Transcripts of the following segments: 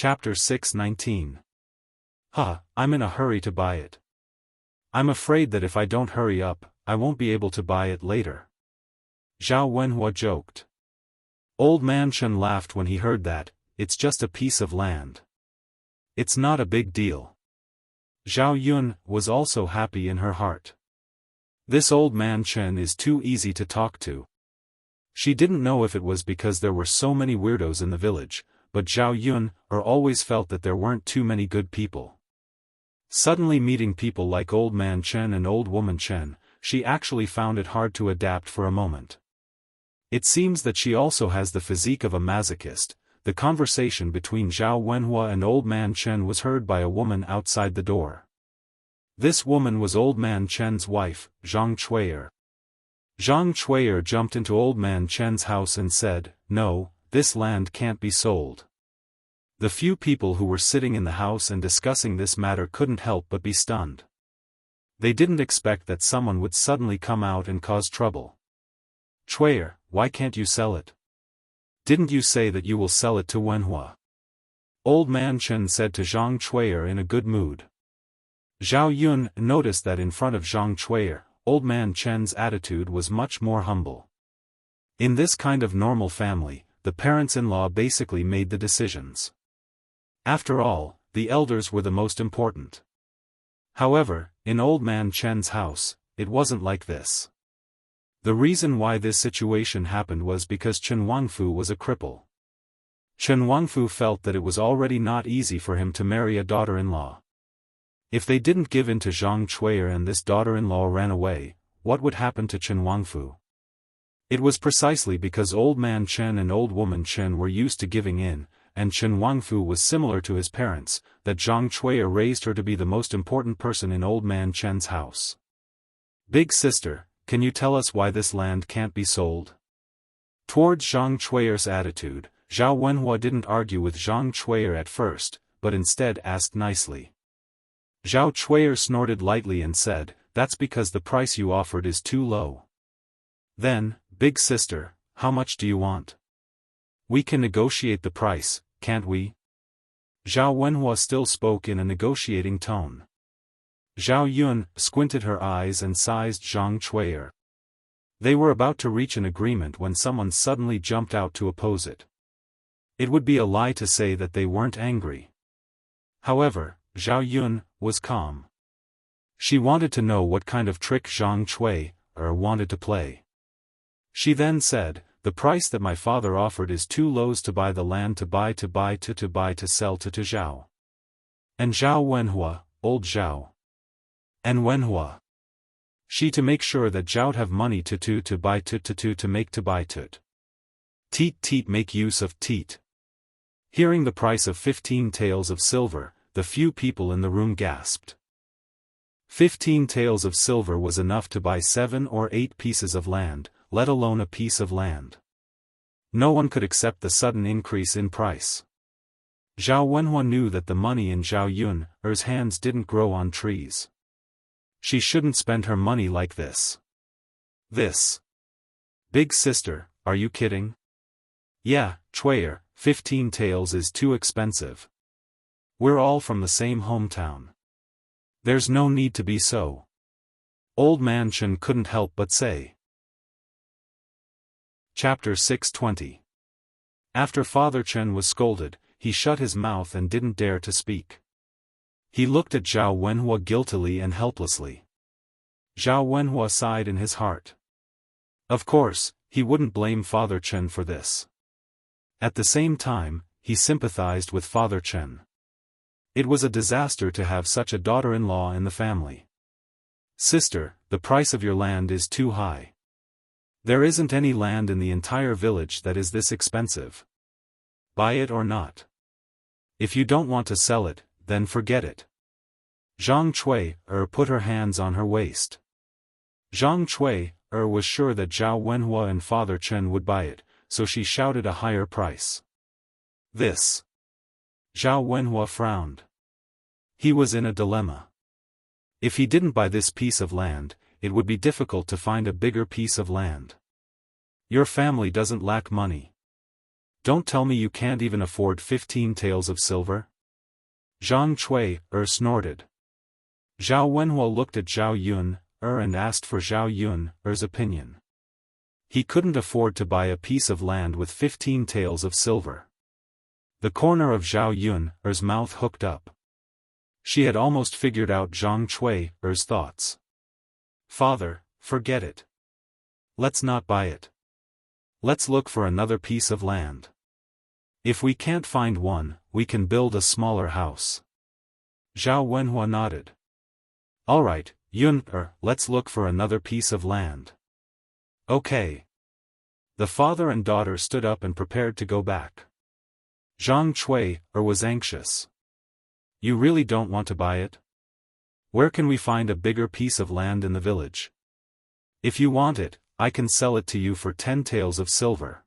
Chapter 6:19. I'm in a hurry to buy it. I'm afraid that if I don't hurry up, I won't be able to buy it later. Zhao Wenhua joked. Old Man Chen laughed when he heard that. It's just a piece of land. It's not a big deal. Zhao Yun was also happy in her heart. This old man Chen is too easy to talk to. She didn't know if it was because there were so many weirdos in the village, but Zhao Yun always felt that there weren't too many good people. Suddenly meeting people like Old Man Chen and Old Woman Chen, she actually found it hard to adapt for a moment. It seems that she also has the physique of a masochist. The conversation between Zhao Wenhua and Old Man Chen was heard by a woman outside the door. This woman was Old Man Chen's wife, Zhang Chui'er. Zhang Chui'er jumped into Old Man Chen's house and said, "No, this land can't be sold." The few people who were sitting in the house and discussing this matter couldn't help but be stunned. They didn't expect that someone would suddenly come out and cause trouble. "Chui'er, why can't you sell it? Didn't you say that you will sell it to Wenhua?" Old Man Chen said to Zhang Chui'er in a good mood. Zhao Yun noticed that in front of Zhang Chui'er, Old Man Chen's attitude was much more humble. In this kind of normal family, the parents-in-law basically made the decisions. After all, the elders were the most important. However, in Old Man Chen's house, it wasn't like this. The reason why this situation happened was because Chen Wangfu was a cripple. Chen Wangfu felt that it was already not easy for him to marry a daughter-in-law. If they didn't give in to Zhang Chui'er and this daughter-in-law ran away, what would happen to Chen Wangfu? It was precisely because Old Man Chen and Old Woman Chen were used to giving in, and Chen Wangfu was similar to his parents, that Zhang Chui'er raised her to be the most important person in Old Man Chen's house. "Big sister, can you tell us why this land can't be sold?" Towards Zhang Chui'er's attitude, Zhao Wenhua didn't argue with Zhang Chui'er at first, but instead asked nicely. Zhao Chui'er snorted lightly and said, "That's because the price you offered is too low." "Then, big sister, how much do you want? We can negotiate the price, can't we?" Zhao Wenhua still spoke in a negotiating tone. Zhao Yun squinted her eyes and sized Zhang Chui'er. They were about to reach an agreement when someone suddenly jumped out to oppose it. It would be a lie to say that they weren't angry. However, Zhao Yun was calm. She wanted to know what kind of trick Zhang Chui'er wanted to play. She then said, "The price that my father offered is too low to buy the land to sell to Zhao. And Zhao Wenhua, old Zhao. And Wenhua. She to make sure that Zhao'd have money to buy to make to buy tut. Teat make use of teat." Hearing the price of 15 taels of silver, the few people in the room gasped. 15 taels of silver was enough to buy 7 or 8 pieces of land, let alone a piece of land. No one could accept the sudden increase in price. Zhao Wenhua knew that the money in Zhao Yun's hands didn't grow on trees. She shouldn't spend her money like this. "Big sister, are you kidding?" "Yeah, Chui'er, 15 taels is too expensive. We're all from the same hometown. There's no need to be so." Old Man Chen couldn't help but say. Chapter 6:20. After Father Chen was scolded, he shut his mouth and didn't dare to speak. He looked at Zhao Wenhua guiltily and helplessly. Zhao Wenhua sighed in his heart. Of course, he wouldn't blame Father Chen for this. At the same time, he sympathized with Father Chen. It was a disaster to have such a daughter-in-law in the family. "Sister, the price of your land is too high. There isn't any land in the entire village that is this expensive. Buy it or not. If you don't want to sell it, then forget it." Zhang Chui'er put her hands on her waist. Zhang Chui'er was sure that Zhao Wenhua and Father Chen would buy it, so she shouted a higher price. "This." Zhao Wenhua frowned. He was in a dilemma. If he didn't buy this piece of land, it would be difficult to find a bigger piece of land. "Your family doesn't lack money. Don't tell me you can't even afford 15 taels of silver? Zhang Cui snorted. Zhao Wenhua looked at Zhao Yun and asked for Zhao Yun's opinion. He couldn't afford to buy a piece of land with 15 taels of silver. The corner of Zhao Yun's mouth hooked up. She had almost figured out Zhang Cui's thoughts. Father, forget it. Let's not buy it. Let's look for another piece of land. If we can't find one, we can build a smaller house. Zhao Wenhua nodded. Alright, let's look for another piece of land. Okay. The father and daughter stood up and prepared to go back. Zhang Cui was anxious. You really don't want to buy it? Where can we find a bigger piece of land in the village? If you want it, I can sell it to you for 10 taels of silver.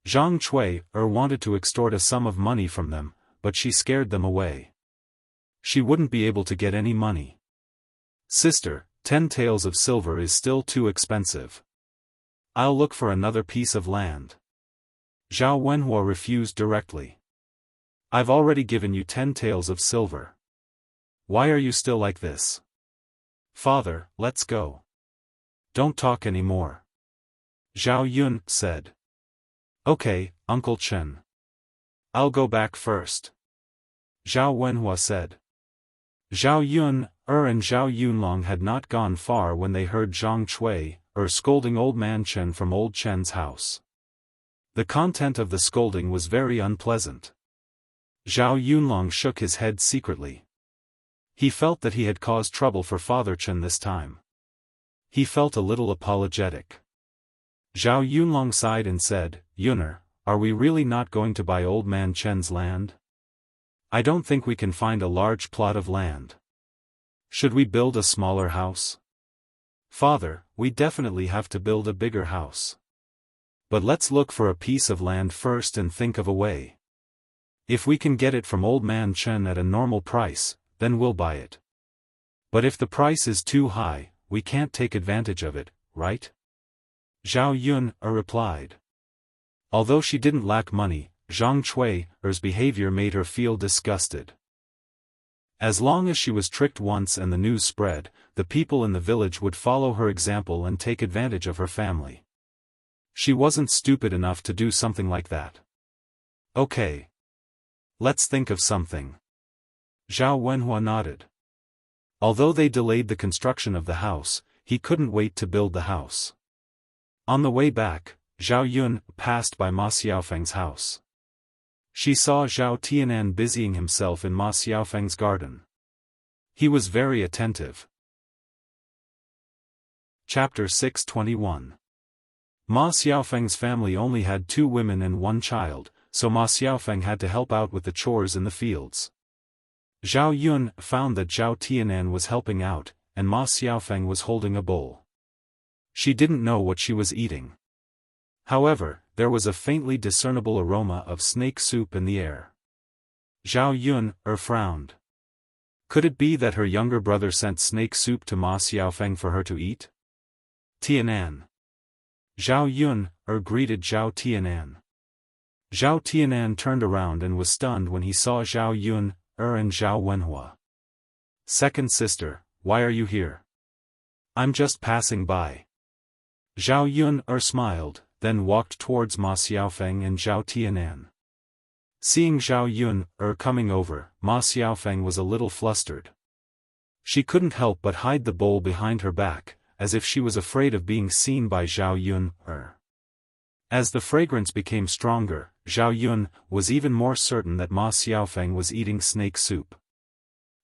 Zhang Cui wanted to extort a sum of money from them, but she scared them away. She wouldn't be able to get any money. Sister, 10 taels of silver is still too expensive. I'll look for another piece of land. Zhao Wenhua refused directly. I've already given you 10 taels of silver. Why are you still like this? Father, let's go. Don't talk anymore. Zhao Yun said. Okay, Uncle Chen. I'll go back first. Zhao Wenhua said. Zhao Yun and Zhao Yunlong had not gone far when they heard Zhang Cui scolding old man Chen from old Chen's house. The content of the scolding was very unpleasant. Zhao Yunlong shook his head secretly. He felt that he had caused trouble for Father Chen this time. He felt a little apologetic. Zhao Yunlong sighed and said, Yuner, are we really not going to buy old man Chen's land? I don't think we can find a large plot of land. Should we build a smaller house? Father, we definitely have to build a bigger house. But let's look for a piece of land first and think of a way. If we can get it from old man Chen at a normal price, then we'll buy it. But if the price is too high, we can't take advantage of it, right? Zhao Yun replied. Although she didn't lack money, Zhang Cui's behavior made her feel disgusted. As long as she was tricked once and the news spread, the people in the village would follow her example and take advantage of her family. She wasn't stupid enough to do something like that. Okay. Let's think of something. Zhao Wenhua nodded. Although they delayed the construction of the house, he couldn't wait to build the house. On the way back, Zhao Yun passed by Ma Xiaofeng's house. She saw Zhao Tianan busying himself in Ma Xiaofeng's garden. He was very attentive. Chapter 621. Ma Xiaofeng's family only had 2 women and 1 child, so Ma Xiaofeng had to help out with the chores in the fields. Zhao Yun found that Zhao Tianan was helping out, and Ma Xiaofeng was holding a bowl. She didn't know what she was eating. However, there was a faintly discernible aroma of snake soup in the air. Zhao Yun frowned. Could it be that her younger brother sent snake soup to Ma Xiaofeng for her to eat? Tianan. Zhao Yun greeted Zhao Tianan. Zhao Tianan turned around and was stunned when he saw Zhao Yun and Zhao Wenhua. Second sister, why are you here? I'm just passing by. Zhao Yun smiled, then walked towards Ma Xiaofeng and Zhao Tianan. Seeing Zhao Yun coming over, Ma Xiaofeng was a little flustered. She couldn't help but hide the bowl behind her back, as if she was afraid of being seen by Zhao Yun. As the fragrance became stronger, Zhao Yun was even more certain that Ma Xiaofeng was eating snake soup.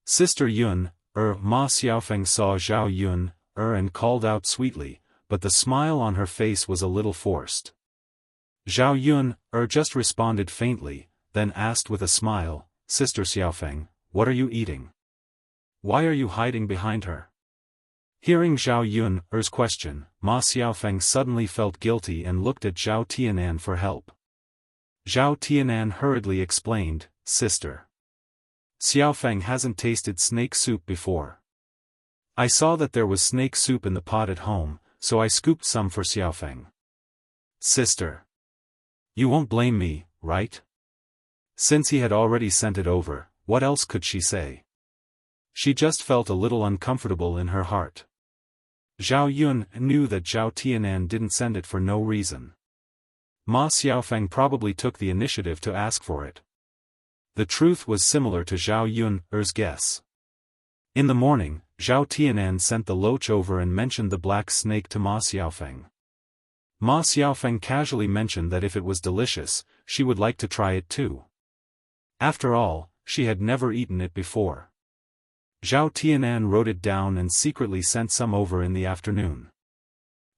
Sister Yun, Ma Xiaofeng saw Zhao Yun and called out sweetly, but the smile on her face was a little forced. Zhao Yun just responded faintly, then asked with a smile, Sister Xiaofeng, what are you eating? Why are you hiding behind her? Hearing Zhao Yun's question, Ma Xiaofeng suddenly felt guilty and looked at Zhao Tianan for help. Zhao Tianan hurriedly explained, Sister. Xiaofeng hasn't tasted snake soup before. I saw that there was snake soup in the pot at home, so I scooped some for Xiaofeng. Sister. You won't blame me, right? Since he had already sent it over, what else could she say? She just felt a little uncomfortable in her heart. Zhao Yun knew that Zhao Tianan didn't send it for no reason. Ma Xiaofang probably took the initiative to ask for it. The truth was similar to Zhao Yun's guess. In the morning, Zhao Tianan sent the loach over and mentioned the black snake to Ma Xiaofang. Ma Xiaofang casually mentioned that if it was delicious, she would like to try it too. After all, she had never eaten it before. Zhao Tianan wrote it down and secretly sent some over in the afternoon.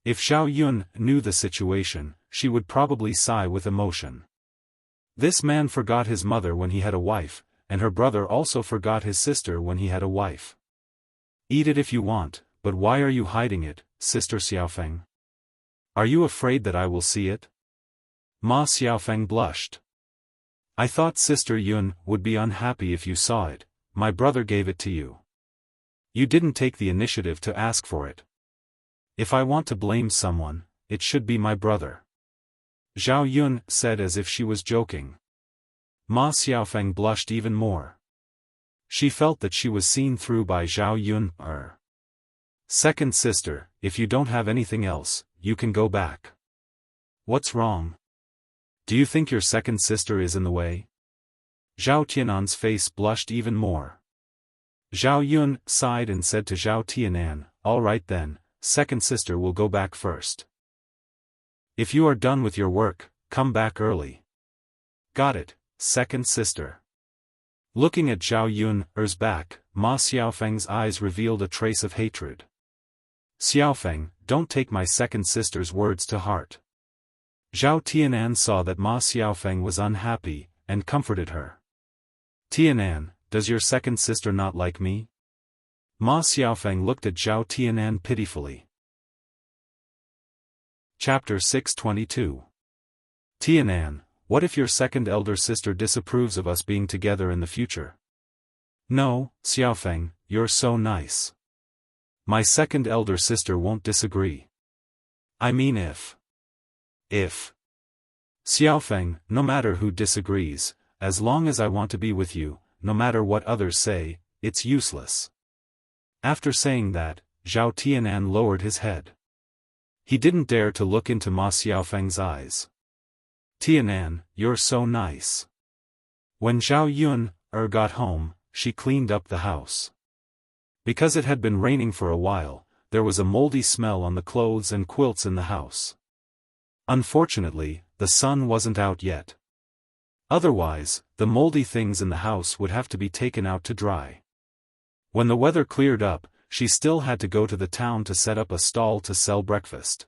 If Zhao Yun knew the situation, she would probably sigh with emotion. This man forgot his mother when he had a wife, and her brother also forgot his sister when he had a wife. Eat it if you want, but why are you hiding it, Sister Xiaofang? Are you afraid that I will see it? Ma Xiaofang blushed. I thought Sister Yun would be unhappy if you saw it. My brother gave it to you. You didn't take the initiative to ask for it. If I want to blame someone, it should be my brother. Zhao Yun said as if she was joking. Ma Xiaofang blushed even more. She felt that she was seen through by Zhao Yun. Second sister, if you don't have anything else, you can go back. What's wrong? Do you think your second sister is in the way? Zhao Tianan's face blushed even more. Zhao Yun sighed and said to Zhao Tianan, all right then, second sister will go back first. If you are done with your work, come back early. Got it, second sister. Looking at Zhao Yun's back, Ma Xiaofeng's eyes revealed a trace of hatred. Xiaofeng, don't take my second sister's words to heart. Zhao Tianan saw that Ma Xiaofeng was unhappy, and comforted her. Tianan, does your second sister not like me? Ma Xiaofeng looked at Zhao Tianan pitifully. Chapter 622. Tianan, what if your second elder sister disapproves of us being together in the future? No, Xiaofeng, you're so nice. My second elder sister won't disagree. I mean if. Xiaofeng, no matter who disagrees, as long as I want to be with you, no matter what others say, it's useless. After saying that, Zhao Tianan lowered his head. He didn't dare to look into Ma Xiaofeng's eyes. Tianan, you're so nice. When Zhao Yun got home, she cleaned up the house. Because it had been raining for a while, there was a moldy smell on the clothes and quilts in the house. Unfortunately, the sun wasn't out yet. Otherwise, the moldy things in the house would have to be taken out to dry. When the weather cleared up, she still had to go to the town to set up a stall to sell breakfast.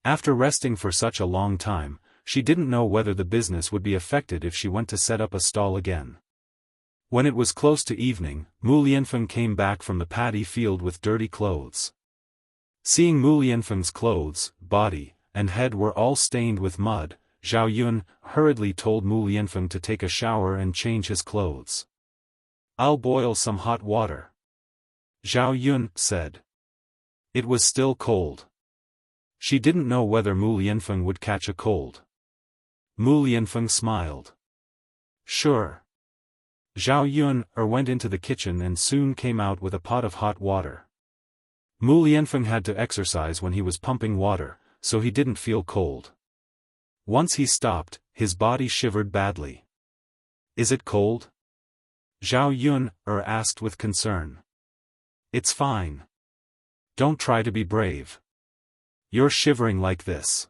After resting for such a long time, she didn't know whether the business would be affected if she went to set up a stall again. When it was close to evening, Mu Lianfeng came back from the paddy field with dirty clothes. Seeing Mu Lianfeng's clothes, body, and head were all stained with mud, Zhao Yun hurriedly told Mu Lianfeng to take a shower and change his clothes. I'll boil some hot water, Zhao Yun said. It was still cold. She didn't know whether Mu Lianfeng would catch a cold. Mu Lianfeng smiled. Sure. Zhao Yun went into the kitchen and soon came out with a pot of hot water. Mu Lianfeng had to exercise when he was pumping water, so he didn't feel cold. Once he stopped, his body shivered badly. Is it cold? Zhao Yun asked with concern. It's fine. Don't try to be brave. You're shivering like this.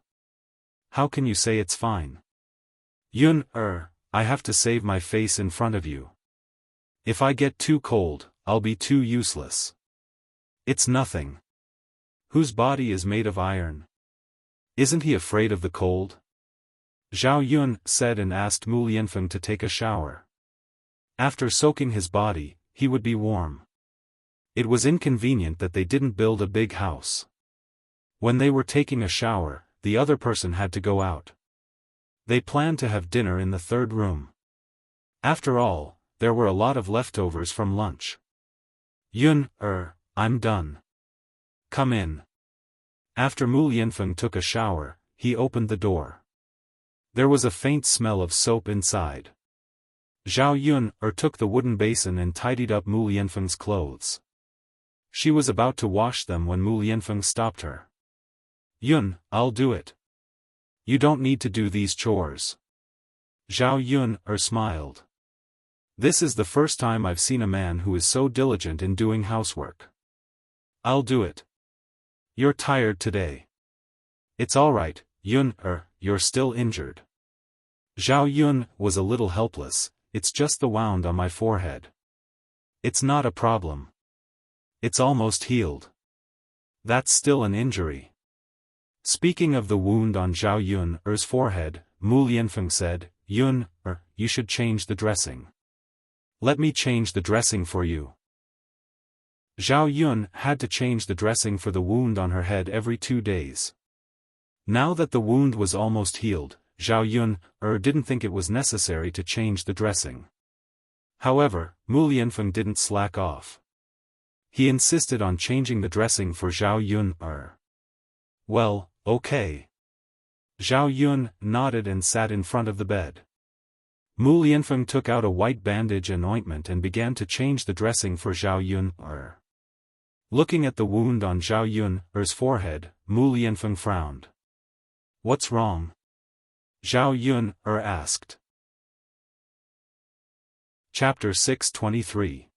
How can you say it's fine? Yun, I have to save my face in front of you. If I get too cold, I'll be too useless. It's nothing. Whose body is made of iron? Isn't he afraid of the cold? Zhao Yun said and asked Mu Lianfeng to take a shower. After soaking his body, he would be warm. It was inconvenient that they didn't build a big house. When they were taking a shower, the other person had to go out. They planned to have dinner in the third room. After all, there were a lot of leftovers from lunch. Yun, I'm done. Come in. After Mu Lianfeng took a shower, he opened the door. There was a faint smell of soap inside. Zhao Yun took the wooden basin and tidied up Mu Lianfeng's clothes. She was about to wash them when Mu Lianfeng stopped her. Yun, I'll do it. You don't need to do these chores. Zhao Yun smiled. This is the first time I've seen a man who is so diligent in doing housework. I'll do it. You're tired today. It's all right, Yun, you're still injured. Zhao Yun was a little helpless. It's just the wound on my forehead. It's not a problem. It's almost healed. That's still an injury. Speaking of the wound on Zhao Yun's forehead, Mu Lianfeng said, Yun, you should change the dressing. Let me change the dressing for you. Zhao Yun had to change the dressing for the wound on her head every 2 days. Now that the wound was almost healed, Zhao Yun didn't think it was necessary to change the dressing. However, Mu Lianfeng didn't slack off. He insisted on changing the dressing for Zhao Yun. Well, okay. Zhao Yun nodded and sat in front of the bed. Mu Lianfeng took out a white bandage and ointment and began to change the dressing for Zhao Yun. Looking at the wound on Zhao Yun's forehead, Mu Lianfeng frowned. What's wrong? Zhao Yun asked. Chapter 623.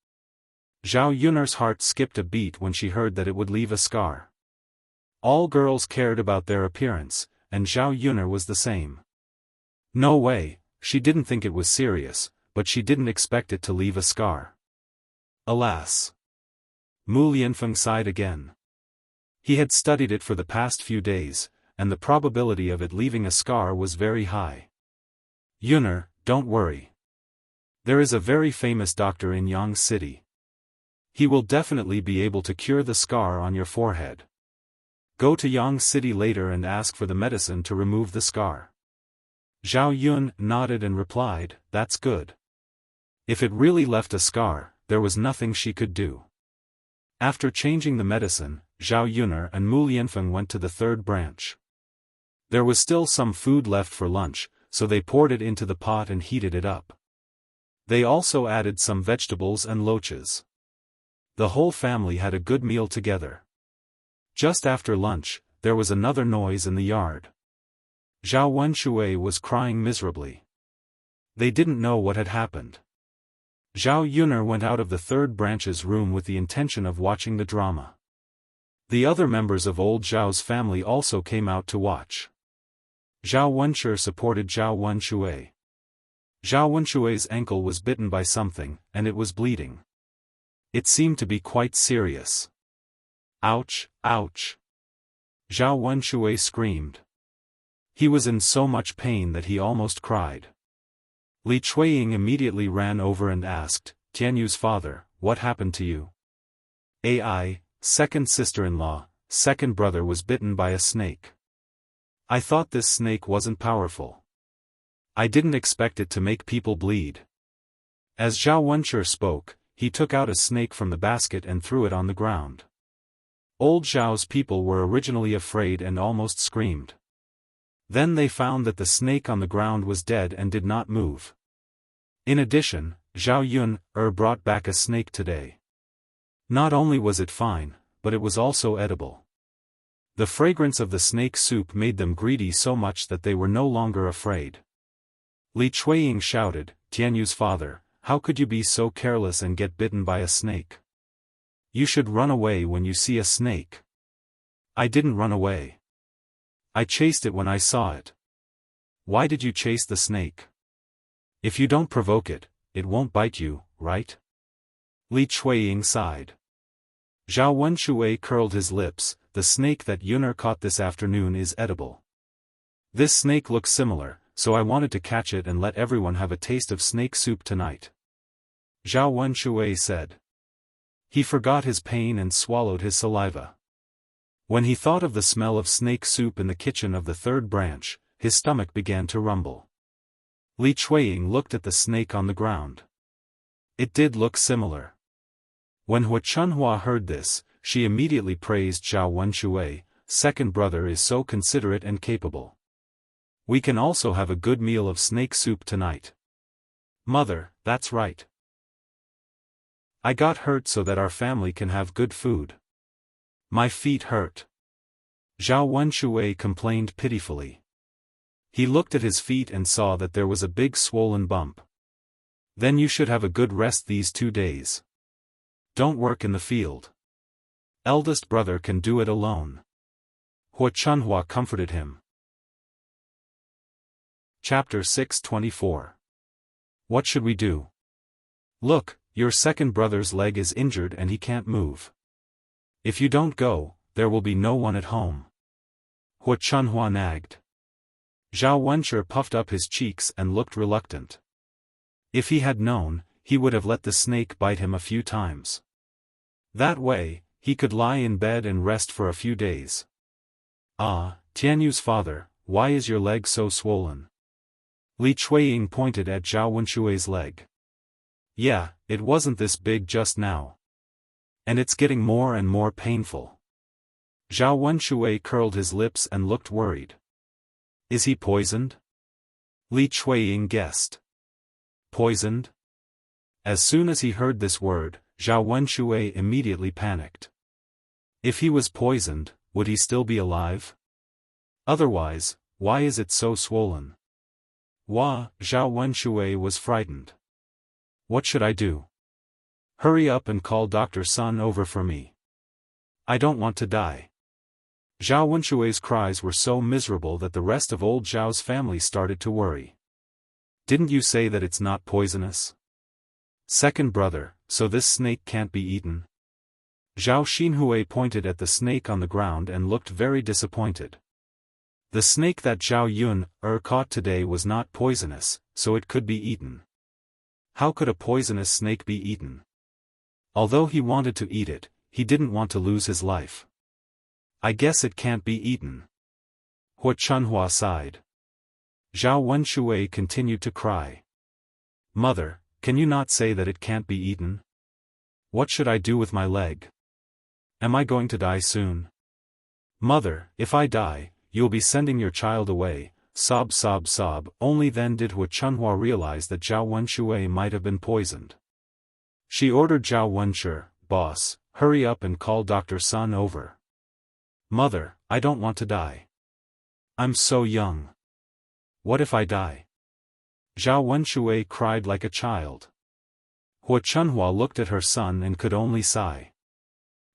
Zhao Yun's heart skipped a beat when she heard that it would leave a scar. All girls cared about their appearance, and Zhao Yun was the same. No way, she didn't think it was serious, but she didn't expect it to leave a scar. Alas. Mu Lianfeng sighed again. He had studied it for the past few days, and the probability of it leaving a scar was very high. Yun, don't worry. There is a very famous doctor in Yang City. He will definitely be able to cure the scar on your forehead. Go to Yang City later and ask for the medicine to remove the scar. Zhao Yun nodded and replied, that's good. If it really left a scar, there was nothing she could do. After changing the medicine, Zhao Yun and Mu Lianfeng went to the third branch. There was still some food left for lunch, so they poured it into the pot and heated it up. They also added some vegetables and loaches. The whole family had a good meal together. Just after lunch, there was another noise in the yard. Zhao Wenshui was crying miserably. They didn't know what had happened. Zhao Yun went out of the third branch's room with the intention of watching the drama. The other members of old Zhao's family also came out to watch. Zhao Wenshi supported Zhao Wenshui. Zhao Wenshui's ankle was bitten by something, and it was bleeding. It seemed to be quite serious. Ouch, ouch. Zhao Wenshui screamed. He was in so much pain that he almost cried. Li Chuiying immediately ran over and asked, Tianyu's father, what happened to you? Ai, second sister-in-law, second brother was bitten by a snake. I thought this snake wasn't powerful. I didn't expect it to make people bleed. As Zhao Wenshi spoke, he took out a snake from the basket and threw it on the ground. Old Zhao's people were originally afraid and almost screamed. Then they found that the snake on the ground was dead and did not move. In addition, Zhao Yun brought back a snake today. Not only was it fine, but it was also edible. The fragrance of the snake soup made them greedy so much that they were no longer afraid. Li Chuiying shouted, Tianyu's father, how could you be so careless and get bitten by a snake? You should run away when you see a snake. I didn't run away. I chased it when I saw it. Why did you chase the snake? If you don't provoke it, it won't bite you, right? Li Chuiying sighed. Zhao Wenshui curled his lips, the snake that Yun caught this afternoon is edible. This snake looks similar, so I wanted to catch it and let everyone have a taste of snake soup tonight. Zhao Wenshui said. He forgot his pain and swallowed his saliva. When he thought of the smell of snake soup in the kitchen of the third branch, his stomach began to rumble. Li Chuiying looked at the snake on the ground. It did look similar. When Hua Chunhua heard this, she immediately praised Zhao Wenshui, second brother is so considerate and capable. We can also have a good meal of snake soup tonight. Mother, that's right. I got hurt so that our family can have good food. My feet hurt. Zhao Wenshui complained pitifully. He looked at his feet and saw that there was a big swollen bump. Then you should have a good rest these 2 days. Don't work in the field. Eldest brother can do it alone. Hua Chunhua comforted him. Chapter 624. What should we do? Look, your second brother's leg is injured and he can't move. If you don't go, there will be no one at home. Hua Chunhua nagged. Zhao Wenshi puffed up his cheeks and looked reluctant. If he had known, he would have let the snake bite him a few times. That way, he could lie in bed and rest for a few days. Ah, Tianyu's father, why is your leg so swollen? Li Chuiying pointed at Zhao Wenshui's leg. Yeah, it wasn't this big just now. And it's getting more and more painful. Zhao Wenshui curled his lips and looked worried. Is he poisoned? Li Chuiying guessed. Poisoned? As soon as he heard this word, Zhao Wenshui immediately panicked. If he was poisoned, would he still be alive? Otherwise, why is it so swollen? Zhao Wenshui was frightened. What should I do? Hurry up and call Dr. Sun over for me. I don't want to die. Zhao Wenshui's cries were so miserable that the rest of old Zhao's family started to worry. Didn't you say that it's not poisonous? Second brother, so this snake can't be eaten? Zhao Xinhui pointed at the snake on the ground and looked very disappointed. The snake that Zhao Yun caught today was not poisonous, so it could be eaten. How could a poisonous snake be eaten? Although he wanted to eat it, he didn't want to lose his life. I guess it can't be eaten. Hua Chunhua sighed. Zhao Wenshui continued to cry. Mother, can you not say that it can't be eaten? What should I do with my leg? Am I going to die soon? Mother, if I die, you'll be sending your child away. Sob sob sob. Only then did Hua Chunhua realize that Zhao Wenshui might have been poisoned. She ordered Zhao Wenshi, boss, hurry up and call Dr. Sun over. Mother, I don't want to die. I'm so young. What if I die? Zhao Wenshui cried like a child. Hua Chunhua looked at her son and could only sigh.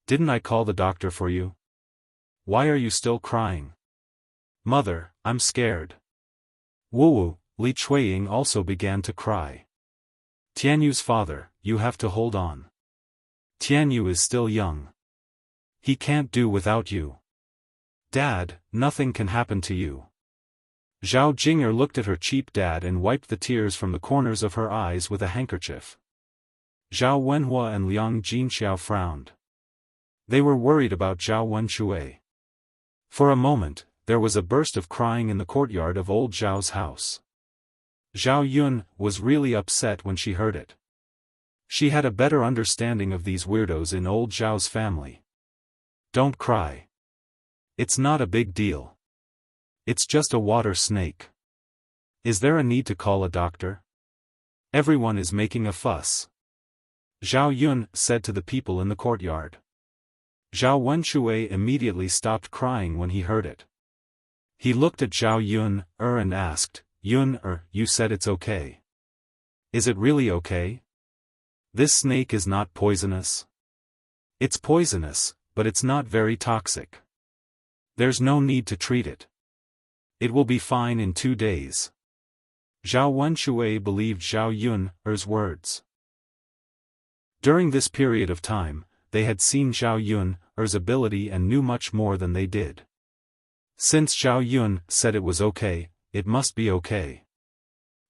Didn't I call the doctor for you? Why are you still crying? Mother, I'm scared. Wu, Li Chuiying also began to cry. Tianyu's father, you have to hold on. Tianyu is still young. He can't do without you. Dad, nothing can happen to you. Zhao Jing'er looked at her cheap dad and wiped the tears from the corners of her eyes with a handkerchief. Zhao Wenhua and Liang Jinxiao frowned. They were worried about Zhao Wenshui. For a moment, there was a burst of crying in the courtyard of old Zhao's house. Zhao Yun was really upset when she heard it. She had a better understanding of these weirdos in old Zhao's family. Don't cry. It's not a big deal. It's just a water snake. Is there a need to call a doctor? Everyone is making a fuss. Zhao Yun said to the people in the courtyard. Zhao Wenshui immediately stopped crying when he heard it. He looked at Zhao Yun and asked, Yun you said it's okay. Is it really okay? This snake is not poisonous? It's poisonous, but it's not very toxic. There's no need to treat it. It will be fine in 2 days. Zhao Wenshui believed Zhao Yun's words. During this period of time, they had seen Zhao Yun's ability and knew much more than they did. Since Zhao Yun said it was okay, it must be okay.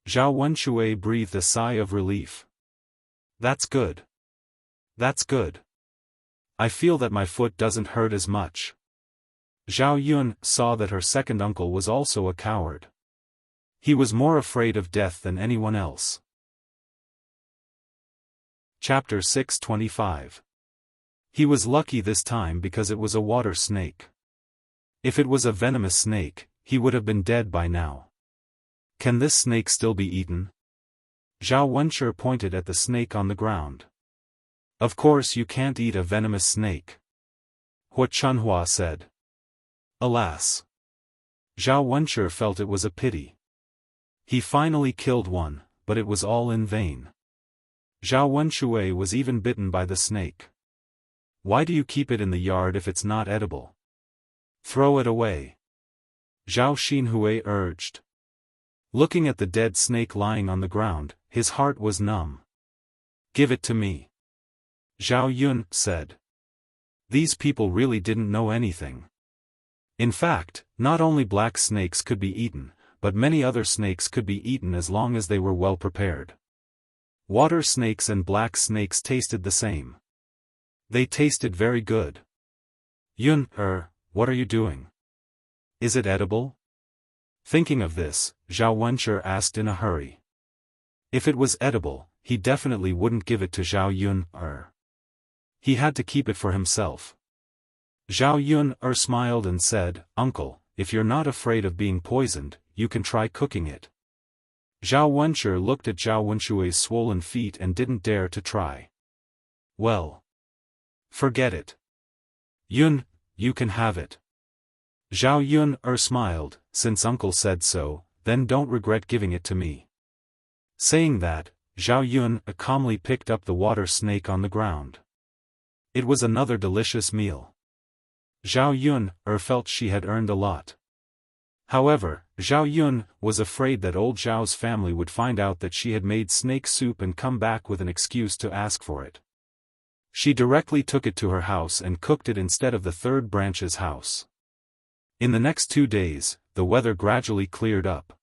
Zhao Wenshui breathed a sigh of relief. That's good. That's good. I feel that my foot doesn't hurt as much. Zhao Yun saw that her second uncle was also a coward. He was more afraid of death than anyone else. Chapter 625. He was lucky this time because it was a water snake. If it was a venomous snake, he would have been dead by now. Can this snake still be eaten? Zhao Wenshi pointed at the snake on the ground. Of course you can't eat a venomous snake. Hua Chunhua said. Alas. Zhao Wenshi felt it was a pity. He finally killed one, but it was all in vain. Zhao Wenshi was even bitten by the snake. Why do you keep it in the yard if it's not edible? Throw it away. Zhao Xinhui urged. Looking at the dead snake lying on the ground, his heart was numb. Give it to me. Zhao Yun said. These people really didn't know anything. In fact, not only black snakes could be eaten, but many other snakes could be eaten as long as they were well prepared. Water snakes and black snakes tasted the same. They tasted very good. Yun, what are you doing? Is it edible? Thinking of this, Zhao Wenshi asked in a hurry. If it was edible, he definitely wouldn't give it to Zhao Yun. He had to keep it for himself. Zhao Yun smiled and said, Uncle, if you're not afraid of being poisoned, you can try cooking it. Zhao Wenshi looked at Zhao Wenshui's swollen feet and didn't dare to try. Well. Forget it. Yun, you can have it. Zhao Yun smiled, since uncle said so, then don't regret giving it to me. Saying that, Zhao Yun calmly picked up the water snake on the ground. It was another delicious meal. Zhao Yun felt she had earned a lot. However, Zhao Yun was afraid that old Zhao's family would find out that she had made snake soup and come back with an excuse to ask for it. She directly took it to her house and cooked it instead of the third branch's house. In the next 2 days, the weather gradually cleared up.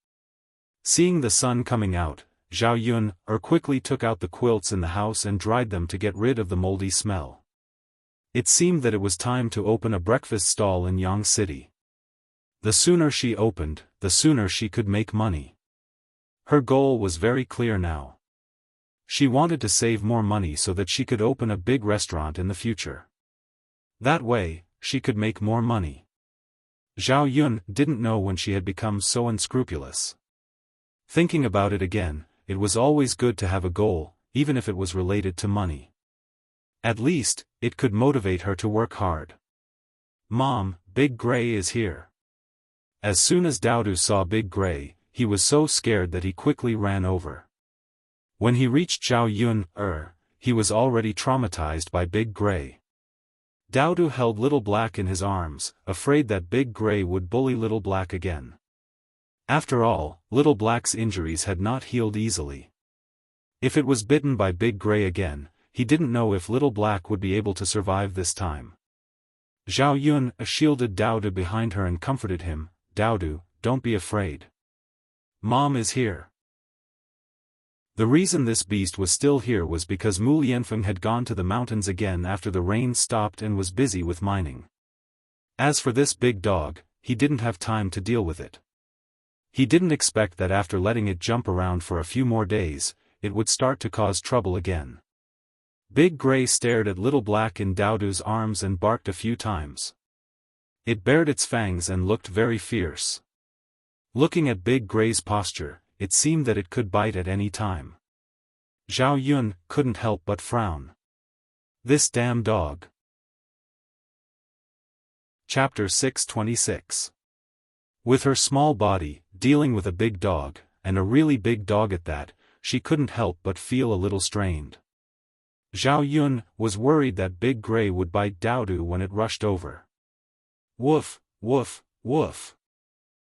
Seeing the sun coming out, Zhao Yun quickly took out the quilts in the house and dried them to get rid of the moldy smell. It seemed that it was time to open a breakfast stall in Yang City. The sooner she opened, the sooner she could make money. Her goal was very clear now. She wanted to save more money so that she could open a big restaurant in the future. That way, she could make more money. Zhao Yun didn't know when she had become so unscrupulous. Thinking about it again, it was always good to have a goal, even if it was related to money. At least, it could motivate her to work hard. Mom, Big Gray is here. As soon as Daodu saw Big Gray, he was so scared that he quickly ran over. When he reached Zhao Yun, he was already traumatized by Big Gray. Daodu held Little Black in his arms, afraid that Big Gray would bully Little Black again. After all, Little Black's injuries had not healed easily. If it was bitten by Big Gray again, he didn't know if Little Black would be able to survive this time. Zhao Yun shielded Daodu behind her and comforted him. Daodu, don't be afraid. Mom is here. The reason this beast was still here was because Mu Lianfeng had gone to the mountains again after the rain stopped and was busy with mining. As for this big dog, he didn't have time to deal with it. He didn't expect that after letting it jump around for a few more days, it would start to cause trouble again. Big Gray stared at Little Black in Daodu's arms and barked a few times. It bared its fangs and looked very fierce. Looking at Big Gray's posture, it seemed that it could bite at any time. Zhao Yun couldn't help but frown. This damn dog. Chapter 626. With her small body, dealing with a big dog, and a really big dog at that, she couldn't help but feel a little strained. Zhao Yun was worried that Big Gray would bite Daodu when it rushed over. Woof, woof, woof.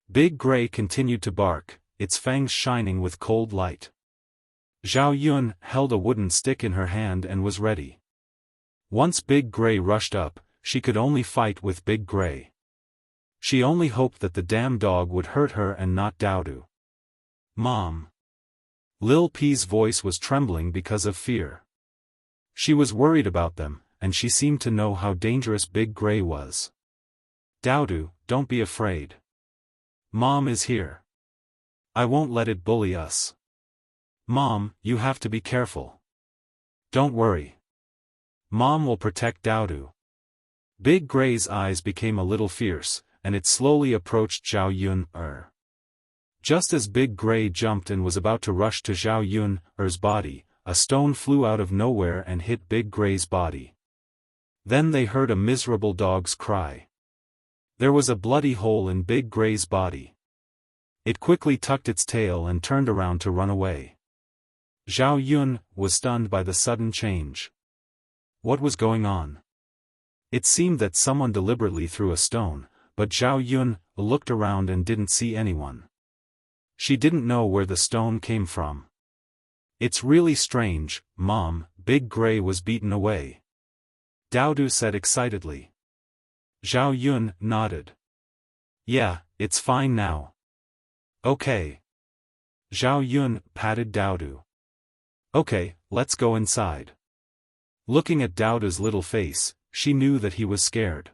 Big Gray continued to bark, its fangs shining with cold light. Zhao Yun held a wooden stick in her hand and was ready. Once Big Gray rushed up, she could only fight with Big Gray. She only hoped that the damn dog would hurt her and not Daodu. Mom. Lil P's voice was trembling because of fear. She was worried about them, and she seemed to know how dangerous Big Gray was. Daodu, don't be afraid. Mom is here. I won't let it bully us. Mom, you have to be careful. Don't worry. Mom will protect Daodu. Big Gray's eyes became a little fierce, and it slowly approached Zhao Yun. Just as Big Gray jumped and was about to rush to Zhao Yun's body, a stone flew out of nowhere and hit Big Gray's body. Then they heard a miserable dog's cry. There was a bloody hole in Big Gray's body. It quickly tucked its tail and turned around to run away. Zhao Yun was stunned by the sudden change. What was going on? It seemed that someone deliberately threw a stone, but Zhao Yun looked around and didn't see anyone. She didn't know where the stone came from. It's really strange, Mom, Big Gray was beaten away. Daodu said excitedly. Zhao Yun nodded. Yeah, it's fine now. Okay. Zhao Yun patted Daodu. Okay, let's go inside. Looking at Daodu's little face, she knew that he was scared.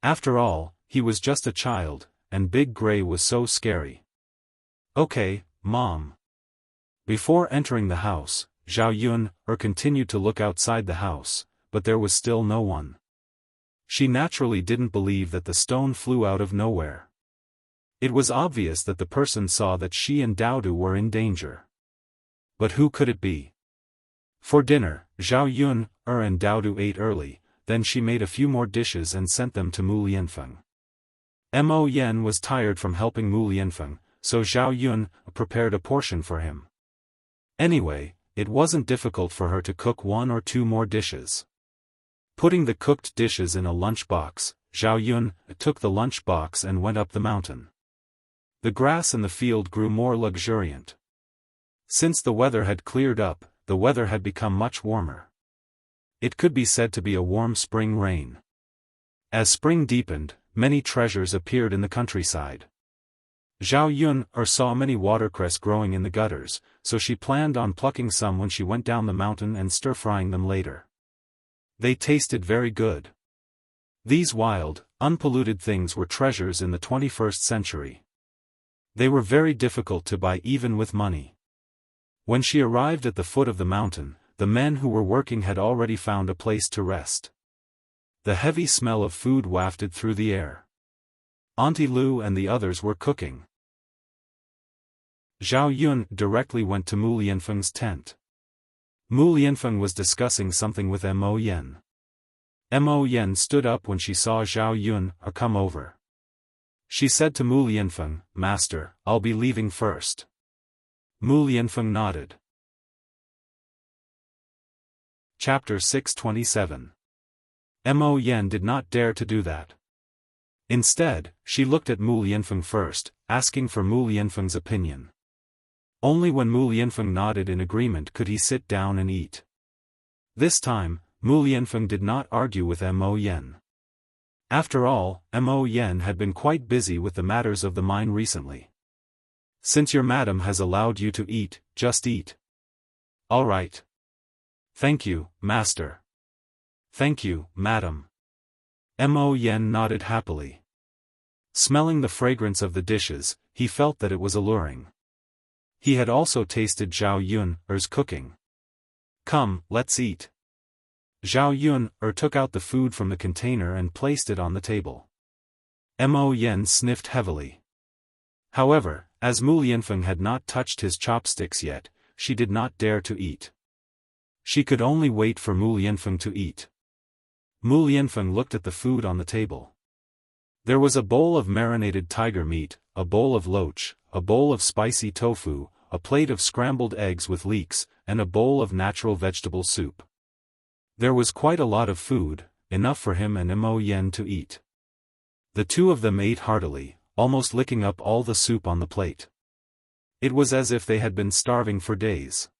After all, he was just a child, and Big Gray was so scary. Okay, Mom. Before entering the house, Zhao Yun continued to look outside the house, but there was still no one. She naturally didn't believe that the stone flew out of nowhere. It was obvious that the person saw that she and Daodu were in danger. But who could it be? For dinner, Zhao Yun and Daodu ate early, then she made a few more dishes and sent them to Mu Lianfeng. Mo Yen was tired from helping Mu Lianfeng, so Zhao Yun prepared a portion for him. Anyway, it wasn't difficult for her to cook 1 or 2 more dishes. Putting the cooked dishes in a lunchbox, Zhao Yun took the lunchbox and went up the mountain. The grass in the field grew more luxuriant. Since the weather had cleared up, the weather had become much warmer. It could be said to be a warm spring rain. As spring deepened, many treasures appeared in the countryside. Zhao Yun saw many watercress growing in the gutters, so she planned on plucking some when she went down the mountain and stir-frying them later. They tasted very good. These wild, unpolluted things were treasures in the 21st century. They were very difficult to buy even with money. When she arrived at the foot of the mountain, the men who were working had already found a place to rest. The heavy smell of food wafted through the air. Auntie Lu and the others were cooking. Zhao Yun directly went to Mu Lianfeng's tent. Mu Lianfeng was discussing something with Mo Yen. Mo Yen stood up when she saw Zhao Yun come over. She said to Mu Lianfeng, "Master, I'll be leaving first." Mu Lianfeng nodded. Chapter 627. Mo Yen did not dare to do that. Instead, she looked at Mu Lianfeng first, asking for Mu Lianfeng's opinion. Only when Mu Lianfeng nodded in agreement could he sit down and eat. This time, Mu Lianfeng did not argue with Mo Yen. After all, Mo Yen had been quite busy with the matters of the mine recently. "Since your madam has allowed you to eat, just eat." "All right." "Thank you, master." "Thank you, madam." Mo Yen nodded happily. Smelling the fragrance of the dishes, he felt that it was alluring. He had also tasted Zhao Yun's cooking. "Come, let's eat." Zhao Yun took out the food from the container and placed it on the table. Mo Yen sniffed heavily. However, as Mu Lianfeng had not touched his chopsticks yet, she did not dare to eat. She could only wait for Mu Lianfeng to eat. Mu Lianfeng looked at the food on the table. There was a bowl of marinated tiger meat, a bowl of loach, a bowl of spicy tofu, a plate of scrambled eggs with leeks, and a bowl of natural vegetable soup. There was quite a lot of food, enough for him and Mo Yen to eat. The two of them ate heartily, almost licking up all the soup on the plate. It was as if they had been starving for days.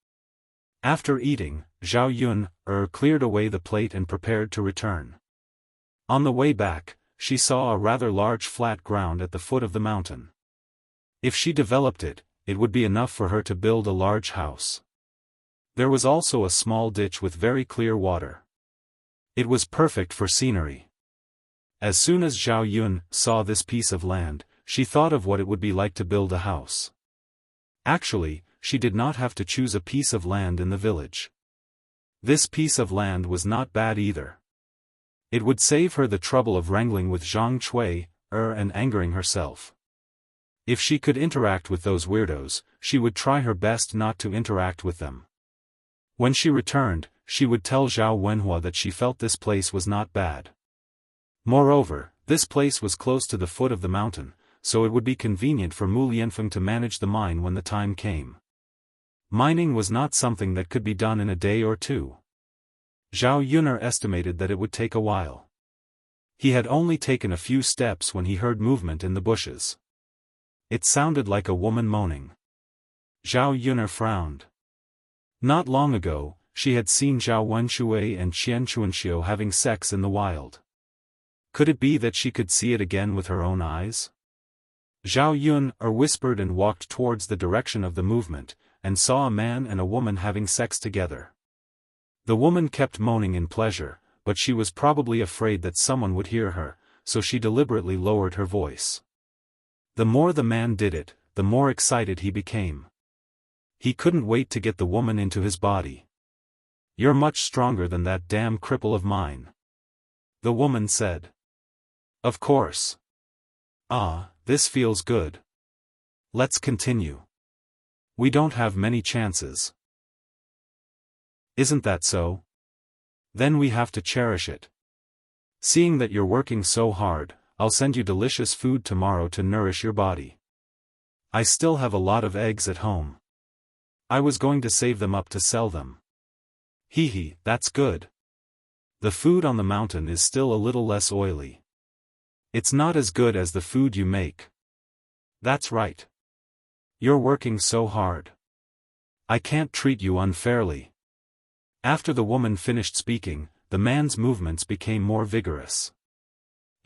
After eating, Zhao Yun cleared away the plate and prepared to return. On the way back, she saw a rather large flat ground at the foot of the mountain. If she developed it, it would be enough for her to build a large house. There was also a small ditch with very clear water. It was perfect for scenery. As soon as Zhao Yun saw this piece of land, she thought of what it would be like to build a house. Actually, she did not have to choose a piece of land in the village. This piece of land was not bad either. It would save her the trouble of wrangling with Zhang Cui and angering herself. If she could interact with those weirdos, she would try her best not to interact with them. When she returned, she would tell Zhao Wenhua that she felt this place was not bad. Moreover, this place was close to the foot of the mountain, so it would be convenient for Mu Lianfeng to manage the mine when the time came. Mining was not something that could be done in a day or two. Zhao Yuner estimated that it would take a while. He had only taken a few steps when he heard movement in the bushes. It sounded like a woman moaning. Zhao Yuner frowned. Not long ago, she had seen Zhao Wenshui and Qian Chuanxiu having sex in the wild. Could it be that she could see it again with her own eyes? Zhao Yun whispered and walked towards the direction of the movement, and saw a man and a woman having sex together. The woman kept moaning in pleasure, but she was probably afraid that someone would hear her, so she deliberately lowered her voice. The more the man did it, the more excited he became. He couldn't wait to get the woman into his body. "You're much stronger than that damn cripple of mine," the woman said. "Of course. Ah, this feels good. Let's continue. We don't have many chances. Isn't that so? Then we have to cherish it. Seeing that you're working so hard, I'll send you delicious food tomorrow to nourish your body. I still have a lot of eggs at home. I was going to save them up to sell them." Hee, that's good. The food on the mountain is still a little less oily. It's not as good as the food you make. That's right. You're working so hard. I can't treat you unfairly. After the woman finished speaking, the man's movements became more vigorous.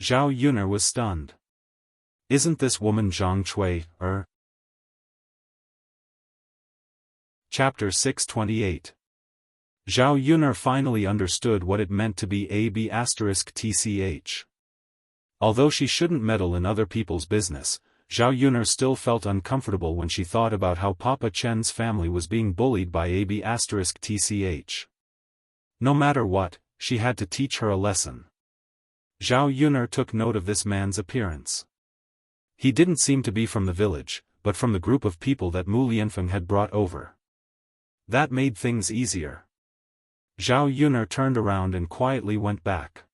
Zhao Yuner was stunned. Isn't this woman Zhang Chui, Chapter 628. Zhao Yuner finally understood what it meant to be AB*TCH. Although she shouldn't meddle in other people's business, Zhao Yuner still felt uncomfortable when she thought about how Papa Chen's family was being bullied by AB*TCH. No matter what, she had to teach her a lesson. Zhao Yuner took note of this man's appearance. He didn't seem to be from the village, but from the group of people that Mu Lianfeng had brought over. That made things easier. Zhao Yuner turned around and quietly went back.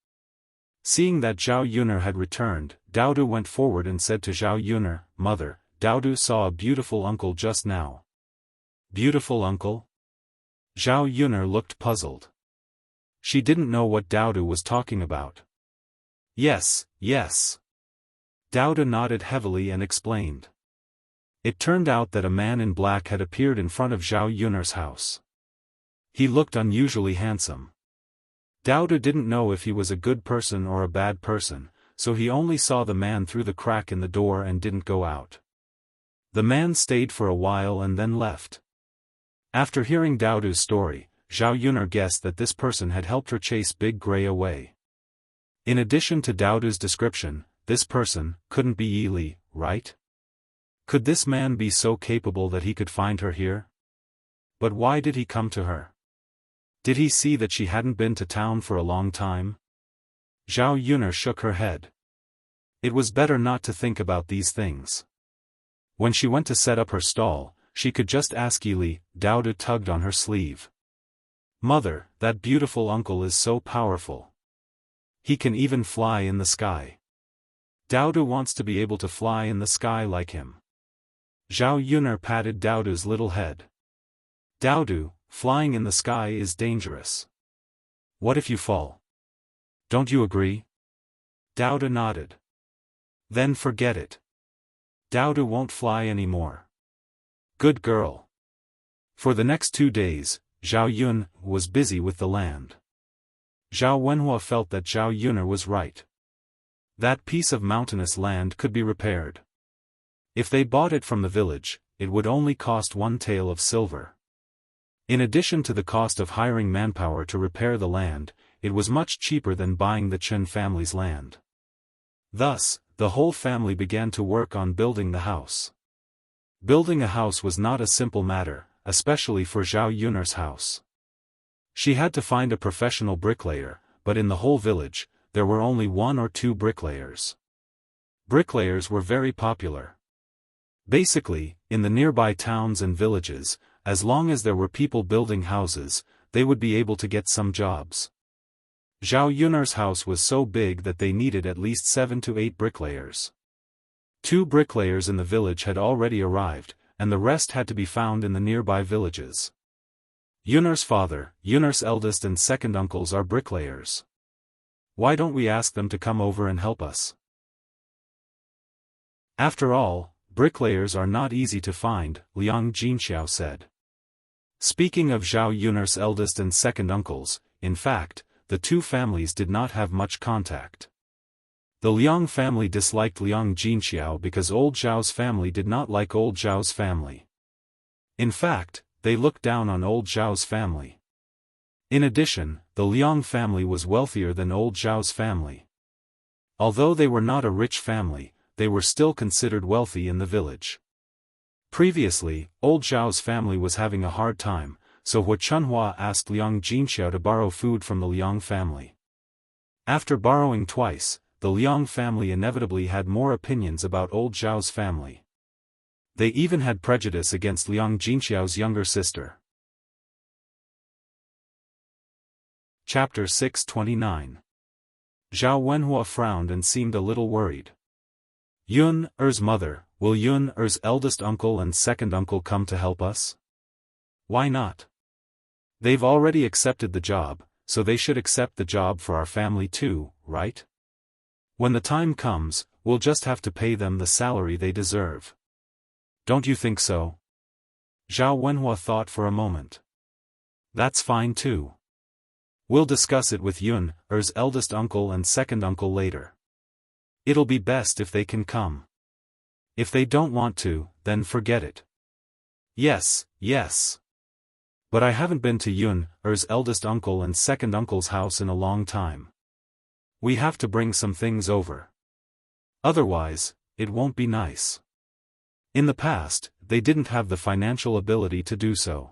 Seeing that Zhao Yuner had returned, Daodu went forward and said to Zhao Yuner, "Mother, Daodu saw a beautiful uncle just now." "Beautiful uncle?" Zhao Yuner looked puzzled. She didn't know what Daodu was talking about. Yes. Daodu nodded heavily and explained. It turned out that a man in black had appeared in front of Zhao Yuner's house. He looked unusually handsome. Daodu didn't know if he was a good person or a bad person, so he only saw the man through the crack in the door and didn't go out. The man stayed for a while and then left. After hearing Daodu's story, Zhao Yuner guessed that this person had helped her chase Big Gray away. In addition to Daodu's description, this person couldn't be Yi Li, right? Could this man be so capable that he could find her here? But why did he come to her? Did he see that she hadn't been to town for a long time? Zhao Yuner shook her head. It was better not to think about these things. When she went to set up her stall, she could just ask Yi Li. Daodu tugged on her sleeve. "Mother, that beautiful uncle is so powerful. He can even fly in the sky. Daodu wants to be able to fly in the sky like him." Zhao Yuner patted Daodu's little head. "Daodu, flying in the sky is dangerous. What if you fall? Don't you agree?" Daodu nodded. "Then forget it. Daodu won't fly anymore." "Good girl." For the next 2 days, Zhao Yun was busy with the land. Zhao Wenhua felt that Zhao Yuner was right. That piece of mountainous land could be repaired. If they bought it from the village, it would only cost 1 tael of silver. In addition to the cost of hiring manpower to repair the land, it was much cheaper than buying the Chen family's land. Thus, the whole family began to work on building the house. Building a house was not a simple matter, especially for Zhao Yuner's house. She had to find a professional bricklayer, but in the whole village, there were only 1 or 2 bricklayers. Bricklayers were very popular. Basically, in the nearby towns and villages, as long as there were people building houses, they would be able to get some jobs. Zhao Yun'er's house was so big that they needed at least 7 to 8 bricklayers. 2 bricklayers in the village had already arrived, and the rest had to be found in the nearby villages. Yun'er's father, Yun'er's eldest and second uncles are bricklayers. Why don't we ask them to come over and help us? After all, bricklayers are not easy to find, Liang Jinxiao said. Speaking of Zhao Yun'er's eldest and second uncles, in fact, the two families did not have much contact. The Liang family disliked Liang Jinxiao because old Zhao's family did not like old Zhao's family. In fact, they looked down on old Zhao's family. In addition, the Liang family was wealthier than old Zhao's family. Although they were not a rich family, they were still considered wealthy in the village. Previously, old Zhao's family was having a hard time, so Hua Chunhua asked Liang Jinxiao to borrow food from the Liang family. After borrowing twice, the Liang family inevitably had more opinions about old Zhao's family. They even had prejudice against Liang Jinxiao's younger sister. Chapter 629. Zhao Wenhua frowned and seemed a little worried. Yun-er's mother, will Yun-er's eldest uncle and second uncle come to help us? Why not? They've already accepted the job, so they should accept the job for our family too, right? When the time comes, we'll just have to pay them the salary they deserve. Don't you think so? Zhao Wenhua thought for a moment. That's fine too. We'll discuss it with Yun-er's eldest uncle and second uncle later. It'll be best if they can come. If they don't want to, then forget it. Yes, yes. But I haven't been to Yun-er's eldest uncle and second uncle's house in a long time. We have to bring some things over. Otherwise, it won't be nice. In the past, they didn't have the financial ability to do so.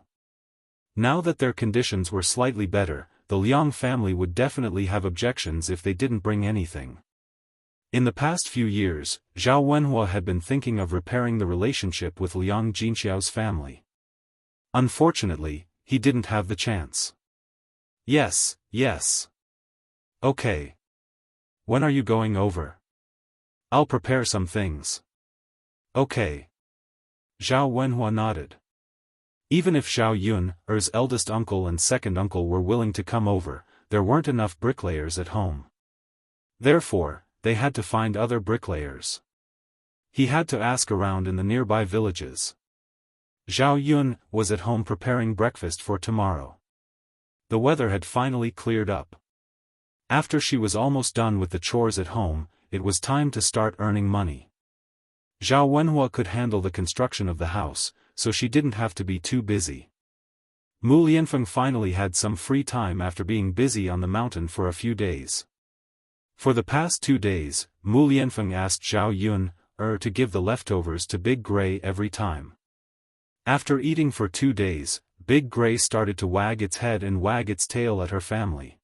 Now that their conditions were slightly better, the Liang family would definitely have objections if they didn't bring anything. In the past few years, Zhao Wenhua had been thinking of repairing the relationship with Liang Jinxiao's family. Unfortunately, he didn't have the chance. Yes, yes. Okay. When are you going over? I'll prepare some things. Okay. Zhao Wenhua nodded. Even if Zhao Yun-er's eldest uncle and second uncle were willing to come over, there weren't enough bricklayers at home. Therefore, they had to find other bricklayers. He had to ask around in the nearby villages. Zhao Yun was at home preparing breakfast for tomorrow. The weather had finally cleared up. After she was almost done with the chores at home, it was time to start earning money. Zhao Wenhua could handle the construction of the house, so she didn't have to be too busy. Mu Lianfeng finally had some free time after being busy on the mountain for a few days. For the past 2 days, Mu Lianfeng asked Zhao Yun-er to give the leftovers to Big Gray every time. After eating for 2 days, Big Gray started to wag its head and wag its tail at her family.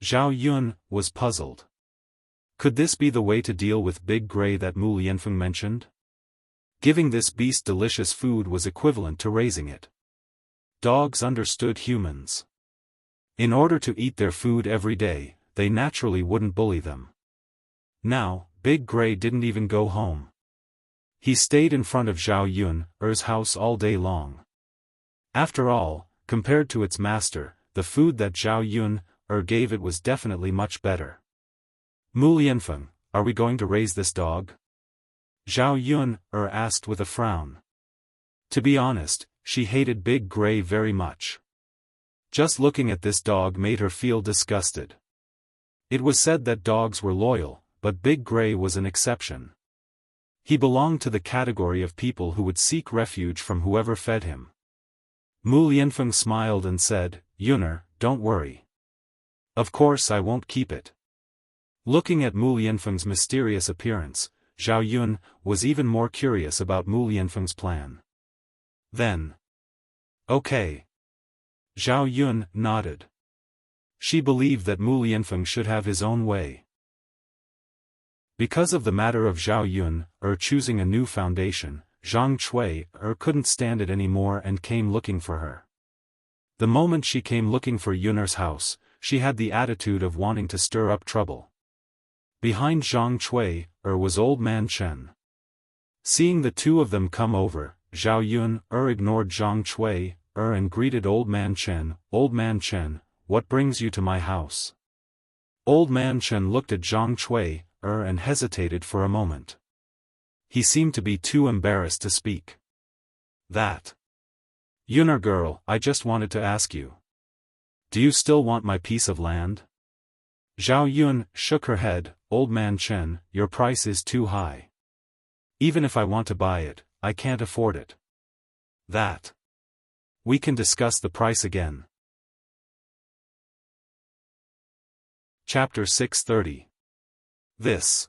Zhao Yun was puzzled. Could this be the way to deal with Big Gray that Mu Lianfeng mentioned? Giving this beast delicious food was equivalent to raising it. Dogs understood humans. In order to eat their food every day, they naturally wouldn't bully them. Now, Big Gray didn't even go home. He stayed in front of Zhao Yun-er's house all day long. After all, compared to its master, the food that Zhao Yun-er gave it was definitely much better. Mu Lianfeng, are we going to raise this dog? Zhao Yun-er asked with a frown. To be honest, she hated Big Gray very much. Just looking at this dog made her feel disgusted. It was said that dogs were loyal, but Big Gray was an exception. He belonged to the category of people who would seek refuge from whoever fed him. Mu Lianfeng smiled and said, Yun'er, don't worry. Of course I won't keep it. Looking at Mu Lianfeng's mysterious appearance, Zhao Yun was even more curious about Mu Lianfeng's plan. Then. Okay. Zhao Yun nodded. She believed that Mu Lianfeng should have his own way. Because of the matter of Zhao Yun-er choosing a new foundation, Zhang Cui couldn't stand it anymore and came looking for her. The moment she came looking for Yun'er's house, she had the attitude of wanting to stir up trouble. Behind Zhang Cui was Old Man Chen. Seeing the two of them come over, Zhao Yun ignored Zhang Cui and greeted Old Man Chen. "Old Man Chen, what brings you to my house?" Old Man Chen looked at Zhang Cui and hesitated for a moment. He seemed to be too embarrassed to speak. "That. Yun'er girl, I just wanted to ask you. Do you still want my piece of land?" Zhao Yun shook her head. "Old Man Chen, your price is too high. Even if I want to buy it, I can't afford it." "That. We can discuss the price again." Chapter 630. This.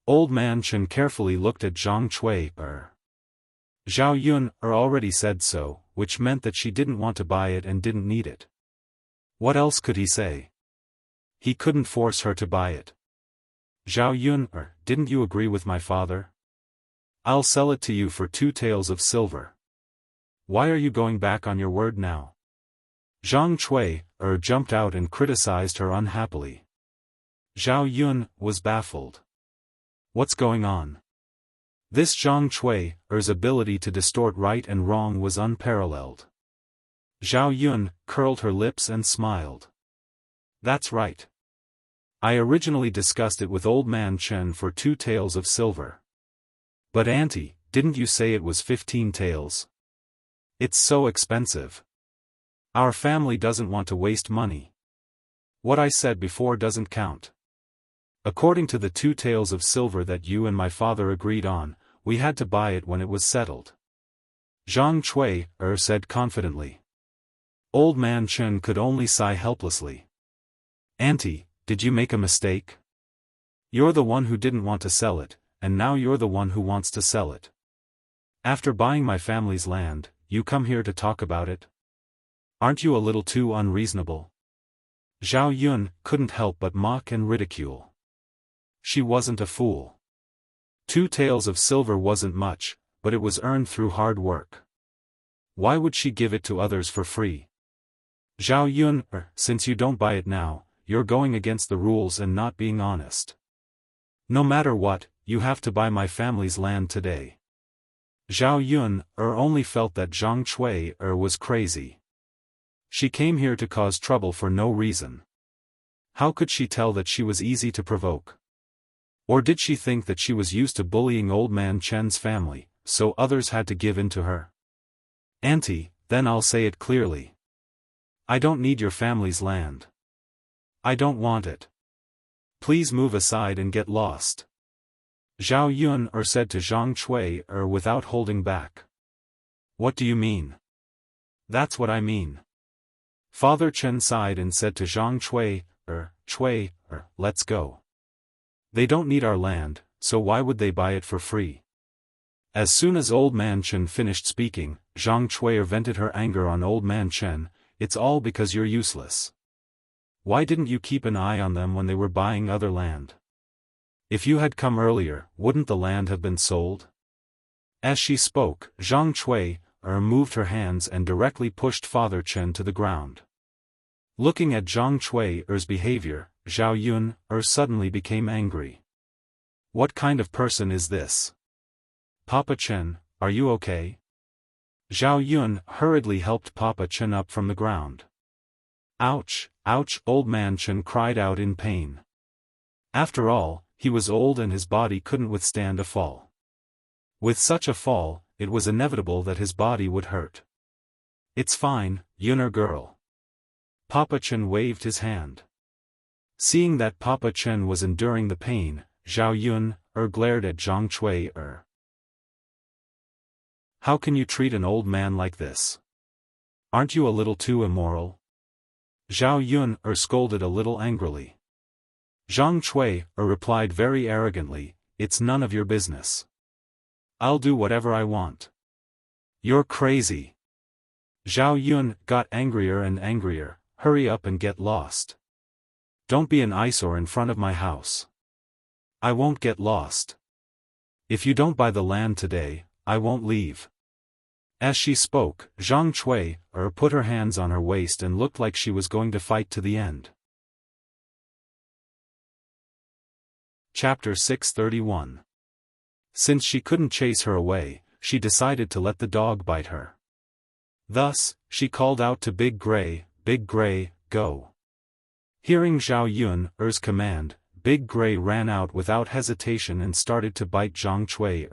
Old Man Chen carefully looked at Zhang Cui. Zhao Yun already said so, which meant that she didn't want to buy it and didn't need it. What else could he say? He couldn't force her to buy it. "Zhao Yun, didn't you agree with my father? I'll sell it to you for 2 taels of silver. Why are you going back on your word now?" Zhang Cui jumped out and criticized her unhappily. Zhao Yun was baffled. What's going on? This Zhang Cui's ability to distort right and wrong was unparalleled. Zhao Yun curled her lips and smiled. "That's right. I originally discussed it with Old Man Chen for 2 taels of silver. But auntie, didn't you say it was 15 taels? It's so expensive. Our family doesn't want to waste money. What I said before doesn't count. According to the 2 taels of silver that you and my father agreed on, we had to buy it when it was settled." Zhang Cui said confidently. Old Man Chen could only sigh helplessly. "Auntie, did you make a mistake? You're the one who didn't want to sell it, and now you're the one who wants to sell it. After buying my family's land, you come here to talk about it? Aren't you a little too unreasonable?" Zhao Yun couldn't help but mock and ridicule. She wasn't a fool. 2 taels of silver wasn't much, but it was earned through hard work. Why would she give it to others for free? "Zhao Yun, since you don't buy it now, you're going against the rules and not being honest. No matter what, you have to buy my family's land today." Zhao Yun only felt that Zhang Cui was crazy. She came here to cause trouble for no reason. How could she tell that she was easy to provoke? Or did she think that she was used to bullying Old Man Chen's family, so others had to give in to her? "Auntie, then I'll say it clearly. I don't need your family's land. I don't want it. Please move aside and get lost." Zhao Yun said to Zhang Cui without holding back. "What do you mean?" "That's what I mean." Father Chen sighed and said to Zhang Cui, let's go. They don't need our land, so why would they buy it for free?" As soon as Old Man Chen finished speaking, Zhang Cui vented her anger on Old Man Chen. "It's all because you're useless. Why didn't you keep an eye on them when they were buying other land? If you had come earlier, wouldn't the land have been sold?" As she spoke, Zhang Cui moved her hands and directly pushed Father Chen to the ground. Looking at Zhang Cui's behavior, Zhao Yun suddenly became angry. What kind of person is this? "Papa Chen, are you okay?" Zhao Yun hurriedly helped Papa Chen up from the ground. "Ouch, ouch!" Old Man Chen cried out in pain. After all, he was old and his body couldn't withstand a fall. With such a fall, it was inevitable that his body would hurt. "It's fine, Yun'er girl." Papa Chen waved his hand. Seeing that Papa Chen was enduring the pain, Zhao Yun glared at Zhang Cui. "How can you treat an old man like this? Aren't you a little too immoral?" Zhao Yun scolded a little angrily. Zhang Cui replied very arrogantly, "It's none of your business. I'll do whatever I want." "You're crazy." Zhao Yun got angrier and angrier. "Hurry up and get lost. Don't be an eyesore in front of my house." "I won't get lost. If you don't buy the land today, I won't leave. As she spoke, Zhang Cui put her hands on her waist and looked like she was going to fight to the end. Chapter 631. Since she couldn't chase her away, she decided to let the dog bite her. Thus, she called out to Big Gray, go. Hearing Zhao Yun's command, Big Gray ran out without hesitation and started to bite Zhang Cui.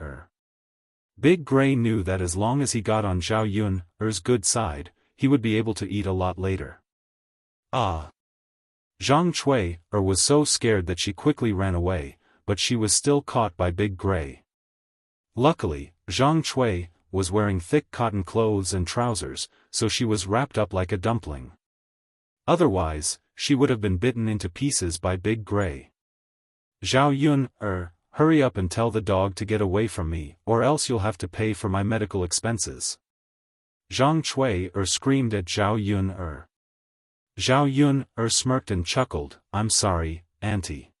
Big Gray knew that as long as he got on Zhao Yun's good side, he would be able to eat a lot later. Zhang Cui was so scared that she quickly ran away, but she was still caught by Big Gray. Luckily, Zhang Cui was wearing thick cotton clothes and trousers, so she was wrapped up like a dumpling. Otherwise, she would have been bitten into pieces by Big Gray. Zhao Yun, hurry up and tell the dog to get away from me, or else you'll have to pay for my medical expenses. Zhang Cui screamed at Zhao Yun. Zhao Yun smirked and chuckled, I'm sorry, auntie.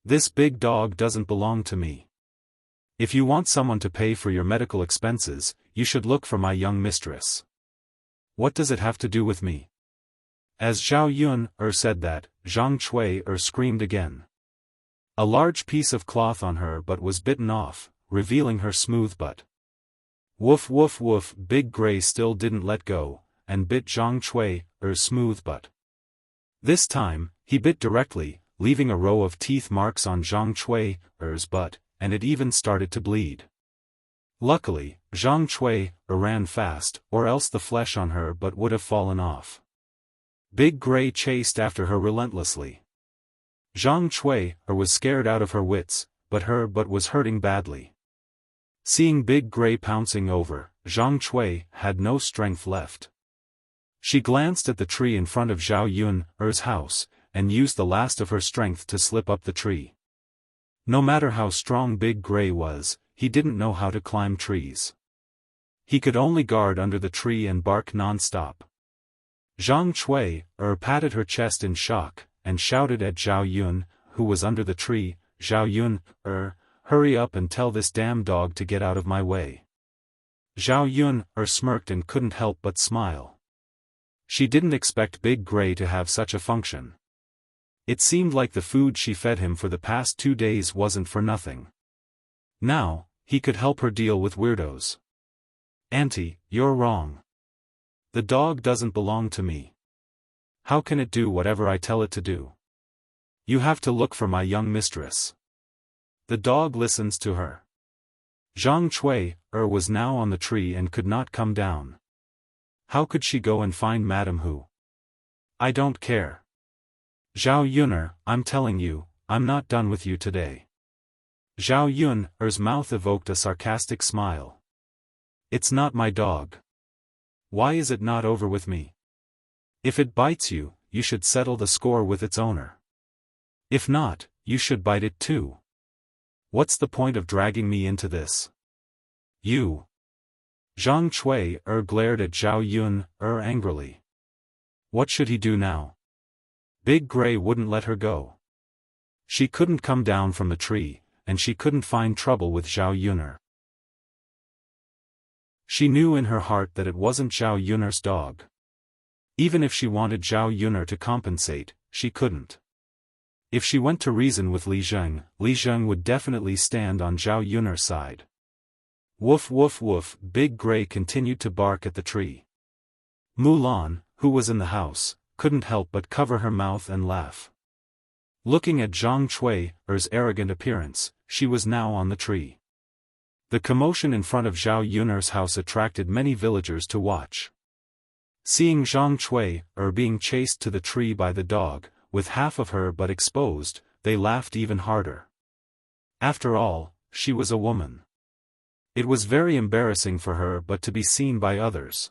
This big dog doesn't belong to me. If you want someone to pay for your medical expenses, you should look for my young mistress. What does it have to do with me? As Zhao Yun said that, Zhang Cui screamed again. A large piece of cloth on her butt was bitten off, revealing her smooth butt. Woof woof woof, Big Gray still didn't let go, and bit Zhang Cui's smooth butt. This time, he bit directly, leaving a row of teeth marks on Zhang Cui's butt, and it even started to bleed. Luckily, Zhang Cui ran fast, or else the flesh on her butt would have fallen off. Big Gray chased after her relentlessly. Zhang Cui was scared out of her wits, but her butt was hurting badly. Seeing Big Gray pouncing over, Zhang Cui had no strength left. She glanced at the tree in front of Zhao Yun's house, and used the last of her strength to slip up the tree. No matter how strong Big Gray was, he didn't know how to climb trees. He could only guard under the tree and bark non-stop. Zhang Cui patted her chest in shock, and shouted at Zhao Yun, who was under the tree, Zhao Yun, hurry up and tell this damn dog to get out of my way. Zhao Yun smirked and couldn't help but smile. She didn't expect Big Gray to have such a function. It seemed like the food she fed him for the past 2 days wasn't for nothing. Now, he could help her deal with weirdos. Auntie, you're wrong. The dog doesn't belong to me. How can it do whatever I tell it to do? You have to look for my young mistress. The dog listens to her. Zhang Cui was now on the tree and could not come down. How could she go and find Madame Hu? I don't care. Zhao Yun'er, I'm telling you, I'm not done with you today. Zhao Yun'er's mouth evoked a sarcastic smile. It's not my dog. Why is it not over with me? If it bites you, you should settle the score with its owner. If not, you should bite it too. What's the point of dragging me into this? You. Zhang Cui glared at Zhao Yun'er angrily. What should he do now? Big Gray wouldn't let her go. She couldn't come down from the tree, and she couldn't find trouble with Zhao Yun'er. She knew in her heart that it wasn't Zhao Yun'er's dog. Even if she wanted Zhao Yun'er to compensate, she couldn't. If she went to reason with Li Zheng would definitely stand on Zhao Yun'er's side. Woof woof woof, Big Gray continued to bark at the tree. Mulan, who was in the house, couldn't help but cover her mouth and laugh. Looking at Zhang Cui's arrogant appearance, she was now on the tree. The commotion in front of Zhao Yun'er's house attracted many villagers to watch. Seeing Zhang Cui being chased to the tree by the dog, with half of her butt exposed, they laughed even harder. After all, she was a woman. It was very embarrassing for her but to be seen by others.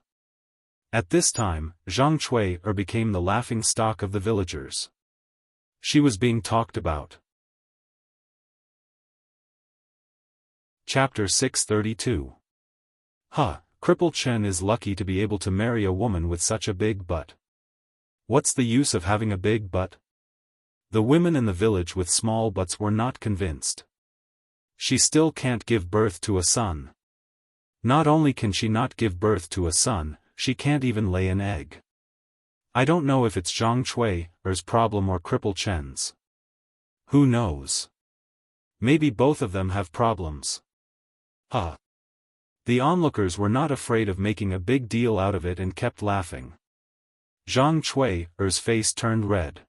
At this time, Zhang Cui became the laughing stock of the villagers. She was being talked about. Chapter 632. Cripple Chen is lucky to be able to marry a woman with such a big butt. What's the use of having a big butt? The women in the village with small butts were not convinced. She still can't give birth to a son. Not only can she not give birth to a son, she can't even lay an egg. I don't know if it's Zhang Chui's problem or Cripple Chen's. Who knows? Maybe both of them have problems. The onlookers were not afraid of making a big deal out of it and kept laughing. Zhang Chui's face turned red.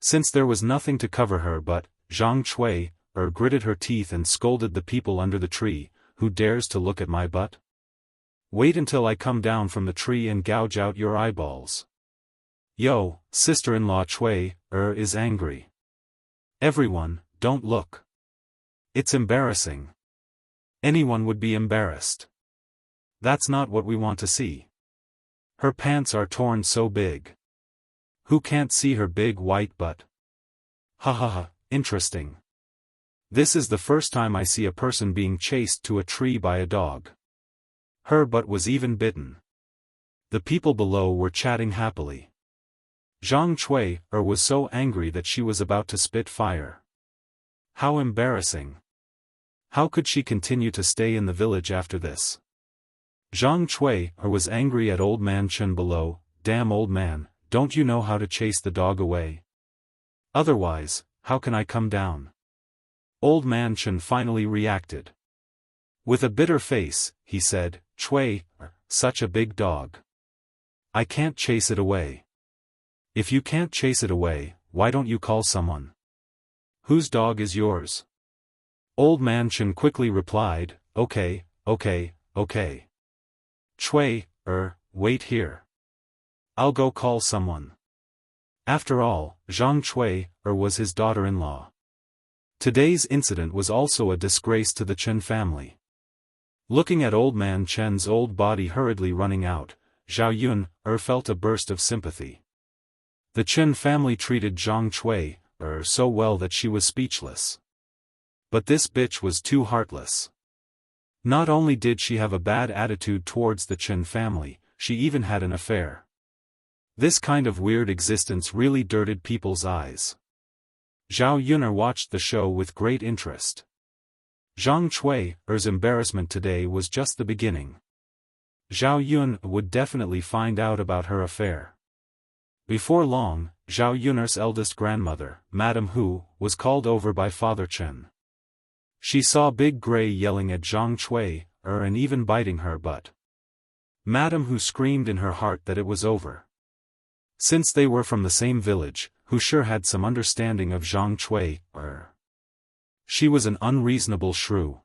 Since there was nothing to cover her but, Zhang Chui gritted her teeth and scolded the people under the tree. Who dares to look at my butt? Wait until I come down from the tree and gouge out your eyeballs. Yo, sister-in-law Chui is angry. Everyone, don't look. It's embarrassing. Anyone would be embarrassed. That's not what we want to see. Her pants are torn so big. Who can't see her big white butt? Ha ha ha, interesting. This is the first time I see a person being chased to a tree by a dog. Her butt was even bitten. The people below were chatting happily. Zhang Chui was so angry that she was about to spit fire. How embarrassing. How could she continue to stay in the village after this? Zhang Chui was angry at Old Man Chen below. Damn old man, don't you know how to chase the dog away? Otherwise, how can I come down? Old Man Chen finally reacted. With a bitter face, he said, Chui, such a big dog. I can't chase it away. If you can't chase it away, why don't you call someone? Whose dog is yours? Old Man Chen quickly replied, okay. Chui, wait here. I'll go call someone. After all, Zhang Chui was his daughter-in-law. Today's incident was also a disgrace to the Chen family. Looking at Old Man Chen's old body hurriedly running out, Zhao Yun felt a burst of sympathy. The Chen family treated Zhang Chui so well that she was speechless. But this bitch was too heartless. Not only did she have a bad attitude towards the Chen family, she even had an affair. This kind of weird existence really dirted people's eyes. Zhao Yun watched the show with great interest. Zhang Chui's embarrassment today was just the beginning. Zhao Yun would definitely find out about her affair. Before long, Zhao Yun's eldest grandmother, Madame Hu, was called over by Father Chen. She saw Big Gray yelling at Zhang Chui and even biting her butt. Madame Hu screamed in her heart that it was over. Since they were from the same village, Hu sure had some understanding of Zhang Chui. She was an unreasonable shrew.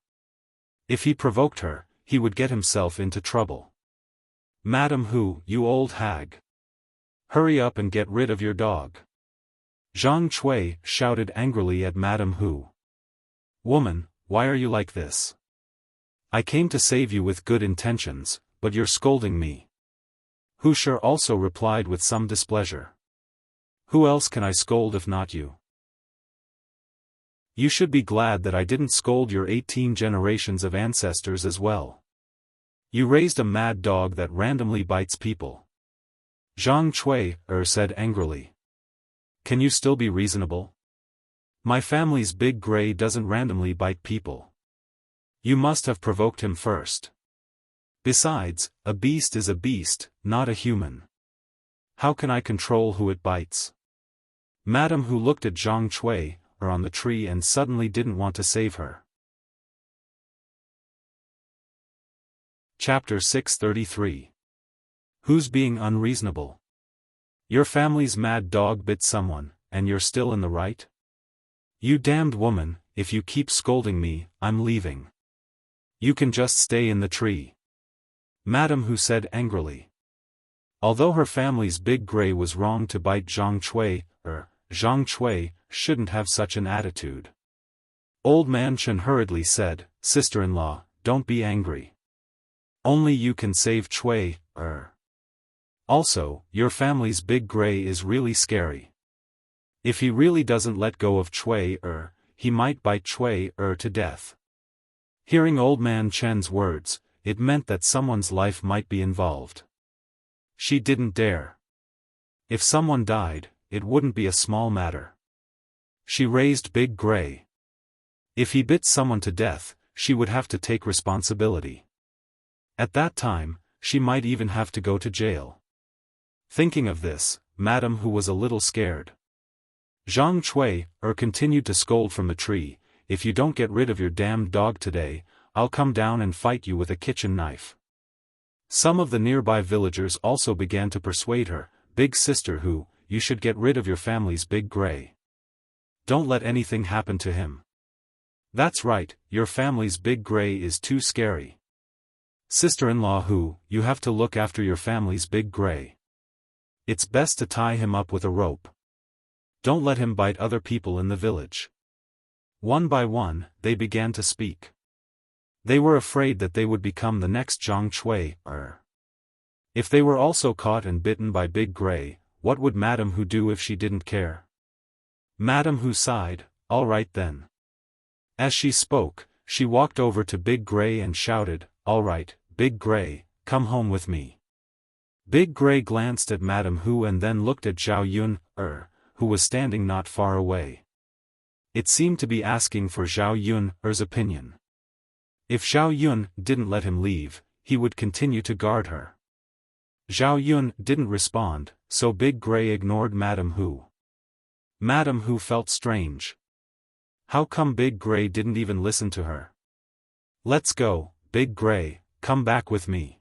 If he provoked her, he would get himself into trouble. Madame Hu, you old hag. Hurry up and get rid of your dog. Zhang Chui shouted angrily at Madame Hu. Woman, why are you like this? I came to save you with good intentions, but you're scolding me. Hu Shi also replied with some displeasure. Who else can I scold if not you? You should be glad that I didn't scold your 18 generations of ancestors as well. You raised a mad dog that randomly bites people. Zhang Chui said angrily. Can you still be reasonable? My family's Big Gray doesn't randomly bite people. You must have provoked him first. Besides, a beast is a beast, not a human. How can I control who it bites? Madame Hu looked at Zhang Chui on the tree and suddenly didn't want to save her. Chapter 633. Who's being unreasonable? Your family's mad dog bit someone, and you're still in the right? You damned woman, if you keep scolding me, I'm leaving. You can just stay in the tree. Madame Hu said angrily. Although her family's Big Gray was wrong to bite Zhang Chui, Zhang Chui shouldn't have such an attitude. Old Man Chen hurriedly said, Sister-in-law, don't be angry. Only you can save Chui, Also, your family's Big Gray is really scary. If he really doesn't let go of Chui, he might bite Chui, to death. Hearing Old Man Chen's words, it meant that someone's life might be involved. She didn't dare. If someone died, it wouldn't be a small matter. She raised Big Gray. If he bit someone to death, she would have to take responsibility. At that time, she might even have to go to jail. Thinking of this, Madame Hu was a little scared. Zhang Cui continued to scold from the tree, "If you don't get rid of your damned dog today, I'll come down and fight you with a kitchen knife." Some of the nearby villagers also began to persuade her, "Big sister Hu, you should get rid of your family's big gray. Don't let anything happen to him. That's right, your family's big gray is too scary. Sister-in-law Hu, you have to look after your family's big gray. It's best to tie him up with a rope. Don't let him bite other people in the village." One by one, they began to speak. They were afraid that they would become the next Zhang Cui. If they were also caught and bitten by Big Gray, what would Madame Hu do if she didn't care? Madame Hu sighed, "All right then." As she spoke, she walked over to Big Gray and shouted, "All right, Big Gray, come home with me." Big Gray glanced at Madame Hu and then looked at Zhao Yun, who was standing not far away. It seemed to be asking for Zhao Yun's opinion. If Zhao Yun didn't let him leave, he would continue to guard her. Zhao Yun didn't respond, so Big Gray ignored Madame Hu. Madame Hu felt strange. How come Big Gray didn't even listen to her? "Let's go, Big Gray, come back with me."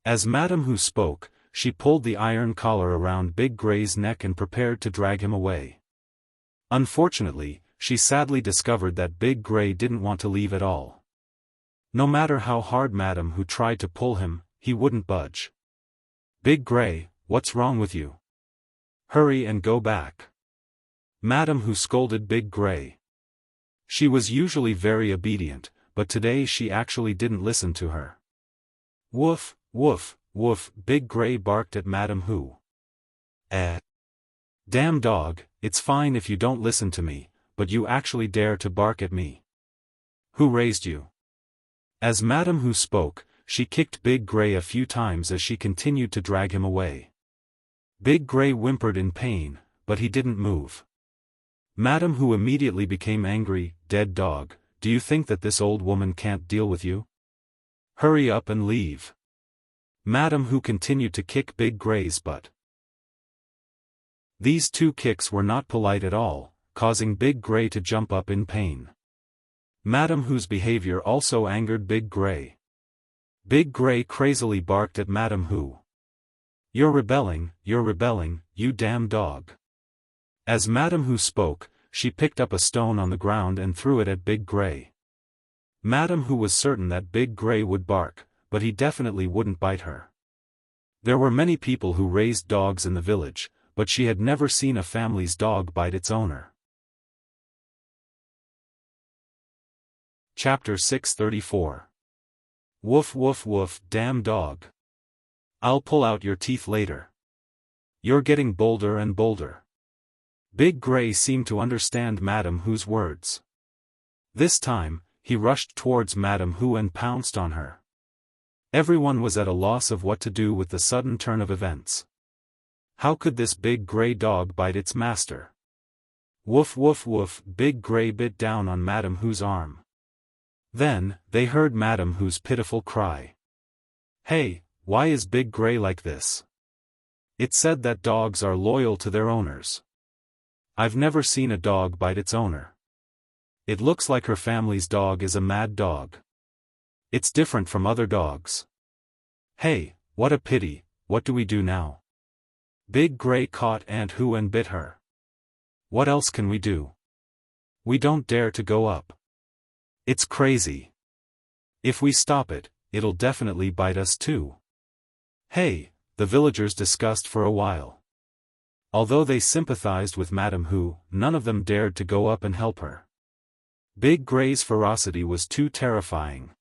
As Madame Hu spoke, she pulled the iron collar around Big Gray's neck and prepared to drag him away. Unfortunately, she sadly discovered that Big Gray didn't want to leave at all. No matter how hard Madame Hu tried to pull him, he wouldn't budge. "Big Gray, what's wrong with you? Hurry and go back." Madame Hu scolded Big Gray. She was usually very obedient, but today she actually didn't listen to her. "Woof, woof, woof," Big Gray barked at Madame Hu. Damn dog, it's fine if you don't listen to me, but you actually dare to bark at me. Who raised you?" As Madame Hu spoke, she kicked Big Gray a few times as she continued to drag him away. Big Gray whimpered in pain, but he didn't move. Madame Hu immediately became angry. "Dead dog, do you think that this old woman can't deal with you? Hurry up and leave." Madame Hu continued to kick Big Gray's butt. These two kicks were not polite at all, causing Big Gray to jump up in pain. Madame Hu's behavior also angered Big Gray. Big Gray crazily barked at Madame Hu. You're rebelling, you damn dog." As Madame Hu spoke, she picked up a stone on the ground and threw it at Big Gray. Madame Hu was certain that Big Gray would bark, but he definitely wouldn't bite her. There were many people who raised dogs in the village, but she had never seen a family's dog bite its owner. Chapter 634. Woof woof woof, damn dog. I'll pull out your teeth later. You're getting bolder and bolder. Big Gray seemed to understand Madame Hu's words. This time, he rushed towards Madame Hu and pounced on her. Everyone was at a loss of what to do with the sudden turn of events. How could this Big Gray dog bite its master? Woof woof woof, Big Gray bit down on Madame Hu's arm. Then, they heard Madame Hu's pitiful cry. "Hey, why is Big Gray like this? It said that dogs are loyal to their owners. I've never seen a dog bite its owner. It looks like her family's dog is a mad dog. It's different from other dogs. Hey, what a pity, what do we do now?" Big Gray caught Aunt Hu and bit her. "What else can we do? We don't dare to go up. It's crazy. If we stop it, it'll definitely bite us too." Hey, the villagers discussed for a while. Although they sympathized with Madame Hu, none of them dared to go up and help her. Big Gray's ferocity was too terrifying.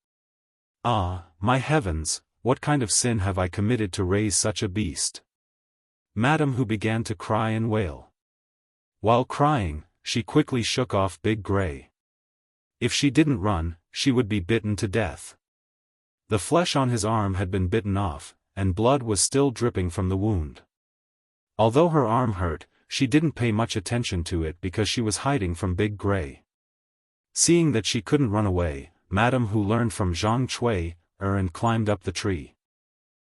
Ah, my heavens, what kind of sin have I committed to raise such a beast? Madame Hu began to cry and wail. While crying, she quickly shook off Big Gray. If she didn't run, she would be bitten to death. The flesh on his arm had been bitten off, and blood was still dripping from the wound. Although her arm hurt, she didn't pay much attention to it because she was hiding from Big Gray. Seeing that she couldn't run away, Madame Hu learned from Zhang Cui and climbed up the tree.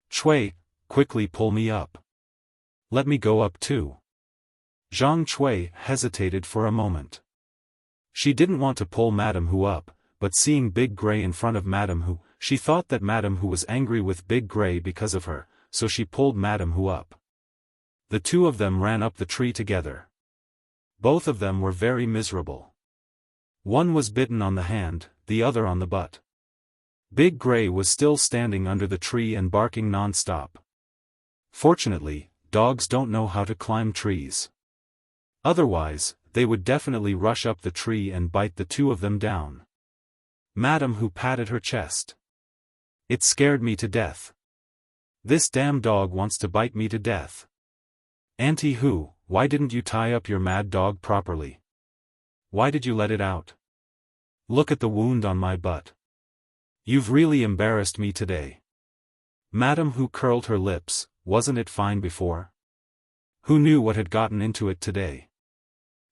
Chui, quickly pull me up. Let me go up too. Zhang Chui hesitated for a moment. She didn't want to pull Madame Hu up, but seeing Big Gray in front of Madame Hu, she thought that Madame Hu was angry with Big Gray because of her, so she pulled Madame Hu up. The two of them ran up the tree together. Both of them were very miserable. One was bitten on the hand, the other on the butt. Big Gray was still standing under the tree and barking non-stop. Fortunately, dogs don't know how to climb trees. Otherwise, they would definitely rush up the tree and bite the two of them down. Madame Hu patted her chest. It scared me to death. This damn dog wants to bite me to death. Auntie Hu, why didn't you tie up your mad dog properly? Why did you let it out? Look at the wound on my butt. You've really embarrassed me today. Madame Hu curled her lips. Wasn't it fine before? Who knew what had gotten into it today?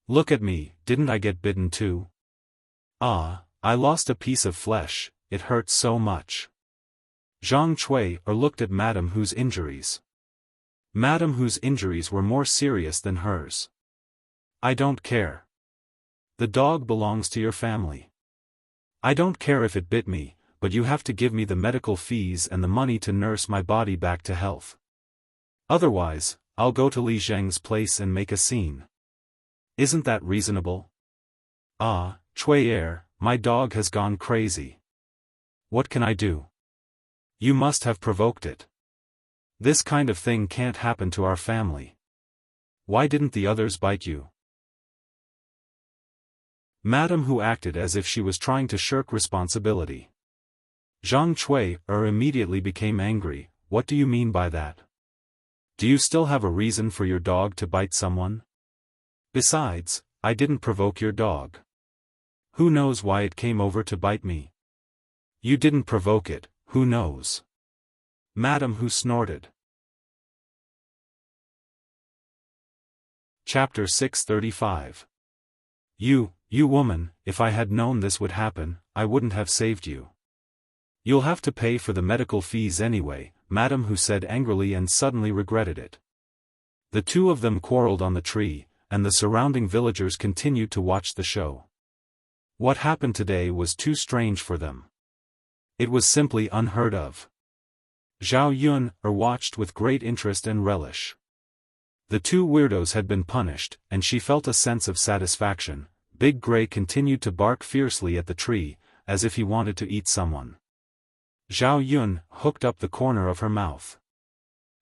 Look at me, didn't I get bitten too? Ah, I lost a piece of flesh, it hurts so much. Zhang Chui looked at Madame Hu's injuries. Madame Hu's injuries were more serious than hers. I don't care. The dog belongs to your family. I don't care if it bit me, but you have to give me the medical fees and the money to nurse my body back to health. Otherwise, I'll go to Li Zheng's place and make a scene. Isn't that reasonable? Ah, Chui, my dog has gone crazy. What can I do? You must have provoked it. This kind of thing can't happen to our family. Why didn't the others bite you? Madame Hu acted as if she was trying to shirk responsibility. Zhang Chui immediately became angry. What do you mean by that? Do you still have a reason for your dog to bite someone? Besides, I didn't provoke your dog. Who knows why it came over to bite me? You didn't provoke it, who knows? Madame Hu snorted. Chapter 635. You woman, if I had known this would happen, I wouldn't have saved you. You'll have to pay for the medical fees anyway, Madame Hu said angrily and suddenly regretted it. The two of them quarreled on the tree, and the surrounding villagers continued to watch the show. What happened today was too strange for them. It was simply unheard of. Zhao Yun watched with great interest and relish. The two weirdos had been punished, and she felt a sense of satisfaction. Big Gray continued to bark fiercely at the tree, as if he wanted to eat someone. Zhao Yun hooked up the corner of her mouth.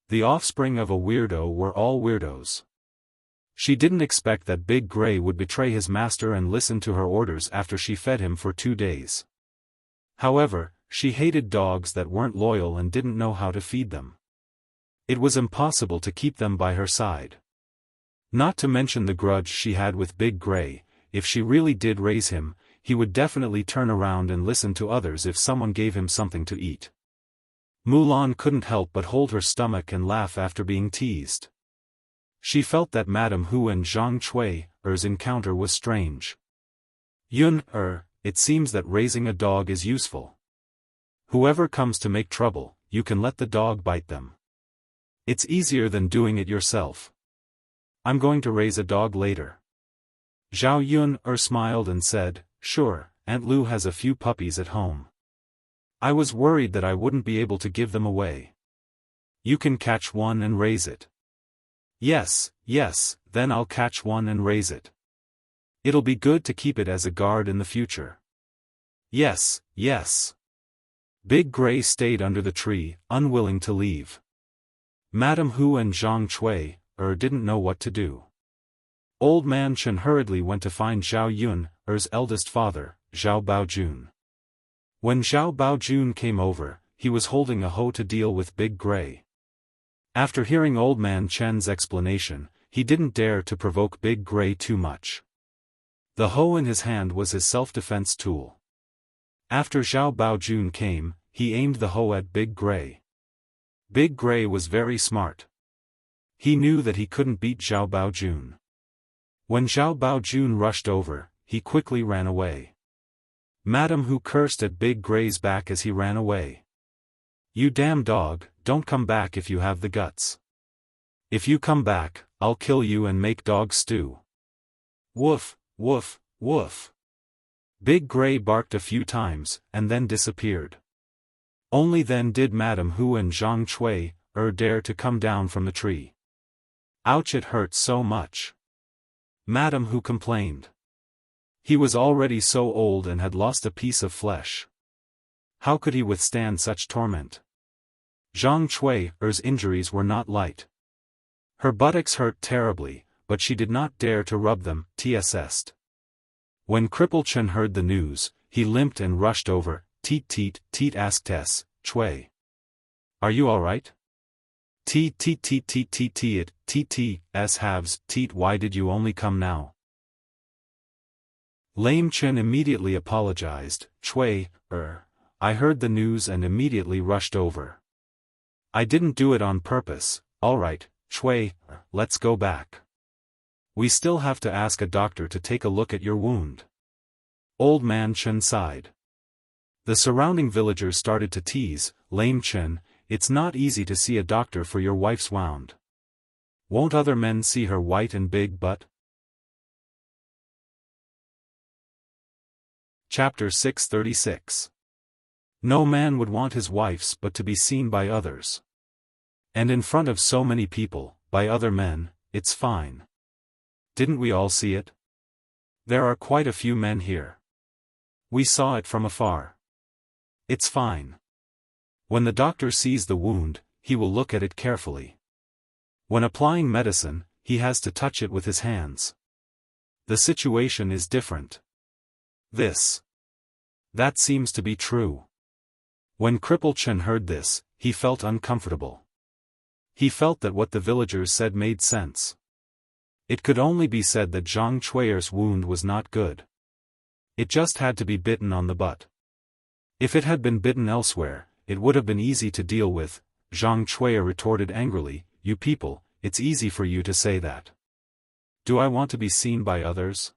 The offspring of a weirdo were all weirdos. She didn't expect that Big Gray would betray his master and listen to her orders after she fed him for 2 days. However, she hated dogs that weren't loyal and didn't know how to feed them. It was impossible to keep them by her side. Not to mention the grudge she had with Big Gray. If she really did raise him, he would definitely turn around and listen to others if someone gave him something to eat. Mulan couldn't help but hold her stomach and laugh after being teased. She felt that Madame Hu and Zhang Chui's encounter was strange. Yun, it seems that raising a dog is useful. Whoever comes to make trouble, you can let the dog bite them. It's easier than doing it yourself. I'm going to raise a dog later. Zhao Yun smiled and said, sure, Aunt Lu has a few puppies at home. I was worried that I wouldn't be able to give them away. You can catch one and raise it. Yes, then I'll catch one and raise it. It'll be good to keep it as a guard in the future. Yes. Big Gray stayed under the tree, unwilling to leave. Madame Hu and Zhang Chui didn't know what to do. Old Man Chen hurriedly went to find Zhao Yun's eldest father, Zhao Baojun. When Zhao Baojun came over, he was holding a hoe to deal with Big Gray. After hearing Old Man Chen's explanation, he didn't dare to provoke Big Gray too much. The hoe in his hand was his self-defense tool. After Zhao Baojun came, he aimed the hoe at Big Gray. Big Gray was very smart. He knew that he couldn't beat Zhao Baojun. When Zhao Baojun rushed over, he quickly ran away. Madame Hu cursed at Big Gray's back as he ran away. You damn dog, don't come back if you have the guts. If you come back, I'll kill you and make dog stew. Woof, woof, woof. Big Gray barked a few times, and then disappeared. Only then did Madame Hu and Zhang Chui dare to come down from the tree. Ouch, it hurt so much. Madame Hu complained. He was already so old and had lost a piece of flesh. How could he withstand such torment? Zhang Chui's injuries were not light. Her buttocks hurt terribly, but she did not dare to rub them, tssed. When Cripple Chen heard the news, he limped and rushed over. Teet teet, teet asked Tess, Chui. Are you alright? Teet teet teet teet teet teet, teet teet, s halves, teet, why did you only come now? Lame Chen immediately apologized. Chui, I heard the news and immediately rushed over. I didn't do it on purpose. Alright, Chui, let's go back. We still have to ask a doctor to take a look at your wound. Old man Chen sighed. The surrounding villagers started to tease, Lame Chen, it's not easy to see a doctor for your wife's wound. Won't other men see her white and big butt? Chapter 636. No man would want his wife's but to be seen by others. And in front of so many people, by other men, it's fine. Didn't we all see it? There are quite a few men here. We saw it from afar. It's fine. When the doctor sees the wound, he will look at it carefully. When applying medicine, he has to touch it with his hands. The situation is different. That seems to be true. When Cripple Chen heard this, he felt uncomfortable. He felt that what the villagers said made sense. It could only be said that Zhang Chui's wound was not good. It just had to be bitten on the butt. If it had been bitten elsewhere, it would have been easy to deal with, Zhang Chui retorted angrily, you people, it's easy for you to say that. Do I want to be seen by others?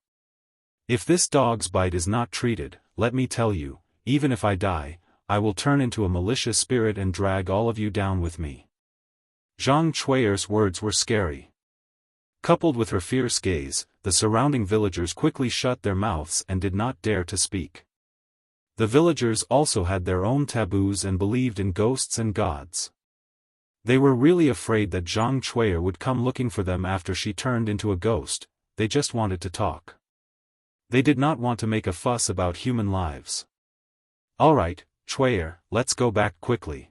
If this dog's bite is not treated, let me tell you, even if I die, I will turn into a malicious spirit and drag all of you down with me. Zhang Chui's words were scary. Coupled with her fierce gaze, the surrounding villagers quickly shut their mouths and did not dare to speak. The villagers also had their own taboos and believed in ghosts and gods. They were really afraid that Zhang Chui would come looking for them after she turned into a ghost. They just wanted to talk. They did not want to make a fuss about human lives. Alright, Chui, let's go back quickly.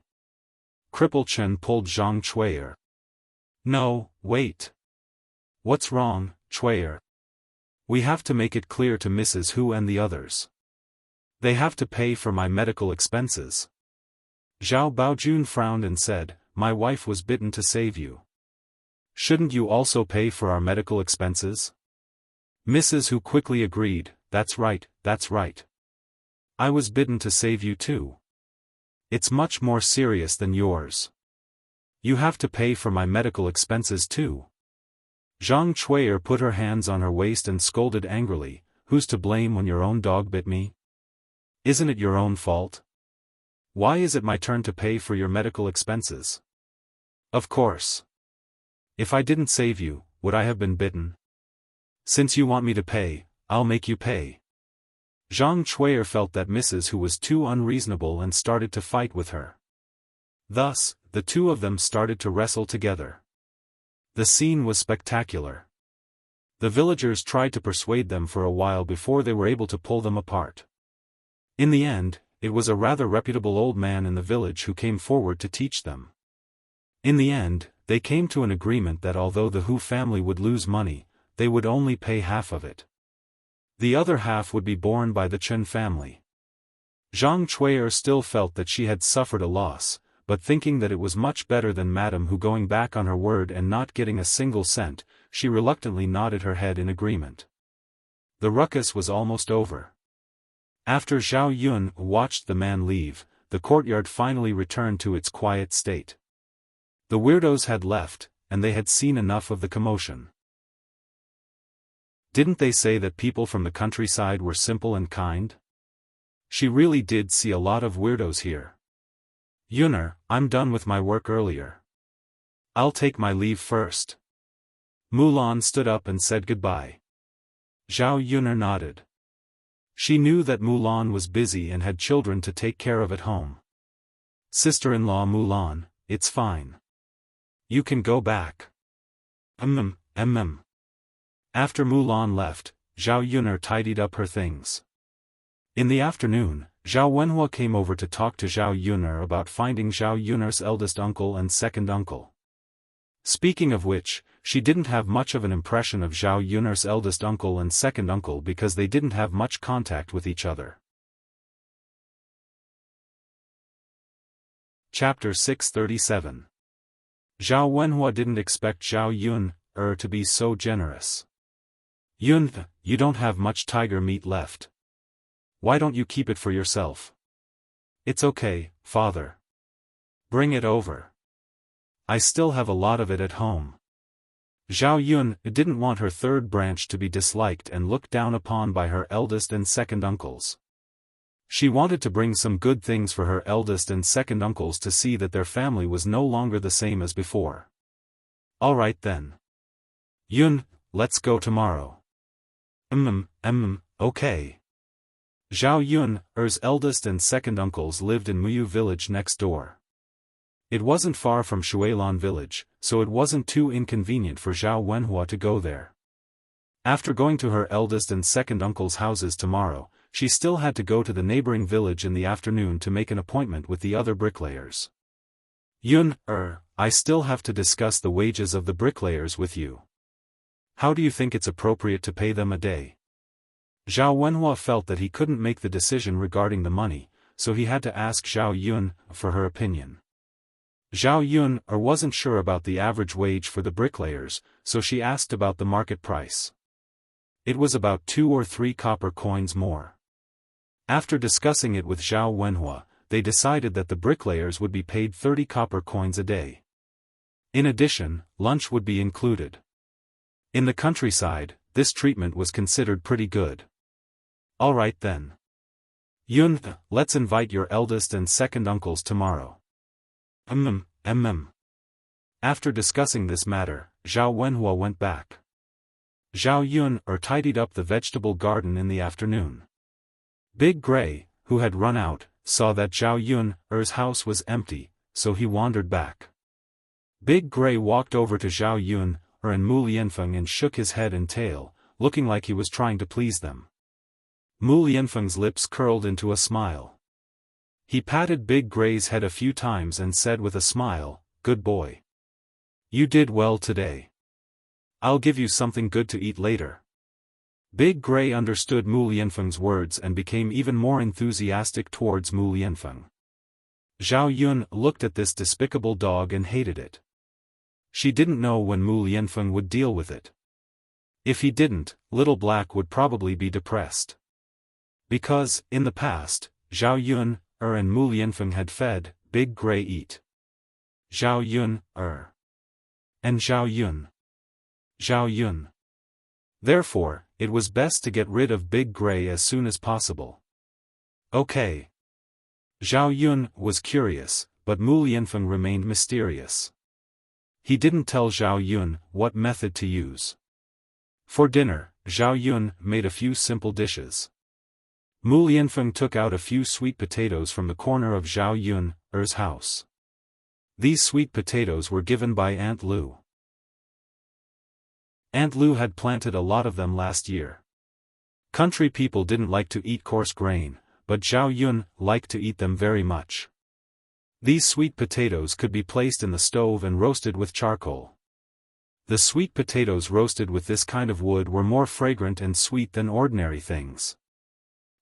Cripple Chen pulled Zhang Chui. No, wait. What's wrong, Chui? We have to make it clear to Mrs. Hu and the others. They have to pay for my medical expenses. Zhao Baojun frowned and said, my wife was bitten to save you. Shouldn't you also pay for our medical expenses? Mrs. Hu quickly agreed, that's right, that's right. I was bitten to save you too. It's much more serious than yours. You have to pay for my medical expenses too. Zhang Chui put her hands on her waist and scolded angrily, who's to blame when your own dog bit me? Isn't it your own fault? Why is it my turn to pay for your medical expenses? Of course. If I didn't save you, would I have been bitten? Since you want me to pay, I'll make you pay. Zhang Chui felt that Mrs. Hu was too unreasonable and started to fight with her. Thus, the two of them started to wrestle together. The scene was spectacular. The villagers tried to persuade them for a while before they were able to pull them apart. In the end, it was a rather reputable old man in the village who came forward to teach them. In the end, they came to an agreement that although the Hu family would lose money, they would only pay half of it. The other half would be borne by the Chen family. Zhang Chui still felt that she had suffered a loss, but thinking that it was much better than Madame Hu going back on her word and not getting a single cent, she reluctantly nodded her head in agreement. The ruckus was almost over. After Zhao Yun watched the man leave, the courtyard finally returned to its quiet state. The weirdos had left, and they had seen enough of the commotion. Didn't they say that people from the countryside were simple and kind? She really did see a lot of weirdos here. Yuner, I'm done with my work earlier. I'll take my leave first. Mulan stood up and said goodbye. Zhao Yuner nodded. She knew that Mulan was busy and had children to take care of at home. Sister-in-law Mulan, it's fine. You can go back. After Mulan left, Zhao Yuner tidied up her things. In the afternoon, Zhao Wenhua came over to talk to Zhao Yuner about finding Zhao Yuner's eldest uncle and second uncle. Speaking of which, she didn't have much of an impression of Zhao Yuner's eldest uncle and second uncle because they didn't have much contact with each other. Chapter 637. Zhao Wenhua didn't expect Zhao Yuner to be so generous. Yun, you don't have much tiger meat left. Why don't you keep it for yourself? It's okay, father. Bring it over. I still have a lot of it at home. Zhao Yun didn't want her third branch to be disliked and looked down upon by her eldest and second uncles. She wanted to bring some good things for her eldest and second uncles to see that their family was no longer the same as before. All right then. Yun, let's go tomorrow. Okay. Zhao Yun's eldest and second uncles lived in Muyu village next door. It wasn't far from Shuilan village, so it wasn't too inconvenient for Zhao Wenhua to go there. After going to her eldest and second uncle's houses tomorrow, she still had to go to the neighboring village in the afternoon to make an appointment with the other bricklayers. I still have to discuss the wages of the bricklayers with you. How do you think it's appropriate to pay them a day? Zhao Wenhua felt that he couldn't make the decision regarding the money, so he had to ask Zhao Yun for her opinion. Zhao Yun wasn't sure about the average wage for the bricklayers, so she asked about the market price. It was about 2 or 3 copper coins more. After discussing it with Zhao Wenhua, they decided that the bricklayers would be paid 30 copper coins a day. In addition, lunch would be included. In the countryside, this treatment was considered pretty good. All right then. Yun, let's invite your eldest and second uncles tomorrow. After discussing this matter, Zhao Wenhua went back. Zhao Yun tidied up the vegetable garden in the afternoon. Big Gray, who had run out, saw that Zhao Yun's house was empty, so he wandered back. Big Gray walked over to Zhao Yun and Mu Lianfeng and shook his head and tail, looking like he was trying to please them. Mu Lianfeng's lips curled into a smile. He patted Big Gray's head a few times and said with a smile, "Good boy. You did well today. I'll give you something good to eat later." Big Gray understood Mu Lianfeng's words and became even more enthusiastic towards Mu Lianfeng. Zhao Yun looked at this despicable dog and hated it. She didn't know when Mu Lianfeng would deal with it. If he didn't, Little Black would probably be depressed. Because, in the past, Zhao Yun and Mu Lianfeng had fed Big Gray eat. Zhao Yun and Zhao Yun. Therefore, it was best to get rid of Big Gray as soon as possible. Okay. Zhao Yun was curious, but Mu Lianfeng remained mysterious. He didn't tell Zhao Yun what method to use. For dinner, Zhao Yun made a few simple dishes. Mu Lianfeng took out a few sweet potatoes from the corner of Zhao Yun's house. These sweet potatoes were given by Aunt Lu. Aunt Lu had planted a lot of them last year. Country people didn't like to eat coarse grain, but Zhao Yun liked to eat them very much. These sweet potatoes could be placed in the stove and roasted with charcoal. The sweet potatoes roasted with this kind of wood were more fragrant and sweet than ordinary things.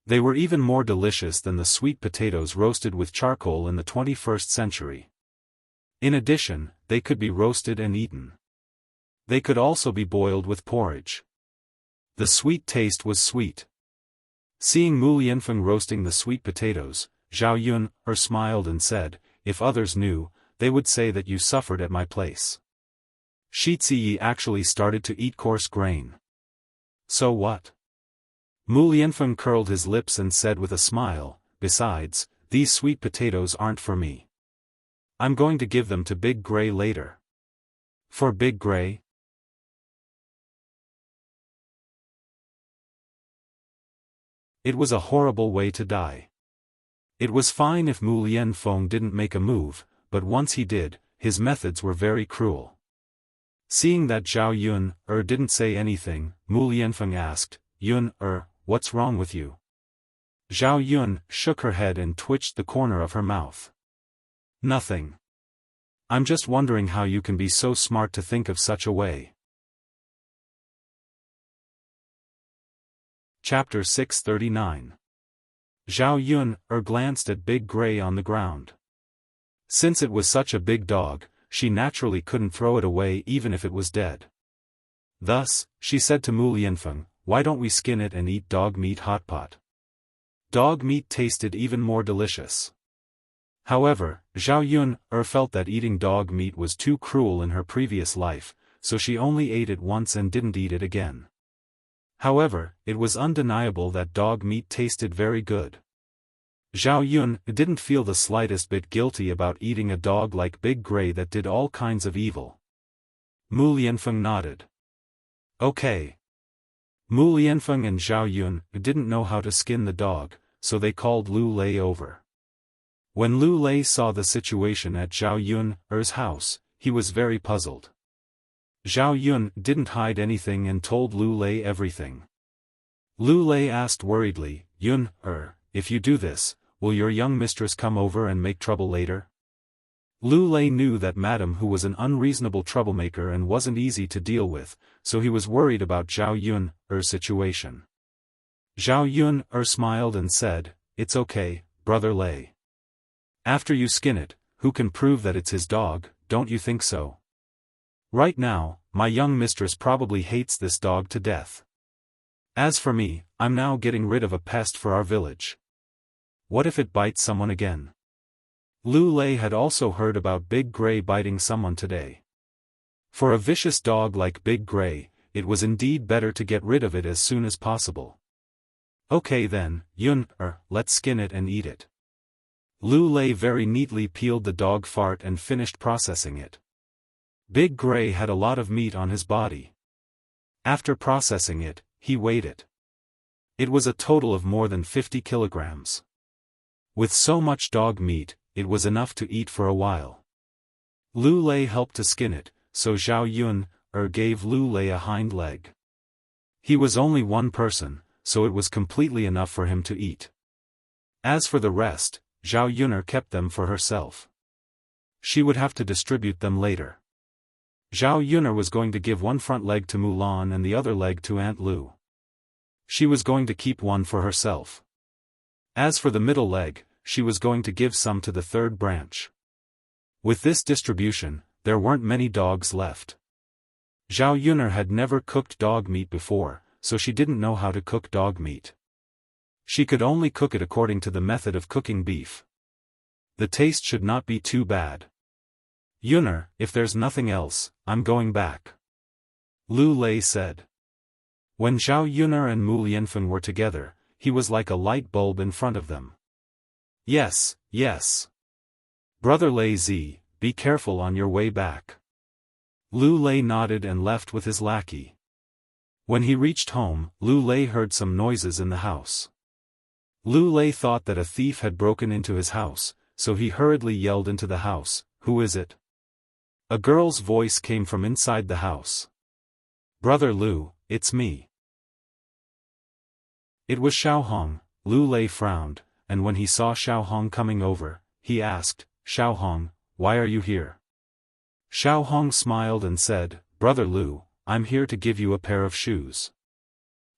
They were even more delicious than the sweet potatoes roasted with charcoal in the 21st century. In addition, they could be roasted and eaten. They could also be boiled with porridge. The sweet taste was sweet. Seeing Mu Lianfeng roasting the sweet potatoes, Zhao Yun smiled and said, "If others knew, they would say that you suffered at my place." Shi Ziyi actually started to eat coarse grain. So what? Mu Lianfeng curled his lips and said with a smile, "Besides, these sweet potatoes aren't for me. I'm going to give them to Big Gray later. For Big Gray? It was a horrible way to die. It was fine if Mu Lianfeng didn't make a move, but once he did, his methods were very cruel. Seeing that Zhao Yun didn't say anything, Mu Lianfeng asked, Yun what's wrong with you? Zhao Yun shook her head and twitched the corner of her mouth. Nothing. I'm just wondering how you can be so smart to think of such a way. Chapter 639. Zhao Yun glanced at Big Gray on the ground. Since it was such a big dog, she naturally couldn't throw it away even if it was dead. Thus, she said to Mu Lianfeng, why don't we skin it and eat dog meat hot pot? Dog meat tasted even more delicious. However, Zhao Yun felt that eating dog meat was too cruel in her previous life, so she only ate it once and didn't eat it again. However, it was undeniable that dog meat tasted very good. Zhao Yun didn't feel the slightest bit guilty about eating a dog like Big Gray that did all kinds of evil. Mu Lianfeng nodded. Okay. Mu Lianfeng and Zhao Yun didn't know how to skin the dog, so they called Lu Lei over. When Lu Lei saw the situation at Zhao Yun's house, he was very puzzled. Zhao Yun didn't hide anything and told Lu Lei everything. Lu Lei asked worriedly, Yun, if you do this, will your young mistress come over and make trouble later? Lu Lei knew that Madame Hu was an unreasonable troublemaker and wasn't easy to deal with, so he was worried about Zhao Yun's situation. Zhao Yun smiled and said, it's okay, Brother Lei. After you skin it, who can prove that it's his dog, don't you think so? Right now, my young mistress probably hates this dog to death. As for me, I'm now getting rid of a pest for our village. What if it bites someone again? Lu Lei had also heard about Big Gray biting someone today. For a vicious dog like Big Gray, it was indeed better to get rid of it as soon as possible. Okay then, Yun, let's skin it and eat it. Lu Lei very neatly peeled the dog fart and finished processing it. Big Gray had a lot of meat on his body. After processing it, he weighed it. It was a total of more than 50 kilograms. With so much dog meat, it was enough to eat for a while. Lu Lei helped to skin it, so Zhao Yun gave Lu Lei a hind leg. He was only one person, so it was completely enough for him to eat. As for the rest, Zhao Yun kept them for herself. She would have to distribute them later. Zhao Yun was going to give one front leg to Mulan and the other leg to Aunt Lu. She was going to keep one for herself. As for the middle leg, she was going to give some to the third branch. With this distribution, there weren't many dogs left. Zhao Yun had never cooked dog meat before, so she didn't know how to cook dog meat. She could only cook it according to the method of cooking beef. The taste should not be too bad. Yun, if there's nothing else, I'm going back. Lu Lei said. When Zhao Yun and Mu Lianfeng were together, he was like a light bulb in front of them. Yes, yes. Brother Lei Zi, be careful on your way back. Lu Lei nodded and left with his lackey. When he reached home, Lu Lei heard some noises in the house. Lu Lei thought that a thief had broken into his house, so he hurriedly yelled into the house, "Who is it?" A girl's voice came from inside the house. "Brother Lu, it's me." It was Xiaofan. Lu Lei frowned, and when he saw Xiaofan coming over, he asked, "Xiaofan, why are you here?" Xiaofan smiled and said, "Brother Lu, I'm here to give you a pair of shoes.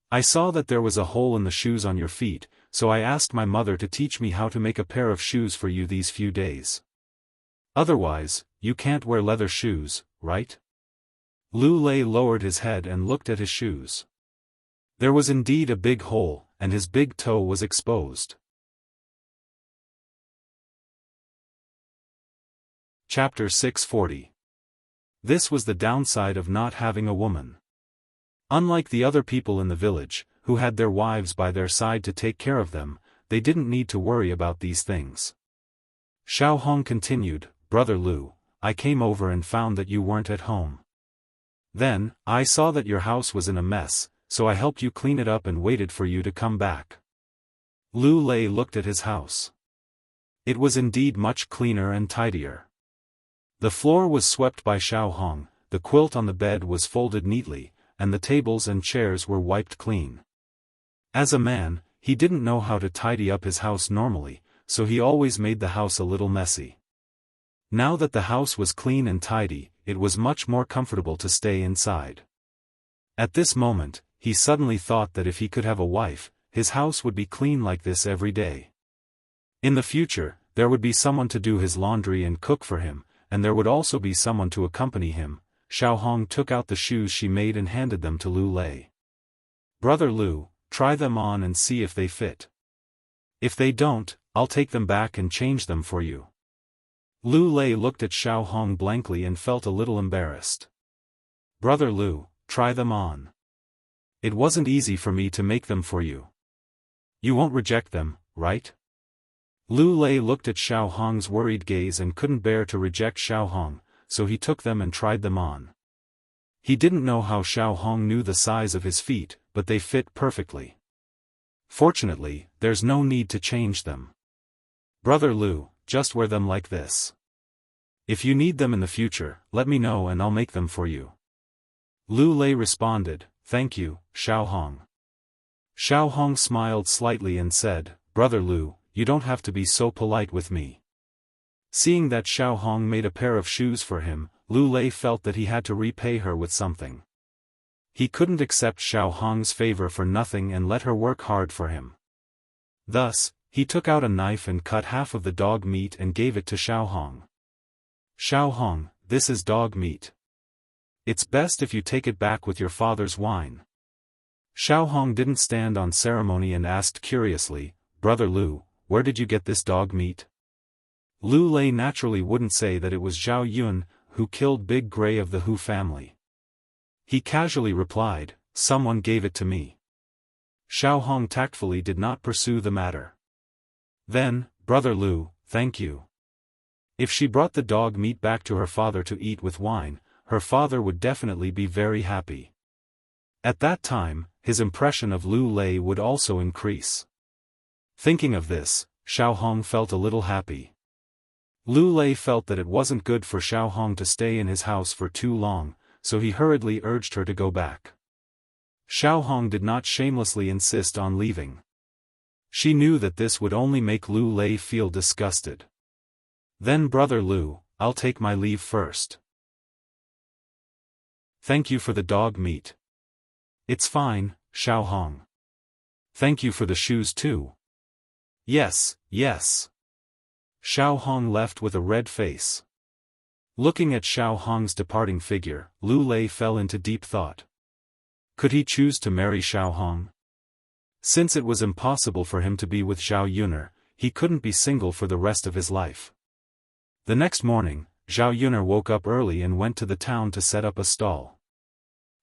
I saw that there was a hole in the shoes on your feet, so I asked my mother to teach me how to make a pair of shoes for you these few days. Otherwise, you can't wear leather shoes, right?" Lu Lei lowered his head and looked at his shoes. There was indeed a big hole, and his big toe was exposed. Chapter 640. This was the downside of not having a woman. Unlike the other people in the village, who had their wives by their side to take care of them, they didn't need to worry about these things. Xiaofan continued, Brother Lu, I came over and found that you weren't at home. Then, I saw that your house was in a mess, so I helped you clean it up and waited for you to come back." Lu Lei looked at his house. It was indeed much cleaner and tidier. The floor was swept by Xiaofan, the quilt on the bed was folded neatly, and the tables and chairs were wiped clean. As a man, he didn't know how to tidy up his house normally, so he always made the house a little messy. Now that the house was clean and tidy, it was much more comfortable to stay inside. At this moment, he suddenly thought that if he could have a wife, his house would be clean like this every day. In the future, there would be someone to do his laundry and cook for him, and there would also be someone to accompany him. Xiaofan took out the shoes she made and handed them to Lu Lei. "Brother Lu, try them on and see if they fit. If they don't, I'll take them back and change them for you." Lu Lei looked at Xiaofan blankly and felt a little embarrassed. "Brother Lu, try them on. It wasn't easy for me to make them for you. You won't reject them, right?" Lu Lei looked at Xiaofan's worried gaze and couldn't bear to reject Xiaofan, so he took them and tried them on. He didn't know how Xiaofan knew the size of his feet, but they fit perfectly. Fortunately, there's no need to change them. "Brother Lu, just wear them like this. If you need them in the future, let me know and I'll make them for you." Lu Lei responded, "Thank you, Xiaofan." Xiaofan smiled slightly and said, "Brother Lu, you don't have to be so polite with me." Seeing that Xiaofan made a pair of shoes for him, Lu Lei felt that he had to repay her with something. He couldn't accept Xiaofan's favor for nothing and let her work hard for him. Thus, he took out a knife and cut half of the dog meat and gave it to Xiaofan. "Xiaofan, this is dog meat. It's best if you take it back with your father's wine." Xiaofan didn't stand on ceremony and asked curiously, "Brother Lu, where did you get this dog meat?" Lu Lei naturally wouldn't say that it was Zhao Yun, who killed Big Gray of the Hu family. He casually replied, "Someone gave it to me." Xiaofan tactfully did not pursue the matter. Then, "Brother Lu, thank you." If she brought the dog meat back to her father to eat with wine, her father would definitely be very happy. At that time, his impression of Lu Lei would also increase. Thinking of this, Xiaofan felt a little happy. Lu Lei felt that it wasn't good for Xiaofan to stay in his house for too long, so he hurriedly urged her to go back. Xiaofan did not shamelessly insist on leaving. She knew that this would only make Lu Lei feel disgusted. "Then Brother Lu, I'll take my leave first. Thank you for the dog meat." "It's fine, Xiaofan. Thank you for the shoes too." "Yes, yes." Xiaofan left with a red face. Looking at Xiaofang's departing figure, Lu Lei fell into deep thought. Could he choose to marry Xiaofan? Since it was impossible for him to be with Zhao Yuner, he couldn't be single for the rest of his life. The next morning, Zhao Yuner woke up early and went to the town to set up a stall.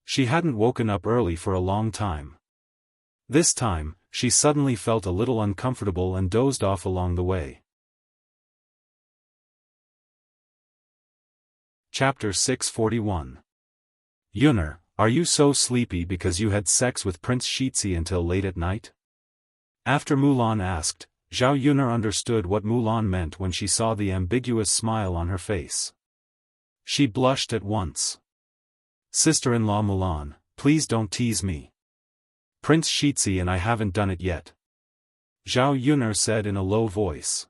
She hadn't woken up early for a long time. This time, she suddenly felt a little uncomfortable and dozed off along the way. Chapter 641. Yuner, are you so sleepy because you had sex with Prince Shitzi until late at night? After Mulan asked, Zhao Yuner understood what Mulan meant when she saw the ambiguous smile on her face. She blushed at once. "Sister-in-law Mulan, please don't tease me. Prince Shitzi and I haven't done it yet," Zhao Yuner said in a low voice.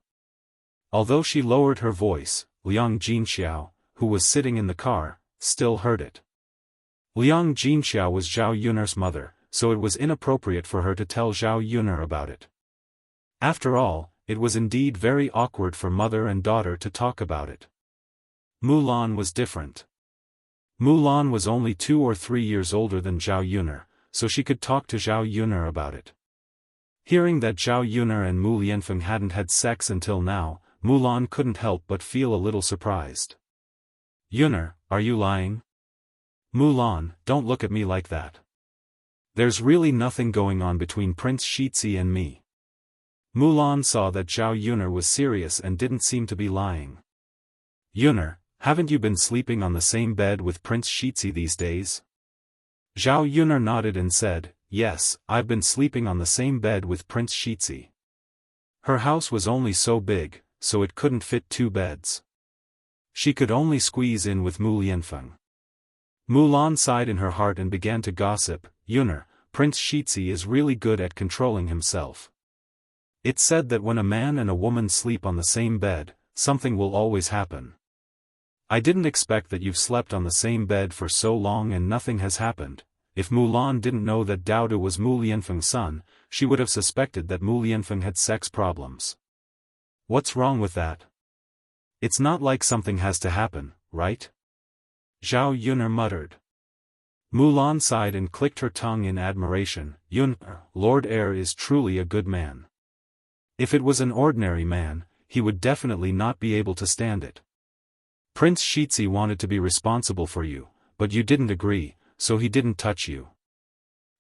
Although she lowered her voice, Liang Jinxiao, who was sitting in the car, still heard it. Liang Jinxiao was Zhao Yuner's mother, so it was inappropriate for her to tell Zhao Yuner about it. After all, it was indeed very awkward for mother and daughter to talk about it. Mulan was different. Mulan was only 2 or 3 years older than Zhao Yuner, so she could talk to Zhao Yuner about it. Hearing that Zhao Yuner and Mu Lianfeng hadn't had sex until now, Mulan couldn't help but feel a little surprised. "Yuner, are you lying?" "Mulan, don't look at me like that. There's really nothing going on between Prince Shitzi and me." Mulan saw that Zhao Yuner was serious and didn't seem to be lying. Yuner, haven't you been sleeping on the same bed with Prince Shitzi these days? Zhao Yuner nodded and said, yes, I've been sleeping on the same bed with Prince Shitzi. Her house was only so big, so it couldn't fit 2 beds. She could only squeeze in with Mu Lianfeng. Mulan sighed in her heart and began to gossip, Yuner, Prince Shitzi is really good at controlling himself. It's said that when a man and a woman sleep on the same bed, something will always happen. I didn't expect that you've slept on the same bed for so long and nothing has happened. If Mulan didn't know that Daodu was Mu Lianfeng's son, she would have suspected that Mu Lianfeng had sex problems. What's wrong with that? It's not like something has to happen, right? Zhao Yuner muttered. Mulan sighed and clicked her tongue in admiration. Yuner, Lord Heir is truly a good man. If it was an ordinary man, he would definitely not be able to stand it. Prince Shitzi wanted to be responsible for you, but you didn't agree, so he didn't touch you.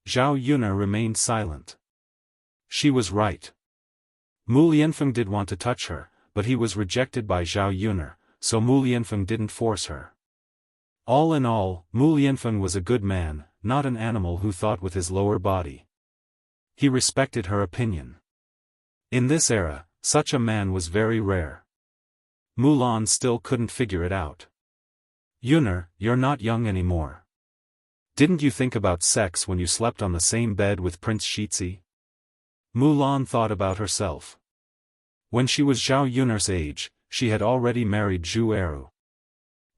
Zhao Yuner remained silent. She was right. Mu Lianfeng did want to touch her, but he was rejected by Zhao Yuner, so Mu Lianfeng didn't force her. All in all, Mu Lianfeng was a good man, not an animal who thought with his lower body. He respected her opinion. In this era, such a man was very rare. Mulan still couldn't figure it out. Yuner, you're not young anymore. Didn't you think about sex when you slept on the same bed with Prince Shitzi? Mulan thought about herself. When she was Zhao Yuner's age, she had already married Zhu Eru.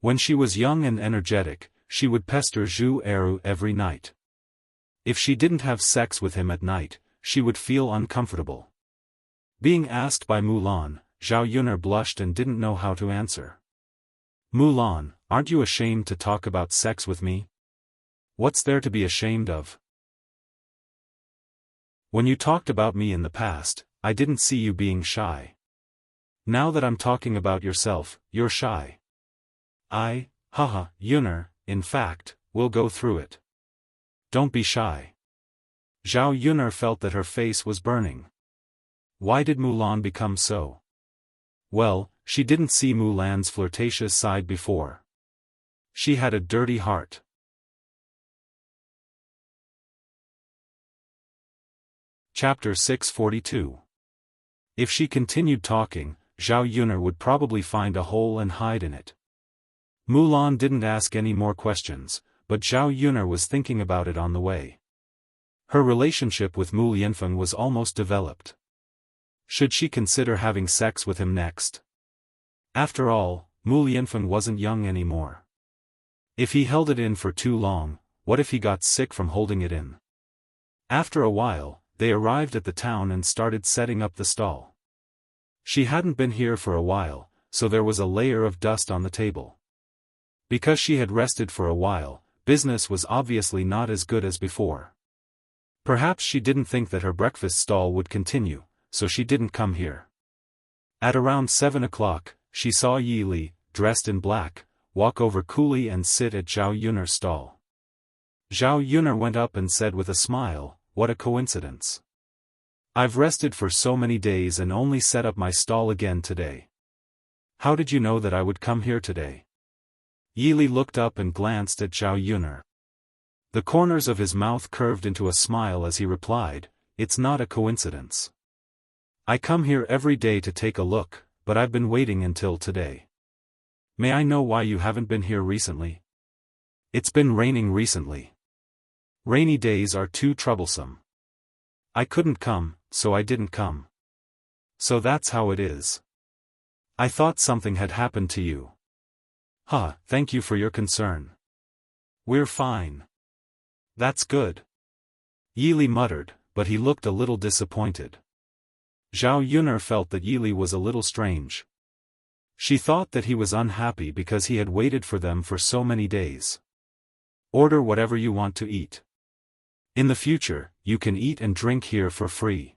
When she was young and energetic, she would pester Zhu Eru every night. If she didn't have sex with him at night, she would feel uncomfortable. Being asked by Mulan, Zhao Yuner blushed and didn't know how to answer. Mulan, aren't you ashamed to talk about sex with me? What's there to be ashamed of? When you talked about me in the past, I didn't see you being shy. Now that I'm talking about yourself, you're shy. Haha, Yuner, in fact, we'll go through it. Don't be shy. Zhao Yuner felt that her face was burning. Why did Mulan become so? Well, she didn't see Mulan's flirtatious side before. She had a dirty heart. Chapter 642. If she continued talking, Zhao Yuner would probably find a hole and hide in it. Mulan didn't ask any more questions, but Zhao Yuner was thinking about it on the way. Her relationship with Mu Lianfeng was almost developed. Should she consider having sex with him next? After all, Mu Lianfeng wasn't young anymore. If he held it in for too long, what if he got sick from holding it in? After a while, they arrived at the town and started setting up the stall. She hadn't been here for a while, so there was a layer of dust on the table. Because she had rested for a while, business was obviously not as good as before. Perhaps she didn't think that her breakfast stall would continue, so she didn't come here. At around 7 o'clock, she saw Yi Li, dressed in black, walk over coolly and sit at Zhao Yuner's stall. Zhao Yuner went up and said with a smile, "What a coincidence. I've rested for so many days and only set up my stall again today. How did you know that I would come here today?" Yi Li looked up and glanced at Zhao Yuner. The corners of his mouth curved into a smile as he replied, "It's not a coincidence. I come here every day to take a look, but I've been waiting until today. May I know why you haven't been here recently?" "It's been raining recently. Rainy days are too troublesome. I couldn't come, so I didn't come." "So that's how it is. I thought something had happened to you." Thank you for your concern. We're fine." "That's good." Yi Li muttered, but he looked a little disappointed. Zhao Yuner felt that Yi Li was a little strange. She thought that he was unhappy because he had waited for them for so many days. "Order whatever you want to eat. In the future, you can eat and drink here for free.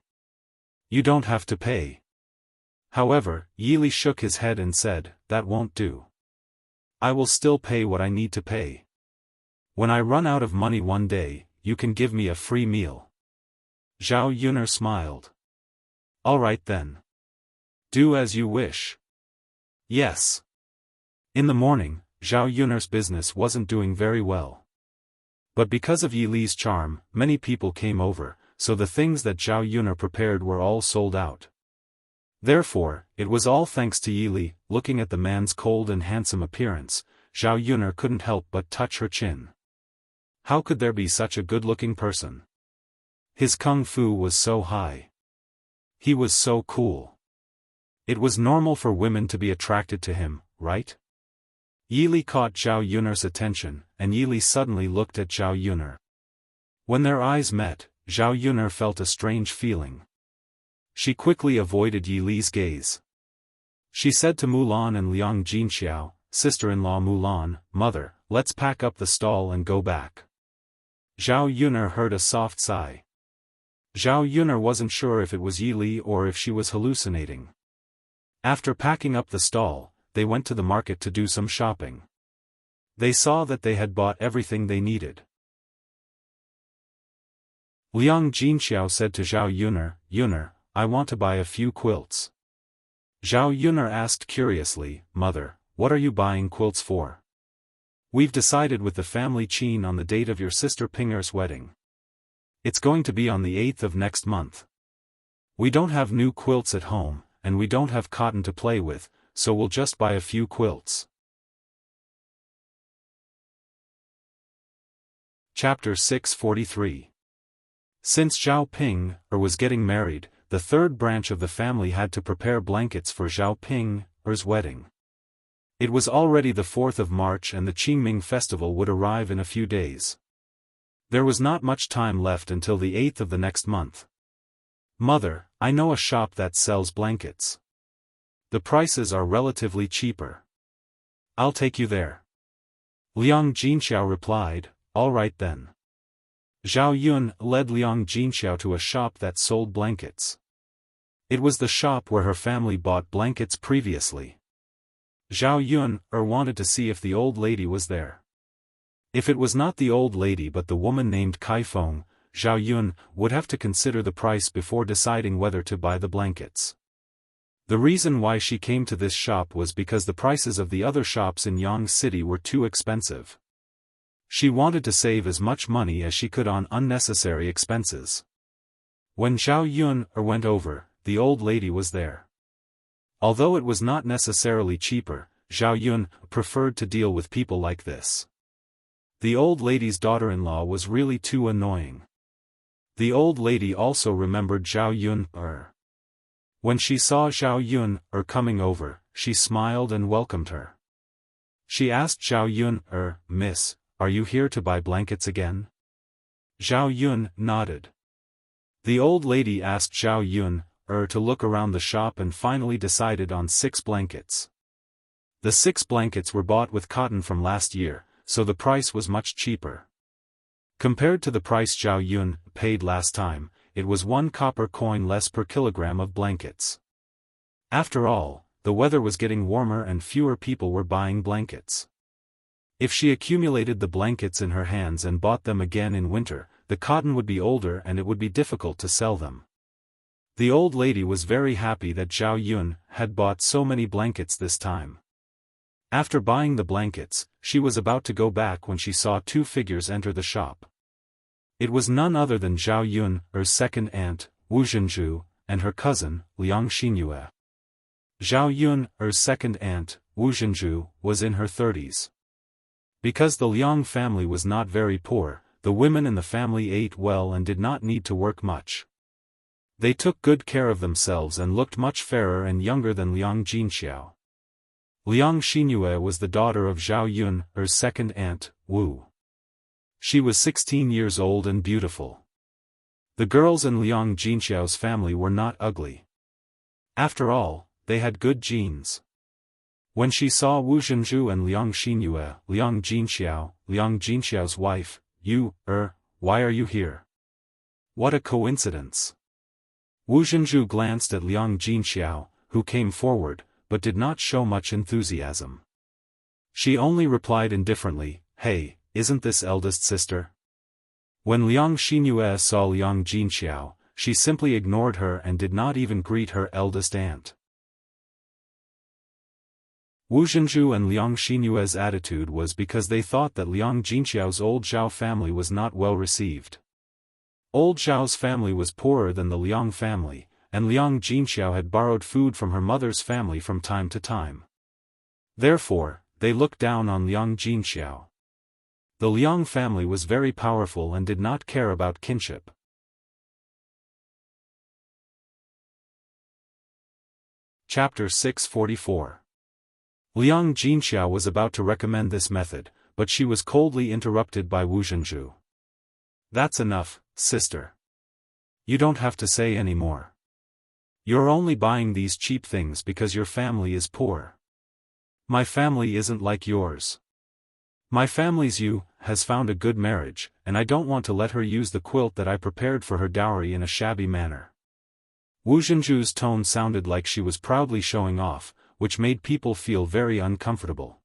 You don't have to pay." However, Yi Li shook his head and said, "That won't do. I will still pay what I need to pay. When I run out of money one day, you can give me a free meal." Zhao Yuner smiled. "All right then. Do as you wish." "Yes." In the morning, Zhao Yun'er's business wasn't doing very well. But because of Yi Li's charm, many people came over, so the things that Zhao Yun'er prepared were all sold out. Therefore, it was all thanks to Yi Li. Looking at the man's cold and handsome appearance, Zhao Yun'er couldn't help but touch her chin. How could there be such a good-looking person? His kung fu was so high. He was so cool. It was normal for women to be attracted to him, right? Yi Li caught Zhao Yun'er's attention, and Yi Li suddenly looked at Zhao Yun'er. When their eyes met, Zhao Yun'er felt a strange feeling. She quickly avoided Yi Li's gaze. She said to Mulan and Liang Jinxiao, sister-in-law Mulan, "Mother, let's pack up the stall and go back." Zhao Yun'er heard a soft sigh. Zhao Yun'er wasn't sure if it was Yi Li or if she was hallucinating. After packing up the stall, they went to the market to do some shopping. They saw that they had bought everything they needed. Liang Jinxiao said to Zhao Yun'er, "Yun'er, I want to buy a few quilts." Zhao Yun'er asked curiously, "Mother, what are you buying quilts for?" "We've decided with the family Qin on the date of your sister Ping'er's wedding. It's going to be on the 8th of next month. We don't have new quilts at home, and we don't have cotton to play with, so we'll just buy a few quilts." Chapter 643. Since Zhao Ping'er was getting married, the third branch of the family had to prepare blankets for Zhao Ping'er's wedding. It was already the 4th of March and the Qingming festival would arrive in a few days. There was not much time left until the 8th of the next month. "Mother, I know a shop that sells blankets. The prices are relatively cheaper. I'll take you there." Liang Jinxiao replied, "All right then." Zhao Yun led Liang Jinxiao to a shop that sold blankets. It was the shop where her family bought blankets previously. Zhao Yun wanted to see if the old lady was there. If it was not the old lady but the woman named Kai Feng, Zhao Yun would have to consider the price before deciding whether to buy the blankets. The reason why she came to this shop was because the prices of the other shops in Yang City were too expensive. She wanted to save as much money as she could on unnecessary expenses. When Zhao Yun went over, the old lady was there. Although it was not necessarily cheaper, Zhao Yun preferred to deal with people like this. The old lady's daughter-in-law was really too annoying. The old lady also remembered Zhao Yun. When she saw Zhao Yun coming over, she smiled and welcomed her. She asked Zhao Yun, "Miss, are you here to buy blankets again?" Zhao Yun nodded. The old lady asked Zhao Yun to look around the shop and finally decided on 6 blankets. The 6 blankets were bought with cotton from last year, so the price was much cheaper. Compared to the price Zhao Yun paid last time, it was 1 copper coin less per kilogram of blankets. After all, the weather was getting warmer and fewer people were buying blankets. If she accumulated the blankets in her hands and bought them again in winter, the cotton would be older and it would be difficult to sell them. The old lady was very happy that Zhao Yun had bought so many blankets this time. After buying the blankets, she was about to go back when she saw 2 figures enter the shop. It was none other than Zhao Yun's second aunt, Wu Zhenju, and her cousin, Liang Xinyue. Zhao Yun's second aunt, Wu Zhenju, was in her 30s. Because the Liang family was not very poor, the women in the family ate well and did not need to work much. They took good care of themselves and looked much fairer and younger than Liang Jinxiao. Liang Xinyue was the daughter of Zhao Yun's second aunt, Wu. She was 16 years old and beautiful. The girls in Liang Jinxiao's family were not ugly. After all, they had good genes. When she saw Wu Zhenju and Liang Xinyue, Liang Jinxiao's wife, why are you here? What a coincidence. Wu Zhenju glanced at Liang Jinxiao, who came forward, but did not show much enthusiasm. She only replied indifferently, "Hey, isn't this eldest sister?" When Liang Xinyue saw Liang Jinxiao, she simply ignored her and did not even greet her eldest aunt. Wu Zhenju and Liang Xinyue's attitude was because they thought that Liang Jinxiao's old Zhao family was not well received. Old Zhao's family was poorer than the Liang family, and Liang Jinxiao had borrowed food from her mother's family from time to time. Therefore, they looked down on Liang Jinxiao. The Liang family was very powerful and did not care about kinship. Chapter 644. Liang Jinxiao was about to recommend this method, but she was coldly interrupted by Wu Zhenju. "That's enough, sister. You don't have to say any more. You're only buying these cheap things because your family is poor. My family isn't like yours. My family's has found a good marriage, and I don't want to let her use the quilt that I prepared for her dowry in a shabby manner." Wu Zhenju's tone sounded like she was proudly showing off, which made people feel very uncomfortable.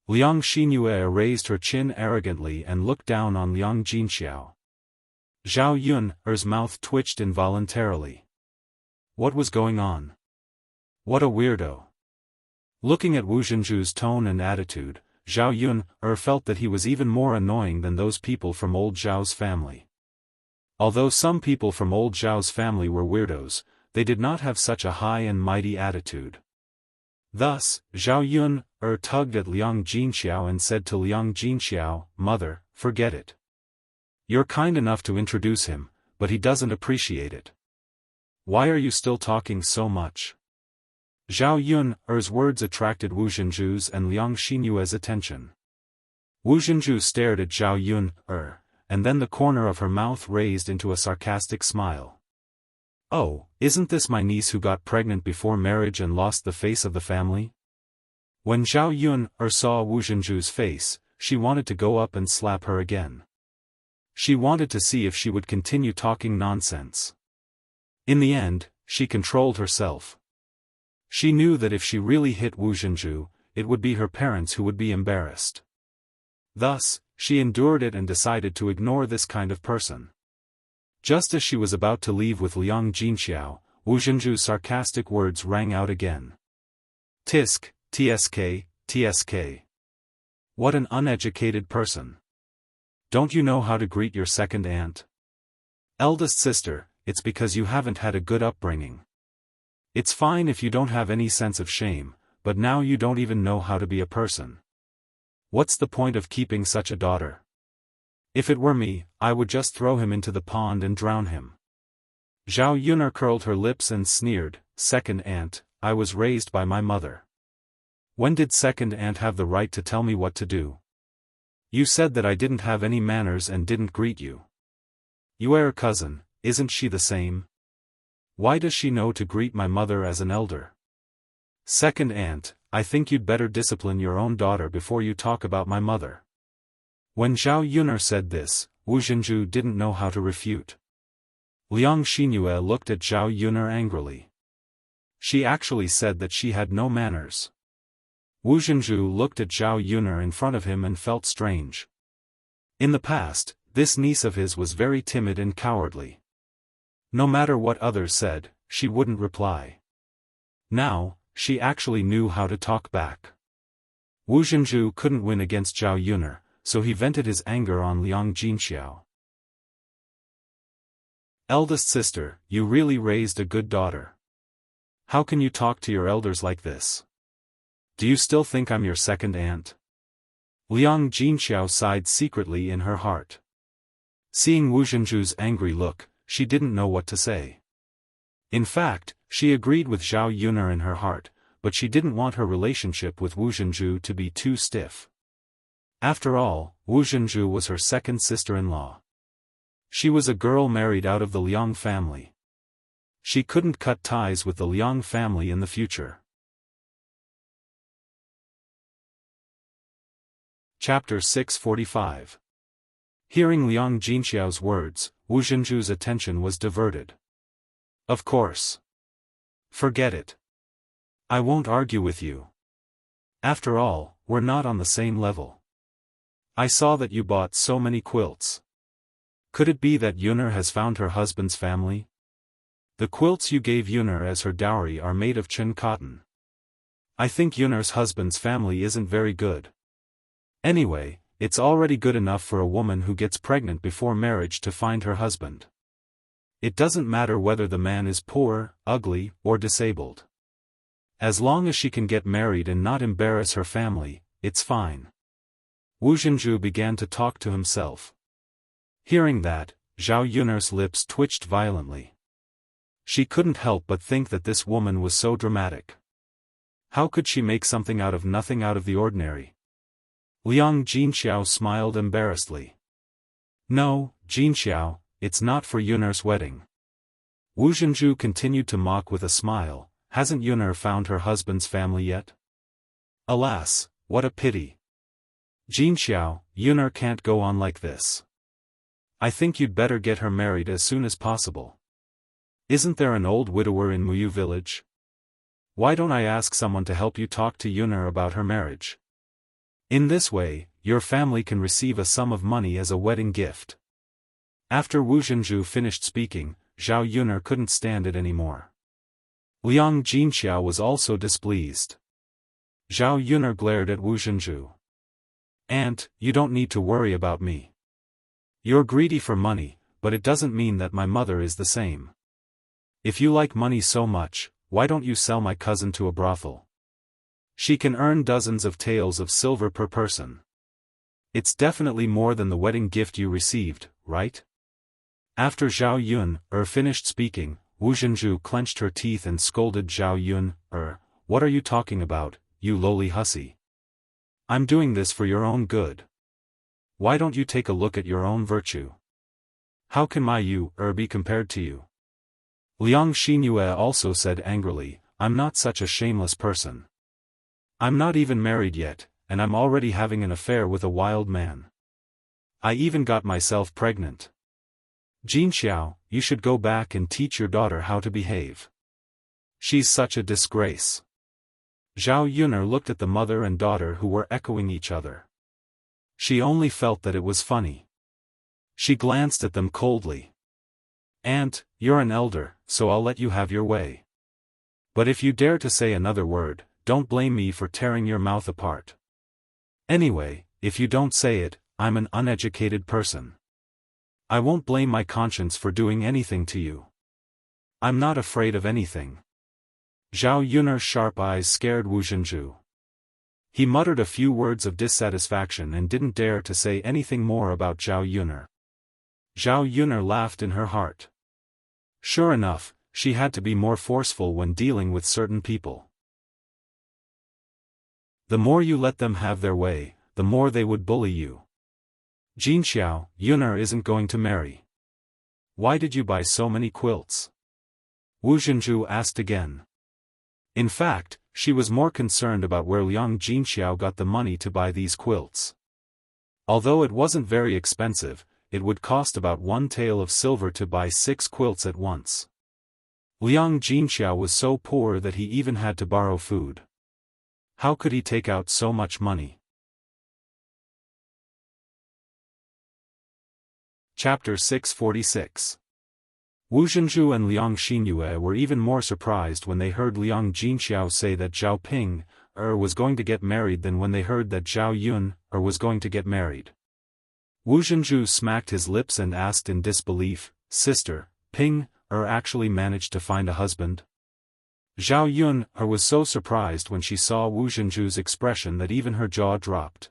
Liang Xinyue raised her chin arrogantly and looked down on Liang Jinxiao. Zhao Yun's mouth twitched involuntarily. What was going on? What a weirdo. Looking at Wu Zhenju's tone and attitude, Zhao Yun felt that he was even more annoying than those people from old Zhao's family. Although some people from old Zhao's family were weirdos, they did not have such a high and mighty attitude. Thus, Zhao Yun tugged at Liang Jinxiao and said to Liang Jinxiao, "Mother, forget it. You're kind enough to introduce him, but he doesn't appreciate it. Why are you still talking so much?" Zhao Yun's words attracted Wu Zhenju's and Liang Xinyue's attention. Wu Zhenju stared at Zhao Yun, and then the corner of her mouth raised into a sarcastic smile. "Oh, isn't this my niece who got pregnant before marriage and lost the face of the family?" When Zhao Yun saw Wu Zhenju's face, she wanted to go up and slap her again. She wanted to see if she would continue talking nonsense. In the end, she controlled herself. She knew that if she really hit Wu Zhenju, it would be her parents who would be embarrassed. Thus, she endured it and decided to ignore this kind of person. Just as she was about to leave with Liang Jinxiao, Wu Zhenju's sarcastic words rang out again. "Tisk, tsk, tsk. What an uneducated person. Don't you know how to greet your second aunt? Eldest sister, it's because you haven't had a good upbringing. It's fine if you don't have any sense of shame, but now you don't even know how to be a person. What's the point of keeping such a daughter? If it were me, I would just throw him into the pond and drown him." Zhao Yun curled her lips and sneered, "Second aunt, I was raised by my mother. When did second aunt have the right to tell me what to do? You said that I didn't have any manners and didn't greet you. Your cousin, isn't she the same? Why does she know to greet my mother as an elder? Second aunt, I think you'd better discipline your own daughter before you talk about my mother." When Zhao Yun said this, Wu Zhenju didn't know how to refute. Liang Xinyue looked at Zhao Yun angrily. She actually said that she had no manners. Wu Zhenju looked at Zhao Yun in front of him and felt strange. In the past, this niece of his was very timid and cowardly. No matter what others said, she wouldn't reply. Now, she actually knew how to talk back. Wu Zhenju couldn't win against Zhao Yun, so he vented his anger on Liang Jinxiao. "Eldest sister, you really raised a good daughter. How can you talk to your elders like this? Do you still think I'm your second aunt?" Liang Jinxiao sighed secretly in her heart. Seeing Wu Zhenju's angry look, she didn't know what to say. In fact, she agreed with Zhao Yun in her heart, but she didn't want her relationship with Wu Zhenju to be too stiff. After all, Wu Zhenju was her second sister-in-law. She was a girl married out of the Liang family. She couldn't cut ties with the Liang family in the future. Chapter 645. Hearing Liang Jinxiao's words, Wu Zhenju's attention was diverted. "Of course. Forget it. I won't argue with you. After all, we're not on the same level. I saw that you bought so many quilts. Could it be that Yun'er has found her husband's family? The quilts you gave Yun'er as her dowry are made of Chen cotton. I think Yun'er's husband's family isn't very good. Anyway, it's already good enough for a woman who gets pregnant before marriage to find her husband. It doesn't matter whether the man is poor, ugly, or disabled. As long as she can get married and not embarrass her family, it's fine. Wu Zhenju began to talk to himself. Hearing that, Zhao Yun'er's lips twitched violently. She couldn't help but think that this woman was so dramatic. How could she make something out of nothing out of the ordinary? Liang Jinxiao smiled embarrassedly. No, Jinxiao, it's not for Yun'er's wedding. Wu Zhenju continued to mock with a smile. Hasn't Yun'er found her husband's family yet? Alas, what a pity. Jinxiao, Yun'er can't go on like this. I think you'd better get her married as soon as possible. Isn't there an old widower in Muyu village? Why don't I ask someone to help you talk to Yun'er about her marriage? In this way, your family can receive a sum of money as a wedding gift. After Wu Zhenju finished speaking, Zhao Yun'er couldn't stand it anymore. Liang Jinxiao was also displeased. Zhao Yun'er glared at Wu Zhenju. Aunt, you don't need to worry about me. You're greedy for money, but it doesn't mean that my mother is the same. If you like money so much, why don't you sell my cousin to a brothel? She can earn dozens of taels of silver per person. It's definitely more than the wedding gift you received, right? After Zhao Yun'er finished speaking, Wu Zhenju clenched her teeth and scolded Zhao Yun'er, what are you talking about, you lowly hussy? I'm doing this for your own good. Why don't you take a look at your own virtue? How can my Yun'er be compared to you? Liang Xinyue also said angrily, I'm not such a shameless person. I'm not even married yet, and I'm already having an affair with a wild man. I even got myself pregnant. Jinxiao, you should go back and teach your daughter how to behave. She's such a disgrace. Zhao Yun'er looked at the mother and daughter who were echoing each other. She only felt that it was funny. She glanced at them coldly. Aunt, you're an elder, so I'll let you have your way. But if you dare to say another word, don't blame me for tearing your mouth apart. Anyway, if you don't say it, I'm an uneducated person. I won't blame my conscience for doing anything to you. I'm not afraid of anything. Zhao Yun'er's sharp eyes scared Wu Zhenju. He muttered a few words of dissatisfaction and didn't dare to say anything more about Zhao Yun'er. Zhao Yun'er laughed in her heart. Sure enough, she had to be more forceful when dealing with certain people. The more you let them have their way, the more they would bully you. Jinxiao, Yun'er isn't going to marry. Why did you buy so many quilts? Wu Zhenju asked again. In fact, she was more concerned about where Liang Jinxiao got the money to buy these quilts. Although it wasn't very expensive, it would cost about 1 tael of silver to buy 6 quilts at once. Liang Jinxiao was so poor that he even had to borrow food. How could he take out so much money? Chapter 646. Wu Zhenju and Liang Xinyue were even more surprised when they heard Liang Jinxiao say that Zhao Ping was going to get married than when they heard that Zhao Yun'er was going to get married. Wu Zhenju smacked his lips and asked in disbelief, Sister, Ping actually managed to find a husband? Zhao Yun'er was so surprised when she saw Wu Zhenju's expression that even her jaw dropped.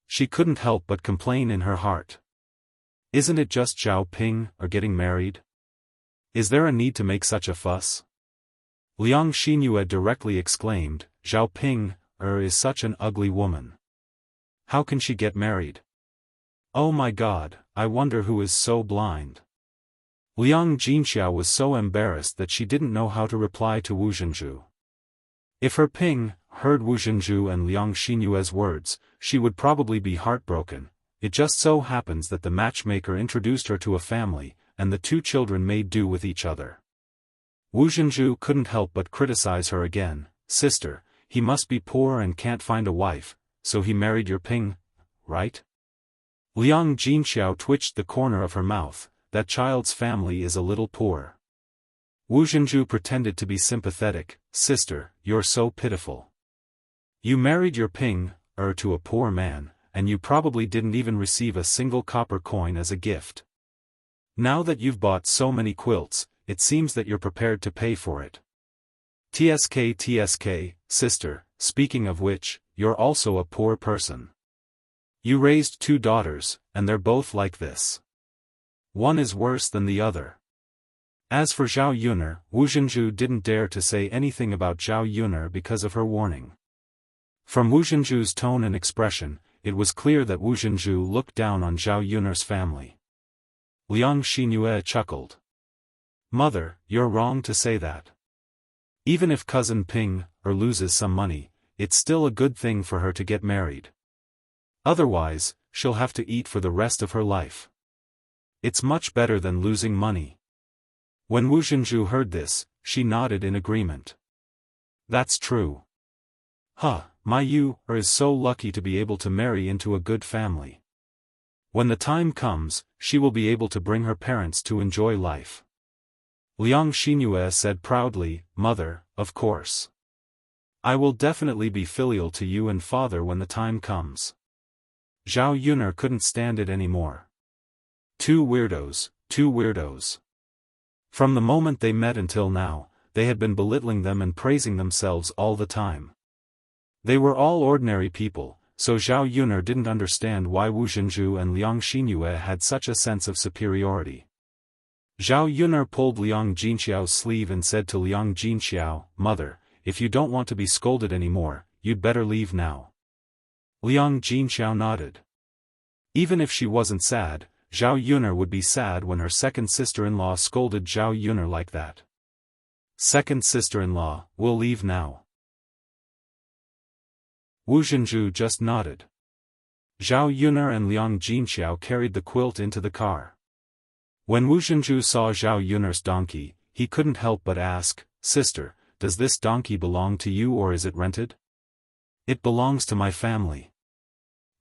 She couldn't help but complain in her heart. Isn't it just Zhao Ping getting married? Is there a need to make such a fuss? Liang Xinyue directly exclaimed, Zhao Ping is such an ugly woman. How can she get married? Oh my God, I wonder who is so blind. Liang Jinxiao was so embarrassed that she didn't know how to reply to Wu Zhenju. If her Ping heard Wu Zhenju and Liang Xinyue's words, she would probably be heartbroken. It just so happens that the matchmaker introduced her to a family, and the two children made do with each other. Wu Zhenju couldn't help but criticize her again. Sister, he must be poor and can't find a wife, so he married your Ping, right? Liang Jinxiao twitched the corner of her mouth. That child's family is a little poor. Wu Zhenju pretended to be sympathetic. Sister, you're so pitiful. You married your Ping, to a poor man, and you probably didn't even receive a single copper coin as a gift. Now that you've bought so many quilts, it seems that you're prepared to pay for it. TSK, sister, speaking of which, you're also a poor person. You raised 2 daughters, and they're both like this. One is worse than the other. As for Zhao Yuner, Wu Zhenju didn't dare to say anything about Zhao Yuner because of her warning. From Wu Zhenju's tone and expression, it was clear that Wu Zhenju looked down on Zhao Yuner's family. Liang Xinue chuckled. Mother, you're wrong to say that. Even if cousin Ping, loses some money, it's still a good thing for her to get married. Otherwise, she'll have to eat for the rest of her life. It's much better than losing money. When Wu Zhenju heard this, she nodded in agreement. That's true. My Yu is so lucky to be able to marry into a good family. When the time comes, she will be able to bring her parents to enjoy life. Liang Xinue said proudly, Mother, of course. I will definitely be filial to you and father when the time comes. Zhao Yuner couldn't stand it anymore. 2 weirdos, 2 weirdos. From the moment they met until now, they had been belittling them and praising themselves all the time. They were all ordinary people, so Zhao Yuner didn't understand why Wu Zhenju and Liang Xinue had such a sense of superiority. Zhao Yuner pulled Liang Jinxiao's sleeve and said to Liang Jinxiao, Mother, if you don't want to be scolded anymore, you'd better leave now. Liang Jinxiao nodded. Even if she wasn't sad, Zhao Yuner would be sad when her second sister-in-law scolded Zhao Yuner like that. Second sister-in-law, we'll leave now. Wu Zhenju just nodded. Zhao Yuner and Liang Jinxiao carried the quilt into the car. When Wu Zhenju saw Zhao Yuner's donkey, he couldn't help but ask, Sister, does this donkey belong to you or is it rented? It belongs to my family.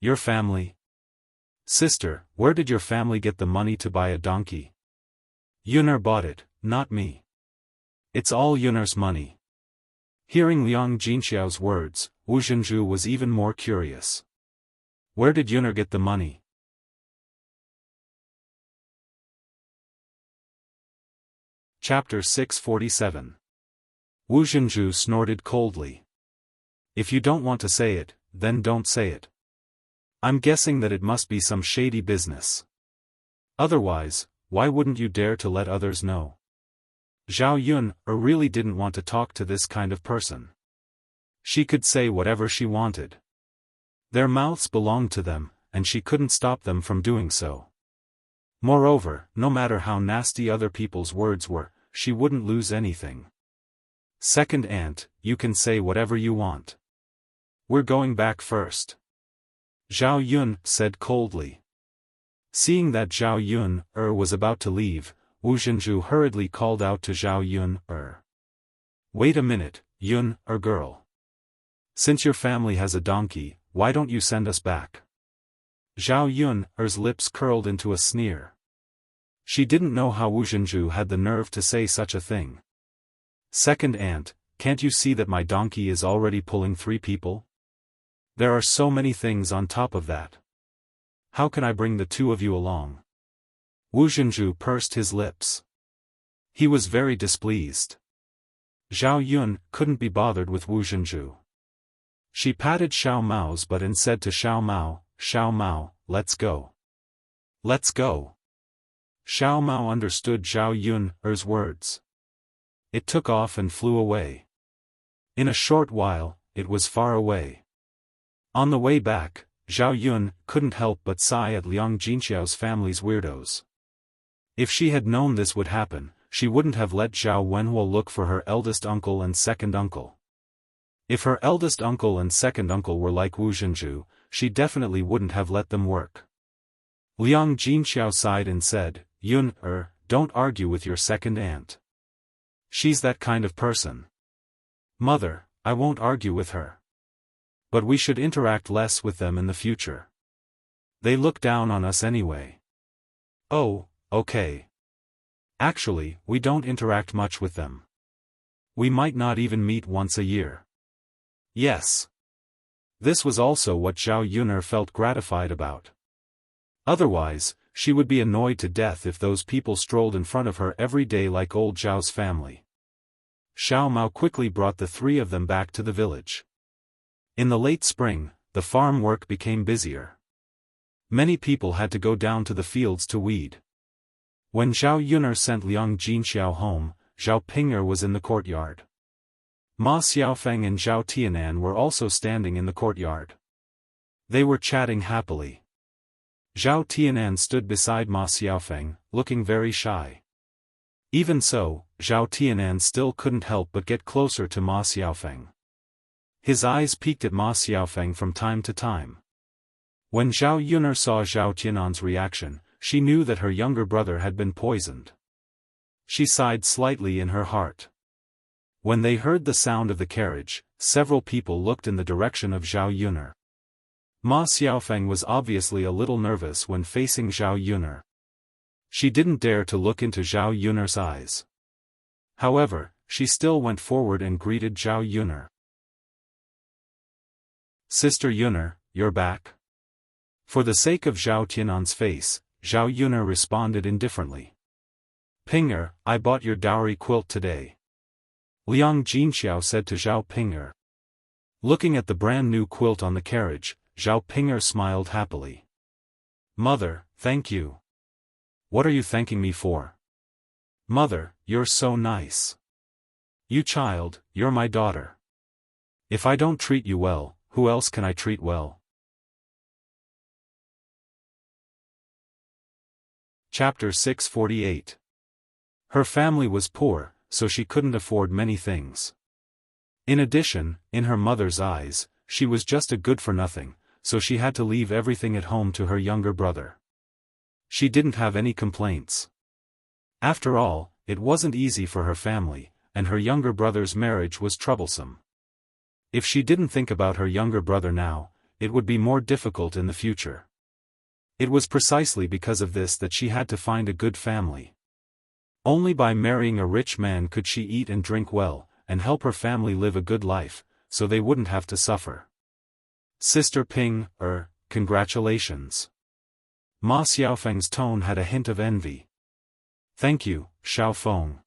Your family? Sister, where did your family get the money to buy a donkey? Yuner bought it, not me. It's all Yuner's money. Hearing Liang Jinxiao's words, Wu Zhenju was even more curious. Where did Yuner get the money? Chapter 647. Wu Zhenju snorted coldly. If you don't want to say it, then don't say it. I'm guessing that it must be some shady business. Otherwise, why wouldn't you dare to let others know? Zhao Yun really didn't want to talk to this kind of person. She could say whatever she wanted. Their mouths belonged to them, and she couldn't stop them from doing so. Moreover, no matter how nasty other people's words were, she wouldn't lose anything. Second aunt, you can say whatever you want. We're going back first. Zhao Yun said coldly. Seeing that Zhao Yun was about to leave, Wu Zhenju hurriedly called out to Zhao Yun Wait a minute, Yun girl. Since your family has a donkey, why don't you send us back? Zhao Yun's lips curled into a sneer. She didn't know how Wu Zhenju had the nerve to say such a thing. Second aunt, can't you see that my donkey is already pulling 3 people? There are so many things on top of that. How can I bring the 2 of you along? Wu Zhenju pursed his lips. He was very displeased. Zhao Yun couldn't be bothered with Wu Zhenju. She patted Xiao Mao's butt and said to Xiao Mao, let's go. Let's go. Xiao Mao understood Zhao Yun's words. It took off and flew away. In a short while, it was far away. On the way back, Zhao Yun couldn't help but sigh at Liang Jinxiao's family's weirdos. If she had known this would happen, she wouldn't have let Zhao Wenhuo look for her eldest uncle and second uncle. If her eldest uncle and second uncle were like Wu Zhenju, she definitely wouldn't have let them work. Liang Jinxiao sighed and said, Yun, don't argue with your second aunt. She's that kind of person. Mother, I won't argue with her. But we should interact less with them in the future. They look down on us anyway. Oh, okay. Actually, we don't interact much with them. We might not even meet once a year. Yes. This was also what Zhao Yuner felt gratified about. Otherwise, she would be annoyed to death if those people strolled in front of her every day like old Zhao's family. Xiao Mao quickly brought the three of them back to the village. In the late spring, the farm work became busier. Many people had to go down to the fields to weed. When Zhao Yuner sent Liang Jinxiao home, Zhao Ping'er was in the courtyard. Ma Xiaofan and Zhao Tianan were also standing in the courtyard. They were chatting happily. Zhao Tianan stood beside Ma Xiaofan, looking very shy. Even so, Zhao Tianan still couldn't help but get closer to Ma Xiaofan. His eyes peeked at Ma Xiaofan from time to time. When Zhao Yuner saw Zhao Tianan's reaction, she knew that her younger brother had been poisoned. She sighed slightly in her heart. When they heard the sound of the carriage, several people looked in the direction of Zhao Yuner. Ma Xiaofan was obviously a little nervous when facing Zhao Yuner. She didn't dare to look into Zhao Yuner's eyes. However, she still went forward and greeted Zhao Yuner. "Sister Yuner, you're back?" For the sake of Zhao Tianan's face, Zhao Yuner responded indifferently. "Ping'er, I bought your dowry quilt today," Liang Jinxiao said to Zhao Ping'er. Looking at the brand new quilt on the carriage, Zhao Ping'er smiled happily. "Mother, thank you." "What are you thanking me for?" "Mother, you're so nice." "You child, you're my daughter. If I don't treat you well, who else can I treat well?" Chapter 648. Her family was poor, so she couldn't afford many things. In addition, in her mother's eyes, she was just a good-for-nothing, so she had to leave everything at home to her younger brother. She didn't have any complaints. After all, it wasn't easy for her family, and her younger brother's marriage was troublesome. If she didn't think about her younger brother now, it would be more difficult in the future. It was precisely because of this that she had to find a good family. Only by marrying a rich man could she eat and drink well, and help her family live a good life, so they wouldn't have to suffer. "Sister Ping', congratulations." Ma Xiaofeng's tone had a hint of envy. "Thank you, Xiaofeng.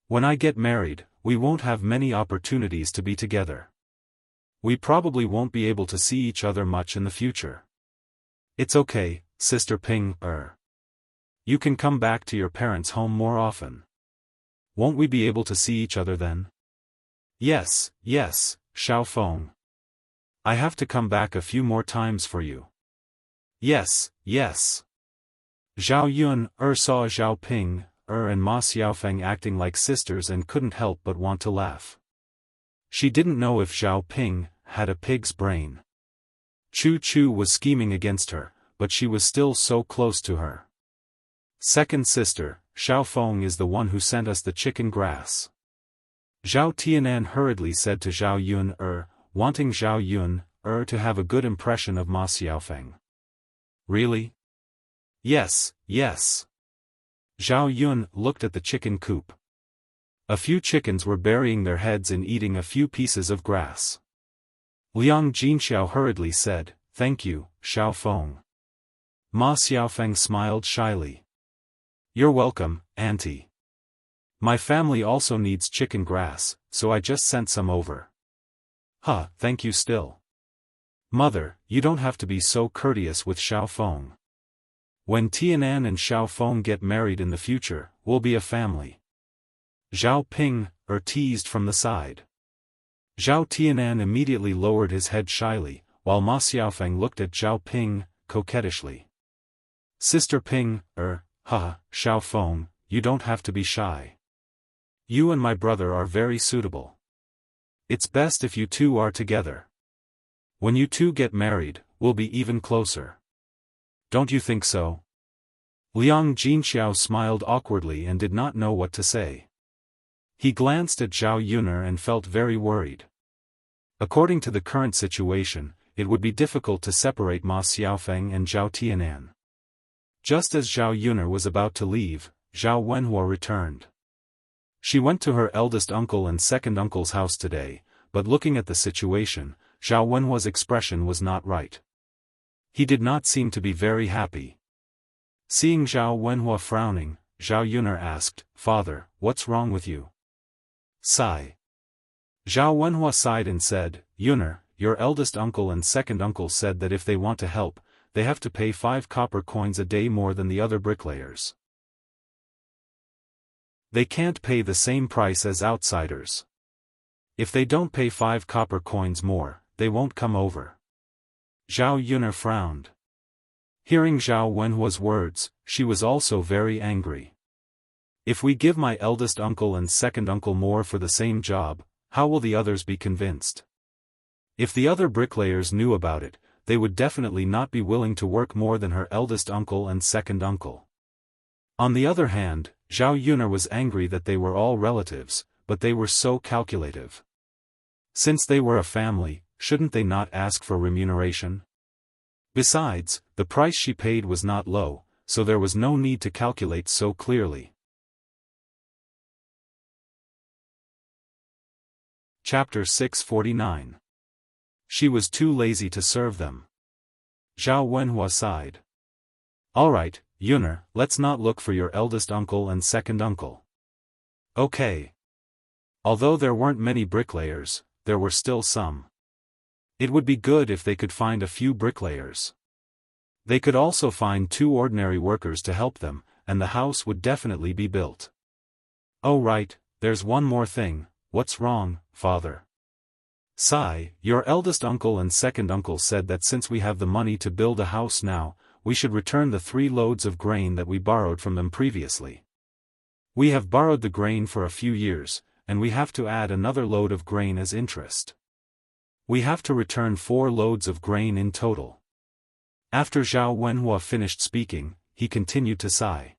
When I get married, we won't have many opportunities to be together. We probably won't be able to see each other much in the future. It's okay, Sister Ping'. You can come back to your parents' home more often. Won't we be able to see each other then?" Yes, Xiaofeng. I have to come back a few more times for you." Yes. Zhao Yuner saw Zhao Ping'er and Ma Xiaofeng acting like sisters and couldn't help but want to laugh. She didn't know if Zhao Ping had a pig's brain. Chu Chu was scheming against her, but she was still so close to her. "Second sister, Xiaofeng is the one who sent us the chicken grass." Zhao Tianan hurriedly said to Zhao Yuner, wanting Zhao Yuner to have a good impression of Ma Xiaofeng. "Really?" Yes. Zhao Yun looked at the chicken coop. A few chickens were burying their heads in eating a few pieces of grass. Liang Jinxiao hurriedly said, "Thank you, Xiaofeng." Ma Xiaofeng smiled shyly. "You're welcome, Auntie. My family also needs chicken grass, so I just sent some over." Thank you still. Mother, you don't have to be so courteous with Xiaofeng. When Tianan and Xiaofeng get married in the future, we'll be a family. Zhao Ping'er teased from the side. Zhao Tianan immediately lowered his head shyly, while Ma Xiaofeng looked at Zhao Ping coquettishly. "Sister Ping'er, Xiaofeng, you don't have to be shy. You and my brother are very suitable. It's best if you two are together. When you two get married, we'll be even closer. Don't you think so?" Liang Jinxiao smiled awkwardly and did not know what to say. He glanced at Zhao Yuner and felt very worried. According to the current situation, it would be difficult to separate Ma Xiaofeng and Zhao Tianan. Just as Zhao Yuner was about to leave, Zhao Wenhua returned. She went to her eldest uncle and second uncle's house today, but looking at the situation, Zhao Wenhua's expression was not right. He did not seem to be very happy. Seeing Zhao Wenhua frowning, Zhao Yuner asked, "Father, what's wrong with you?" Sigh. Zhao Wenhua sighed and said, "Yuner, your eldest uncle and second uncle said that if they want to help, they have to pay 5 copper coins a day more than the other bricklayers. They can't pay the same price as outsiders. If they don't pay 5 copper coins more, they won't come over." Zhao Yuner frowned. Hearing Zhao Wenhua's words, she was also very angry. If we give my eldest uncle and second uncle more for the same job, how will the others be convinced? If the other bricklayers knew about it, they would definitely not be willing to work more than her eldest uncle and second uncle. On the other hand, Zhao Yuner was angry that they were all relatives, but they were so calculative. Since they were a family, shouldn't they not ask for remuneration? Besides, the price she paid was not low, so there was no need to calculate so clearly. Chapter 649. She was too lazy to serve them. Zhao Wenhua sighed. "Alright, Yuner, let's not look for your eldest uncle and second uncle." Okay. Although there weren't many bricklayers, there were still some. It would be good if they could find a few bricklayers. They could also find 2 ordinary workers to help them, and the house would definitely be built. "Oh right, there's one more thing. What's wrong, father?" Sigh. "Your eldest uncle and second uncle said that since we have the money to build a house now, we should return the 3 loads of grain that we borrowed from them previously. We have borrowed the grain for a few years, and we have to add another load of grain as interest. We have to return 4 loads of grain in total." After Zhao Wenhua finished speaking, he continued to sigh.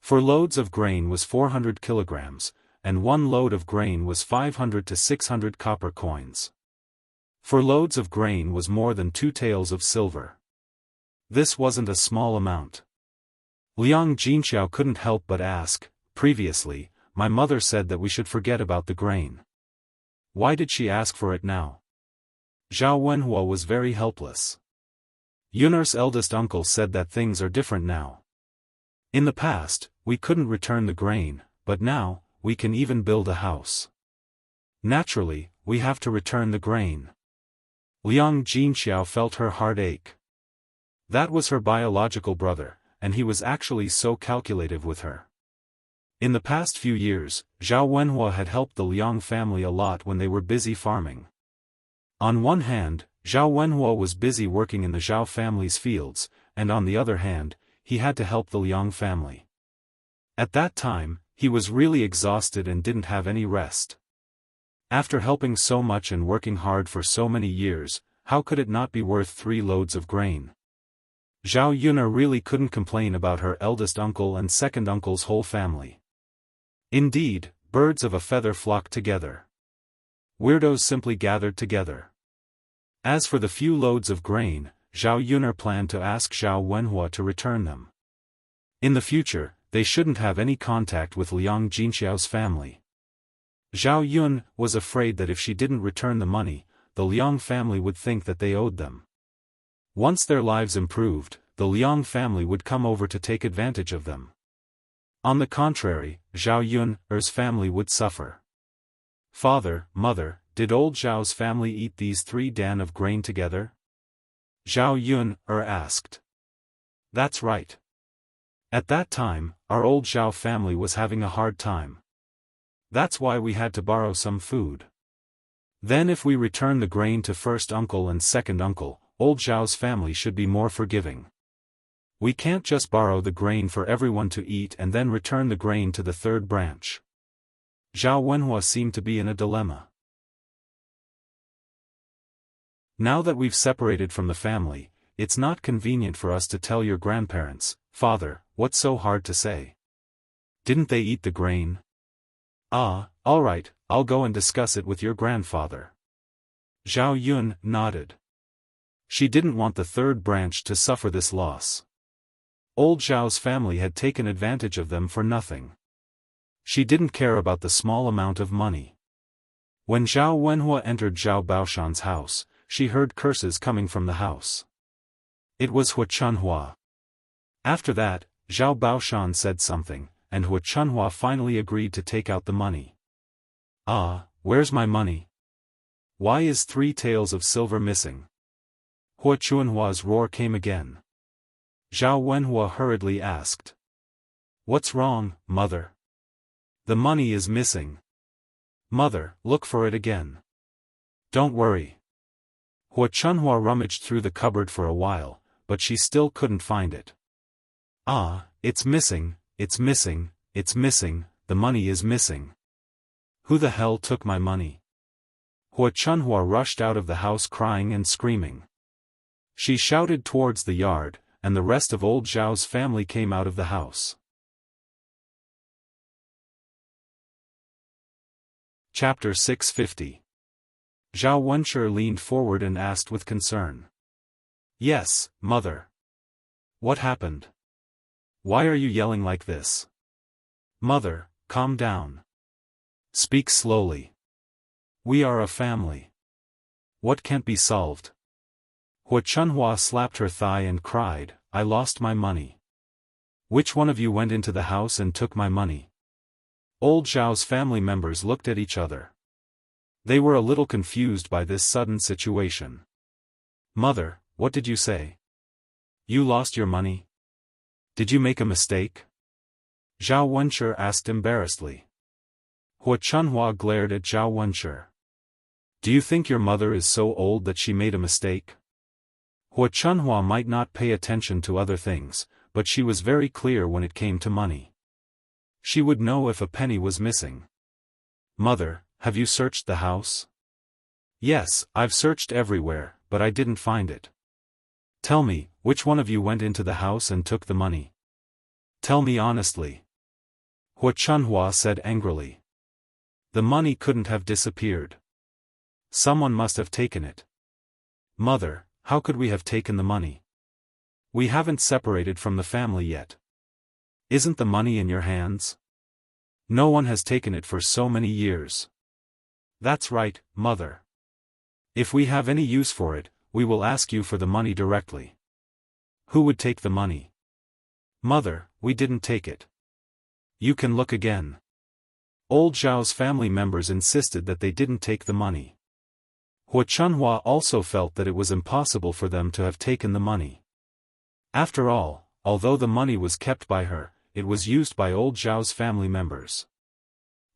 4 loads of grain was 400 kilograms, and 1 load of grain was 500 to 600 copper coins. 4 loads of grain was more than 2 taels of silver. This wasn't a small amount. Liang Jinxiao couldn't help but ask, "Previously, my mother said that we should forget about the grain. Why did she ask for it now?" Zhao Wenhua was very helpless. Yuner's eldest uncle said that things are different now. In the past, we couldn't return the grain, but now, we can even build a house. Naturally, we have to return the grain. Liang Jinxiao felt her heart ache. That was her biological brother, and he was actually so calculative with her. In the past few years, Zhao Wenhua had helped the Liang family a lot when they were busy farming. On one hand, Zhao Wenhua was busy working in the Zhao family's fields, and on the other hand, he had to help the Liang family. At that time, he was really exhausted and didn't have any rest. After helping so much and working hard for so many years, how could it not be worth 3 loads of grain? Zhao Yuner really couldn't complain about her eldest uncle and second uncle's whole family. Indeed, birds of a feather flock together. Weirdos simply gathered together. As for the few loads of grain, Zhao Yuner planned to ask Zhao Wenhua to return them. In the future, they shouldn't have any contact with Liang Jinxiao's family. Zhao Yun was afraid that if she didn't return the money, the Liang family would think that they owed them. Once their lives improved, the Liang family would come over to take advantage of them. On the contrary, Zhao Yun's family would suffer. "Father, mother, did old Zhao's family eat these 3 dan of grain together?" Zhao Yuner asked. "That's right. At that time, our old Zhao family was having a hard time. That's why we had to borrow some food. Then if we return the grain to first uncle and second uncle, old Zhao's family should be more forgiving. We can't just borrow the grain for everyone to eat and then return the grain to the 3rd branch." Zhao Wenhua seemed to be in a dilemma. "Now that we've separated from the family, it's not convenient for us to tell your grandparents, father, what's so hard to say? Didn't they eat the grain?" "Ah, alright, I'll go and discuss it with your grandfather." Zhao Yun nodded. She didn't want the 3rd branch to suffer this loss. Old Zhao's family had taken advantage of them for nothing. She didn't care about the small amount of money. When Zhao Wenhua entered Zhao Baoshan's house, she heard curses coming from the house. It was Hu Chunhua. After that, Zhao Baoshan said something, and Hu Chunhua finally agreed to take out the money. "Ah, where's my money? Why is 3 taels of silver missing?" Hu Chunhua's roar came again. Zhao Wenhua hurriedly asked. "What's wrong, mother? The money is missing. Mother, look for it again." "Don't worry." Hu Chunhua rummaged through the cupboard for a while, but she still couldn't find it. "Ah, it's missing, it's missing, it's missing, the money is missing. Who the hell took my money?" Hu Chunhua rushed out of the house crying and screaming. She shouted towards the yard, and the rest of old Zhao's family came out of the house. Chapter 650. Zhao Wenshi leaned forward and asked with concern. "Yes, mother. What happened? Why are you yelling like this?" "Mother, calm down. Speak slowly. We are a family. What can't be solved?" Hu Chunhua slapped her thigh and cried, "I lost my money. Which one of you went into the house and took my money?" Old Zhao's family members looked at each other. They were a little confused by this sudden situation. "Mother, what did you say? You lost your money? Did you make a mistake?" Zhao Wenshi asked embarrassedly. Hu Chunhua glared at Zhao Wenshi. "Do you think your mother is so old that she made a mistake?" Hu Chunhua might not pay attention to other things, but she was very clear when it came to money. She would know if a penny was missing. "Mother, have you searched the house?" "Yes, I've searched everywhere, but I didn't find it." "Tell me, which one of you went into the house and took the money? Tell me honestly." Hu Chunhua said angrily. "The money couldn't have disappeared. Someone must have taken it." "Mother, how could we have taken the money? We haven't separated from the family yet. Isn't the money in your hands? No one has taken it for so many years." "That's right, mother. If we have any use for it, we will ask you for the money directly." "Who would take the money?" "Mother, we didn't take it." "You can look again." Old Zhao's family members insisted that they didn't take the money. Hu Chunhua also felt that it was impossible for them to have taken the money. After all, although the money was kept by her, it was used by old Zhao's family members.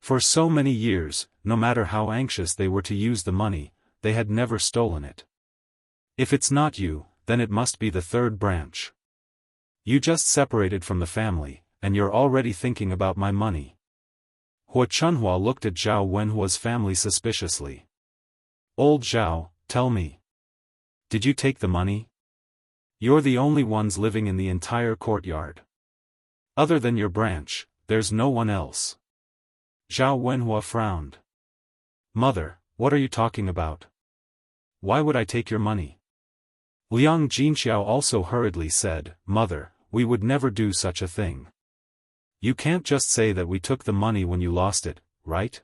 For so many years, no matter how anxious they were to use the money, they had never stolen it. "If it's not you, then it must be the third branch. You just separated from the family, and you're already thinking about my money." Hu Chunhua looked at Zhao Wenhua's family suspiciously. "Old Zhao, tell me. Did you take the money? You're the only ones living in the entire courtyard. Other than your branch, there's no one else." Zhao Wenhua frowned. "Mother, what are you talking about? Why would I take your money?" Liang Jinxiao also hurriedly said, "Mother, we would never do such a thing. You can't just say that we took the money when you lost it, right?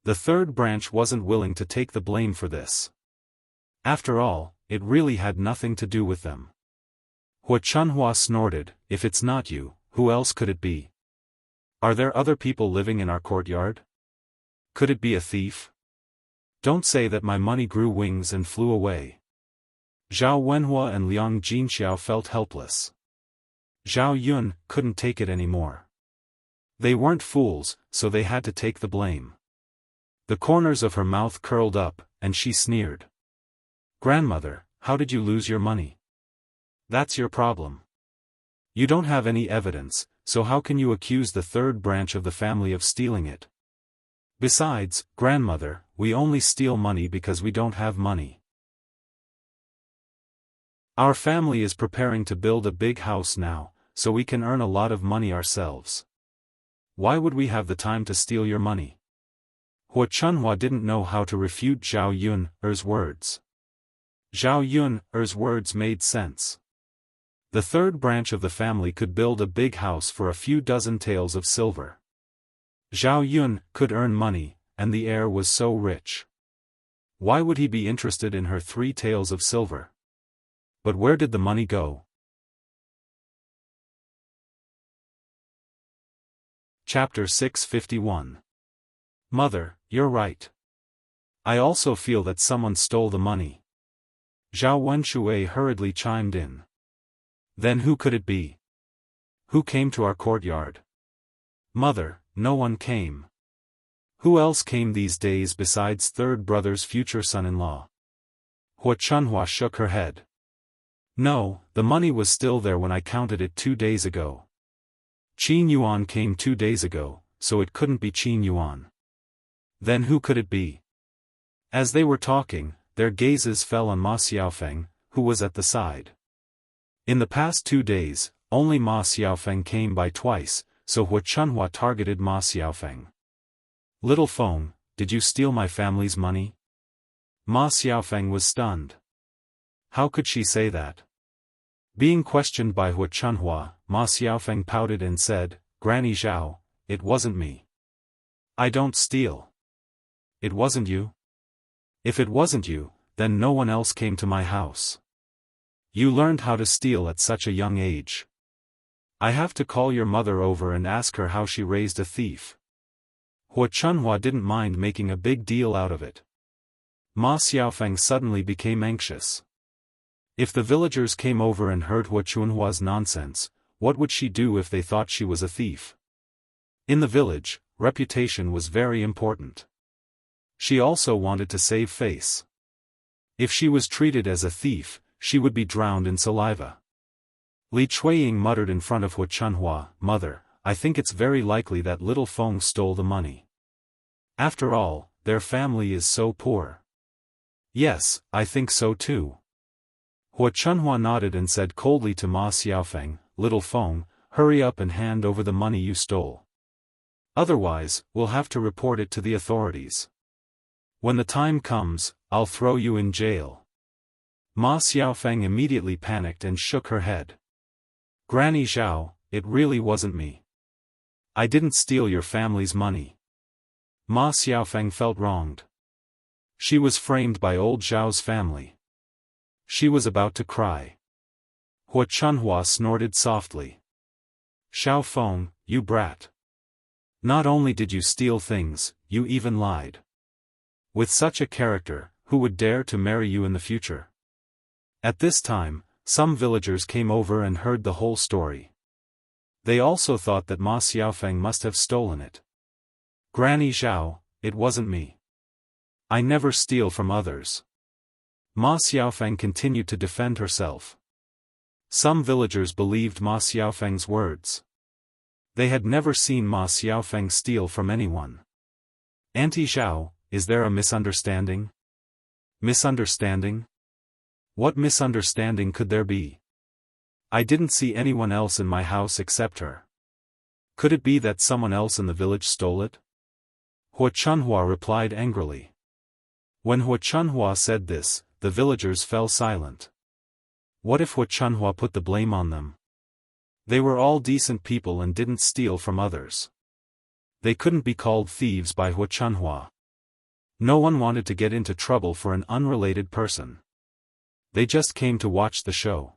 The third branch wasn't willing to take the blame for this. After all, it really had nothing to do with them." Hu Chunhua snorted, "If it's not you, who else could it be? Are there other people living in our courtyard? Could it be a thief? Don't say that my money grew wings and flew away." Zhao Wenhua and Liang Jinxiao felt helpless. Zhao Yun couldn't take it anymore. They weren't fools, so they had to take the blame. The corners of her mouth curled up, and she sneered. "Grandmother, how did you lose your money? That's your problem. You don't have any evidence, so how can you accuse the third branch of the family of stealing it? Besides, grandmother, we only steal money because we don't have money. Our family is preparing to build a big house now, so we can earn a lot of money ourselves. Why would we have the time to steal your money?" Hu Chunhua didn't know how to refute Zhao Yun's words. Zhao Yun's words made sense. The third branch of the family could build a big house for a few dozen taels of silver. Zhao Yun could earn money, and the air was so rich. Why would he be interested in her 3 taels of silver? But where did the money go? Chapter 651. Mother, you're right. I also feel that someone stole the money. Zhao Wenshui hurriedly chimed in. Then who could it be? Who came to our courtyard? Mother, no one came. Who else came these days besides third brother's future son-in-law? Hua Chunhua shook her head. No, the money was still there when I counted it 2 days ago. Qin Yuan came 2 days ago, so it couldn't be Qin Yuan. Then who could it be? As they were talking, their gazes fell on Ma Xiaofeng, who was at the side. In the past 2 days, only Ma Xiaofeng came by twice, so Hua Chunhua targeted Ma Xiaofeng. Little Feng, did you steal my family's money? Ma Xiaofeng was stunned. How could she say that? Being questioned by Hua Chunhua, Ma Xiaofeng pouted and said, Granny Zhao, it wasn't me. I don't steal. It wasn't you? If it wasn't you, then no one else came to my house. You learned how to steal at such a young age. I have to call your mother over and ask her how she raised a thief. Hua Chunhua didn't mind making a big deal out of it. Ma Xiaofeng suddenly became anxious. If the villagers came over and heard Hua Chunhua's nonsense, what would she do if they thought she was a thief? In the village, reputation was very important. She also wanted to save face. If she was treated as a thief, she would be drowned in saliva. Li Chuiying muttered in front of Hua Chunhua, Mother, I think it's very likely that little Feng stole the money. After all, their family is so poor. Yes, I think so too. Hua Chunhua nodded and said coldly to Ma Xiaofeng, Little Feng, hurry up and hand over the money you stole. Otherwise, we'll have to report it to the authorities. When the time comes, I'll throw you in jail. Ma Xiaofeng immediately panicked and shook her head. Granny Zhao, it really wasn't me. I didn't steal your family's money. Ma Xiaofeng felt wronged. She was framed by old Zhao's family. She was about to cry. Hua Chunhua snorted softly. Xiaofan, you brat. Not only did you steal things, you even lied. With such a character, who would dare to marry you in the future? At this time, some villagers came over and heard the whole story. They also thought that Ma Xiaofeng must have stolen it. Granny Zhao, it wasn't me. I never steal from others. Ma Xiaofeng continued to defend herself. Some villagers believed Ma Xiaofeng's words. They had never seen Ma Xiaofeng steal from anyone. Auntie Zhao, is there a misunderstanding? Misunderstanding? What misunderstanding could there be? I didn't see anyone else in my house except her. Could it be that someone else in the village stole it? Hua Chunhua replied angrily. When Hua Chunhua said this, the villagers fell silent. What if Hua Chunhua put the blame on them? They were all decent people and didn't steal from others. They couldn't be called thieves by Hua Chunhua. No one wanted to get into trouble for an unrelated person. They just came to watch the show.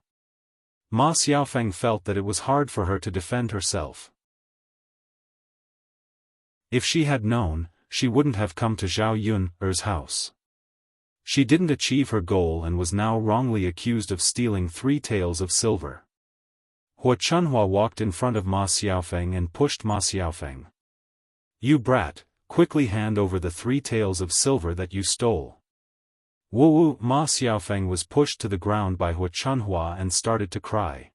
Ma Xiaofeng felt that it was hard for her to defend herself. If she had known, she wouldn't have come to Zhao Yun's house. She didn't achieve her goal and was now wrongly accused of stealing 3 taels of silver. Hua Chunhua walked in front of Ma Xiaofeng and pushed Ma Xiaofeng. You brat, quickly hand over the 3 taels of silver that you stole. Woo! Ma Xiaofeng was pushed to the ground by Hua Chunhua and started to cry.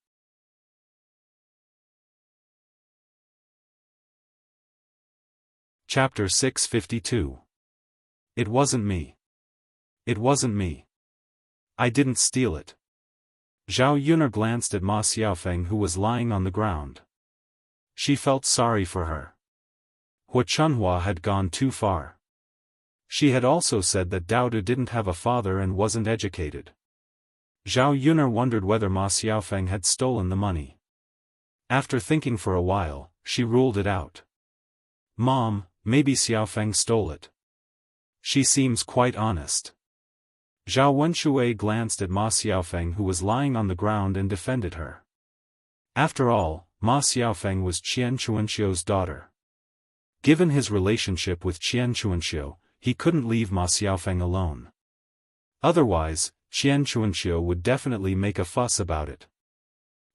Chapter 652. It wasn't me. It wasn't me. I didn't steal it. Zhao Yun'er glanced at Ma Xiaofeng who was lying on the ground. She felt sorry for her. Hua Chunhua had gone too far. She had also said that Dao Du didn't have a father and wasn't educated. Zhao Yun'er wondered whether Ma Xiaofeng had stolen the money. After thinking for a while, she ruled it out. Mom, maybe Xiaofan stole it. She seems quite honest. Zhao Wenshui glanced at Ma Xiaofan, who was lying on the ground, and defended her. After all, Ma Xiaofan was Qian Chuanxiu's daughter. Given his relationship with Qian Chuanxiu, he couldn't leave Ma Xiaofan alone. Otherwise, Qian Chuanxiu would definitely make a fuss about it.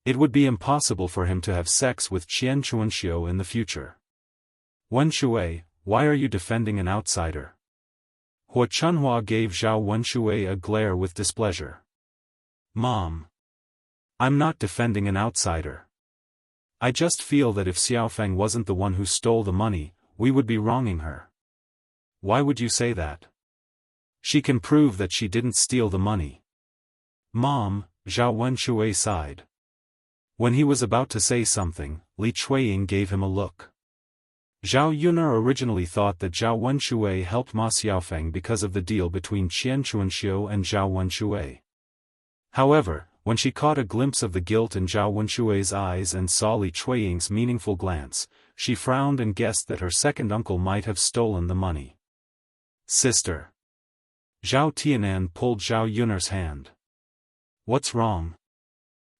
It would be impossible for him to have sex with Qian Chuanxiu in the future. Wenshui, why are you defending an outsider? Hua Chunhua gave Zhao Wenshui a glare with displeasure. Mom. I'm not defending an outsider. I just feel that if Xiaofan wasn't the one who stole the money, we would be wronging her. Why would you say that? She can prove that she didn't steal the money. Mom, Zhao Wenshui sighed. When he was about to say something, Li Chuiying gave him a look. Zhao Yuner originally thought that Zhao Wenshui helped Ma Xiaofan because of the deal between Qian Chuanxiu and Zhao Wenshui. However, when she caught a glimpse of the guilt in Zhao Wenshui's eyes and saw Li Chuiying's meaningful glance, she frowned and guessed that her second uncle might have stolen the money. Sister. Zhao Tianan pulled Zhao Yuner's hand. What's wrong?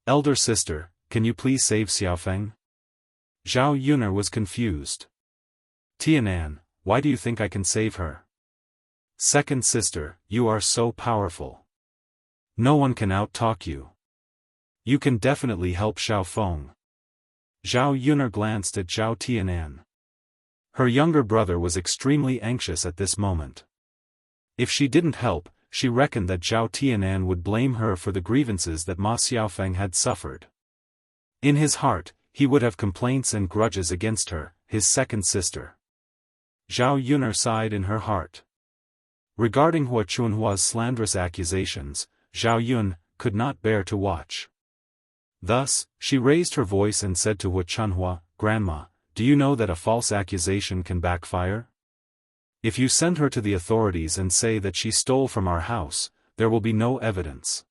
Elder sister, can you please save Xiaofan? Zhao Yuner was confused. Tianan, why do you think I can save her? Second sister, you are so powerful. No one can out-talk you. You can definitely help Xiaofan. Zhao Yuner glanced at Zhao Tianan. Her younger brother was extremely anxious at this moment. If she didn't help, she reckoned that Zhao Tianan would blame her for the grievances that Ma Xiaofan had suffered. In his heart, he would have complaints and grudges against her, his second sister. Zhao Yuner sighed in her heart. Regarding Hua Chunhua's slanderous accusations, Zhao Yun could not bear to watch. Thus, she raised her voice and said to Hua Chunhua, Grandma, do you know that a false accusation can backfire? If you send her to the authorities and say that she stole from our house, there will be no evidence.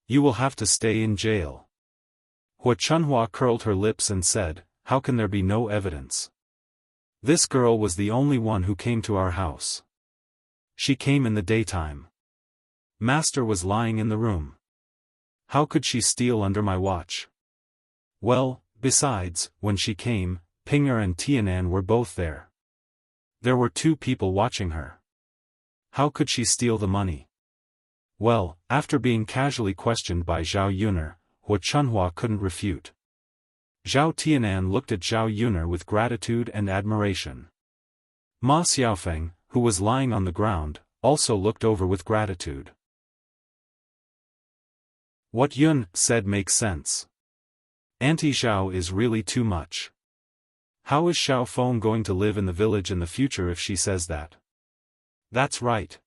You will have to stay in jail. Hua Chunhua curled her lips and said, how can there be no evidence? This girl was the only one who came to our house. She came in the daytime. Master was lying in the room. How could she steal under my watch? Well, besides, when she came, Pinger and Tianan were both there. There were 2 people watching her. How could she steal the money? Well, after being casually questioned by Zhao Yuner, Hua Chunhua couldn't refute. Zhao Tianan looked at Zhao Yuner with gratitude and admiration. Ma Xiaofan, who was lying on the ground, also looked over with gratitude. What Yun said makes sense. Auntie Zhao is really too much. How is Xiaofan going to live in the village in the future if she says that? That's right.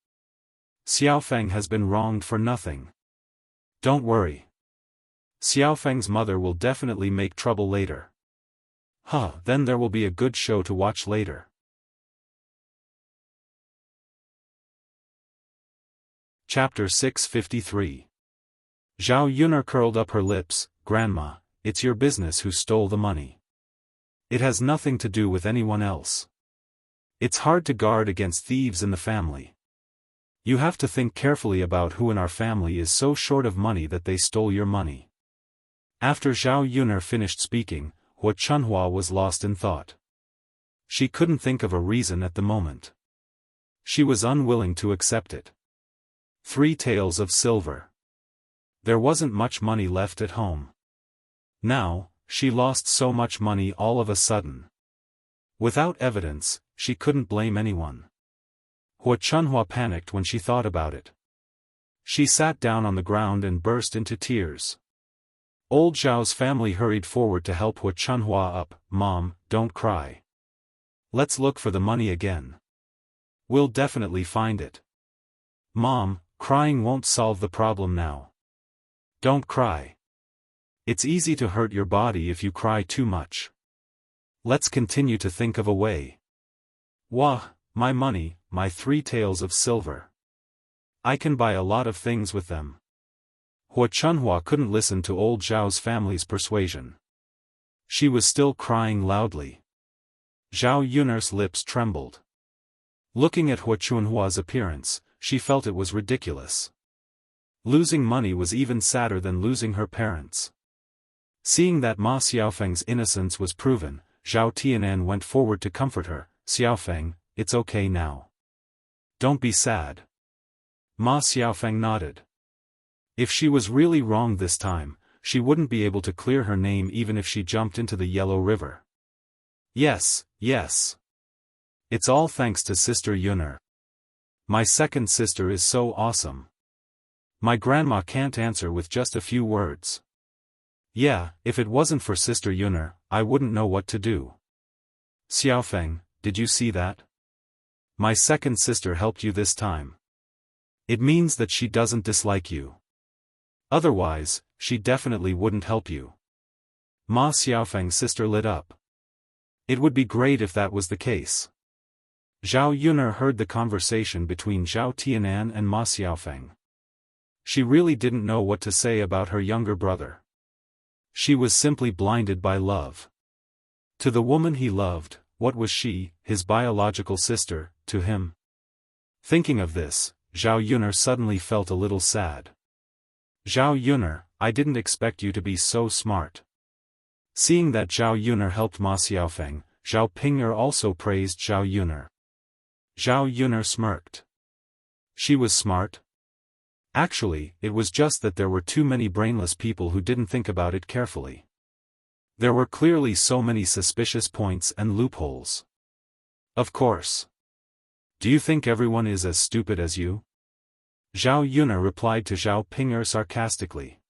Xiaofan has been wronged for nothing. Don't worry. Xiaofang's mother will definitely make trouble later. Then there will be a good show to watch later. Chapter 653. Zhao Yuner curled up her lips, Grandma, it's your business who stole the money. It has nothing to do with anyone else. It's hard to guard against thieves in the family. You have to think carefully about who in our family is so short of money that they stole your money. After Zhao Yuner finished speaking, Hua Chunhua was lost in thought. She couldn't think of a reason at the moment. She was unwilling to accept it. 3 taels of silver. There wasn't much money left at home. Now, she lost so much money all of a sudden. Without evidence, she couldn't blame anyone. Hua Chunhua panicked when she thought about it. She sat down on the ground and burst into tears. Old Zhao's family hurried forward to help Hua Chunhua up. Mom, don't cry. Let's look for the money again. We'll definitely find it. Mom, crying won't solve the problem now. Don't cry. It's easy to hurt your body if you cry too much. Let's continue to think of a way. Wah, my money, my 3 taels of silver. I can buy a lot of things with them. Hua Chunhua couldn't listen to old Zhao's family's persuasion. She was still crying loudly. Zhao Yun'er's lips trembled. Looking at Hua Chunhua's appearance, she felt it was ridiculous. Losing money was even sadder than losing her parents. Seeing that Ma Xiaofeng's innocence was proven, Zhao Tianan went forward to comfort her. "Xiaofeng, it's okay now. Don't be sad." Ma Xiaofeng nodded. If she was really wrong this time, she wouldn't be able to clear her name even if she jumped into the Yellow River. "Yes, yes. It's all thanks to Sister Yun'er. My second sister is so awesome. My grandma can't answer with just a few words. Yeah, if it wasn't for Sister Yun'er, I wouldn't know what to do." "Xiaofeng, did you see that? My second sister helped you this time. It means that she doesn't dislike you. Otherwise, she definitely wouldn't help you." Ma Xiaofeng's sister lit up. It would be great if that was the case. Zhao Yun'er heard the conversation between Zhao Tianan and Ma Xiaofeng. She really didn't know what to say about her younger brother. She was simply blinded by love. To the woman he loved, what was she, his biological sister, to him? Thinking of this, Zhao Yun'er suddenly felt a little sad. "Zhao Yun'er, I didn't expect you to be so smart." Seeing that Zhao Yun'er helped Ma Xiaofeng, Zhao Ping'er also praised Zhao Yun'er. Zhao Yun'er smirked. She was smart? Actually, it was just that there were too many brainless people who didn't think about it carefully. There were clearly so many suspicious points and loopholes. "Of course. Do you think everyone is as stupid as you?" Zhao Yun'er replied to Zhao Ping'er sarcastically.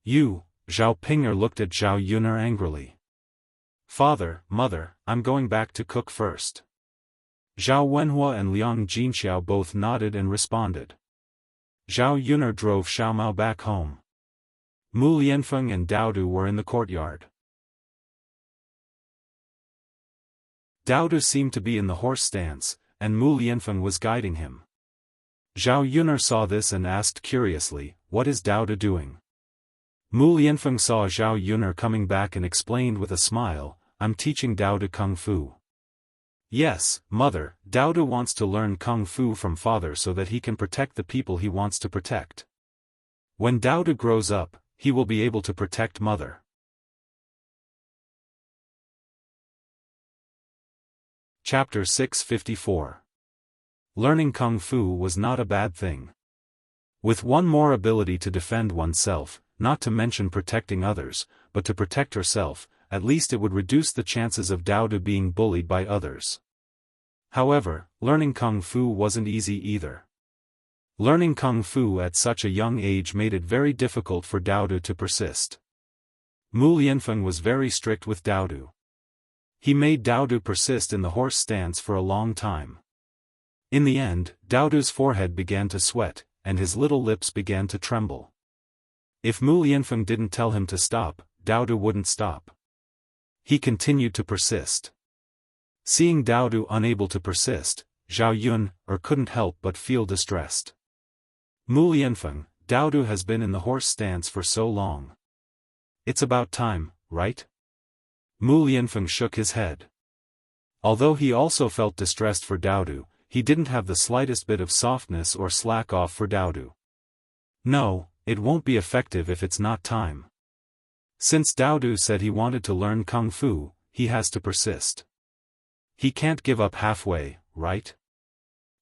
"You," Zhao Ping'er looked at Zhao Yun'er angrily. "Father, mother, I'm going back to cook first." Zhao Wenhua and Liang Jinxiao both nodded and responded. Zhao Yun'er drove Xiaomao back home. Mu Lianfeng and Daodu were in the courtyard. Daodu seemed to be in the horse stance, and Mu Lianfeng was guiding him. Zhao Yun'er saw this and asked curiously, "What is Daodu doing?" Mu Lianfeng saw Zhao Yun'er coming back and explained with a smile, "I'm teaching Daodu Kung Fu." "Yes, mother, Daodu wants to learn Kung Fu from father so that he can protect the people he wants to protect. When Daodu grows up, he will be able to protect mother." Chapter 654. Learning Kung Fu was not a bad thing. With one more ability to defend oneself, not to mention protecting others, but to protect herself, at least it would reduce the chances of Daodu being bullied by others. However, learning Kung Fu wasn't easy either. Learning Kung Fu at such a young age made it very difficult for Daodu to persist. Mu Lianfeng was very strict with Daodu. He made Daodu persist in the horse stance for a long time. In the end, Daodu's forehead began to sweat, and his little lips began to tremble. If Mu Lianfeng didn't tell him to stop, Daodu wouldn't stop. He continued to persist. Seeing Daodu unable to persist, Zhao Yun'er couldn't help but feel distressed. "Mu Lianfeng, Daodu has been in the horse stance for so long. It's about time, right?" Mu Lianfeng shook his head. Although he also felt distressed for Daodu, he didn't have the slightest bit of softness or slack off for Daodu. "No, it won't be effective if it's not time. Since Daodu said he wanted to learn Kung Fu, he has to persist. He can't give up halfway, right?"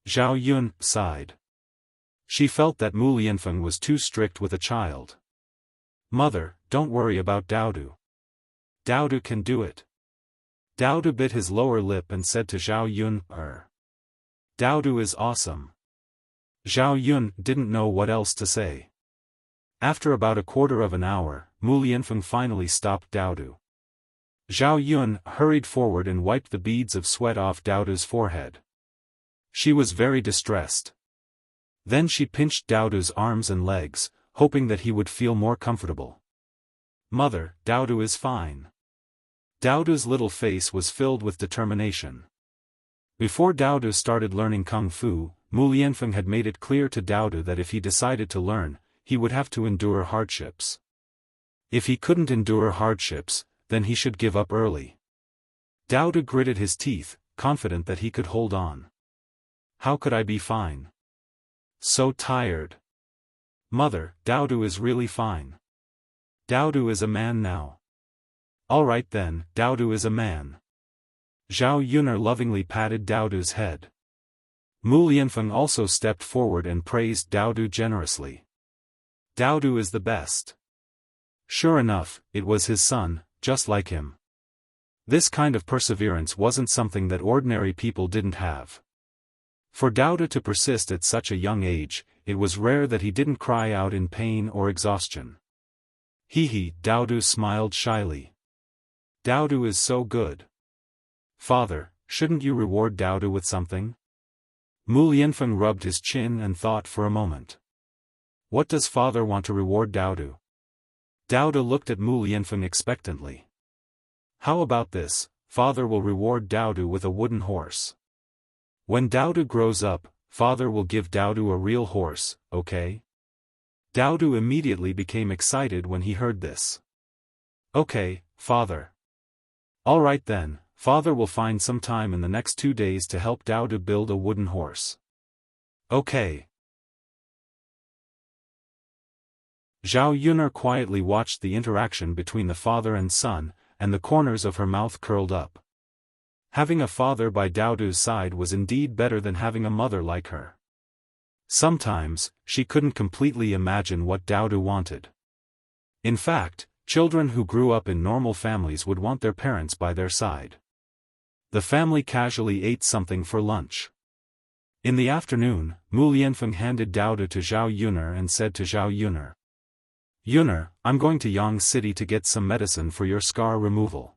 Zhao Yun sighed. She felt that Mu Lianfeng was too strict with a child. "Mother, don't worry about Daodu. Daodu can do it." Daodu bit his lower lip and said to Zhao Yun'er, "Daodu is awesome." Zhao Yun didn't know what else to say. After about a quarter of an hour, Mu Lianfeng finally stopped Daodu. Zhao Yun hurried forward and wiped the beads of sweat off Daodu's forehead. She was very distressed. Then she pinched Daodu's arms and legs, hoping that he would feel more comfortable. "Mother, Daodu is fine." Daodu's little face was filled with determination. Before Daodu started learning Kung Fu, Mu Lianfeng had made it clear to Daodu that if he decided to learn, he would have to endure hardships. If he couldn't endure hardships, then he should give up early. Dowda gritted his teeth, confident that he could hold on. How could I be fine? So tired. Mother, Dowdu is really fine. Dowdu is a man now. All right then, Dowdu is a man. Zhao Yunar lovingly patted Dowdu's head. Mu Lianfeng also stepped forward and praised Dowdu generously. Dowdu is the best. Sure enough, it was his son, just like him. This kind of perseverance wasn't something that ordinary people didn't have. For Dowdu to persist at such a young age, it was rare that he didn't cry out in pain or exhaustion. Hee, Dowdu smiled shyly. Dowdu is so good. Father, shouldn't you reward Dowdu with something? Mu Lianfeng rubbed his chin and thought for a moment. What does father want to reward Dowdu? Dowdu looked at Mu Lianfeng expectantly. How about this, father will reward Dowdu with a wooden horse. When Dowdu grows up, father will give Dowdu a real horse, okay? Dowdu immediately became excited when he heard this. Okay, father. All right then, father will find some time in the next 2 days to help Dowdu build a wooden horse. Okay. Zhao Yunar quietly watched the interaction between the father and son, and the corners of her mouth curled up. Having a father by Dowdu's side was indeed better than having a mother like her. Sometimes, she couldn't completely imagine what Dowdu wanted. In fact, children who grew up in normal families would want their parents by their side. The family casually ate something for lunch. In the afternoon, Mu Lianfeng handed Dowdu to Zhao Yunar and said to Zhao Yunar, Yunar, I'm going to Yang City to get some medicine for your scar removal.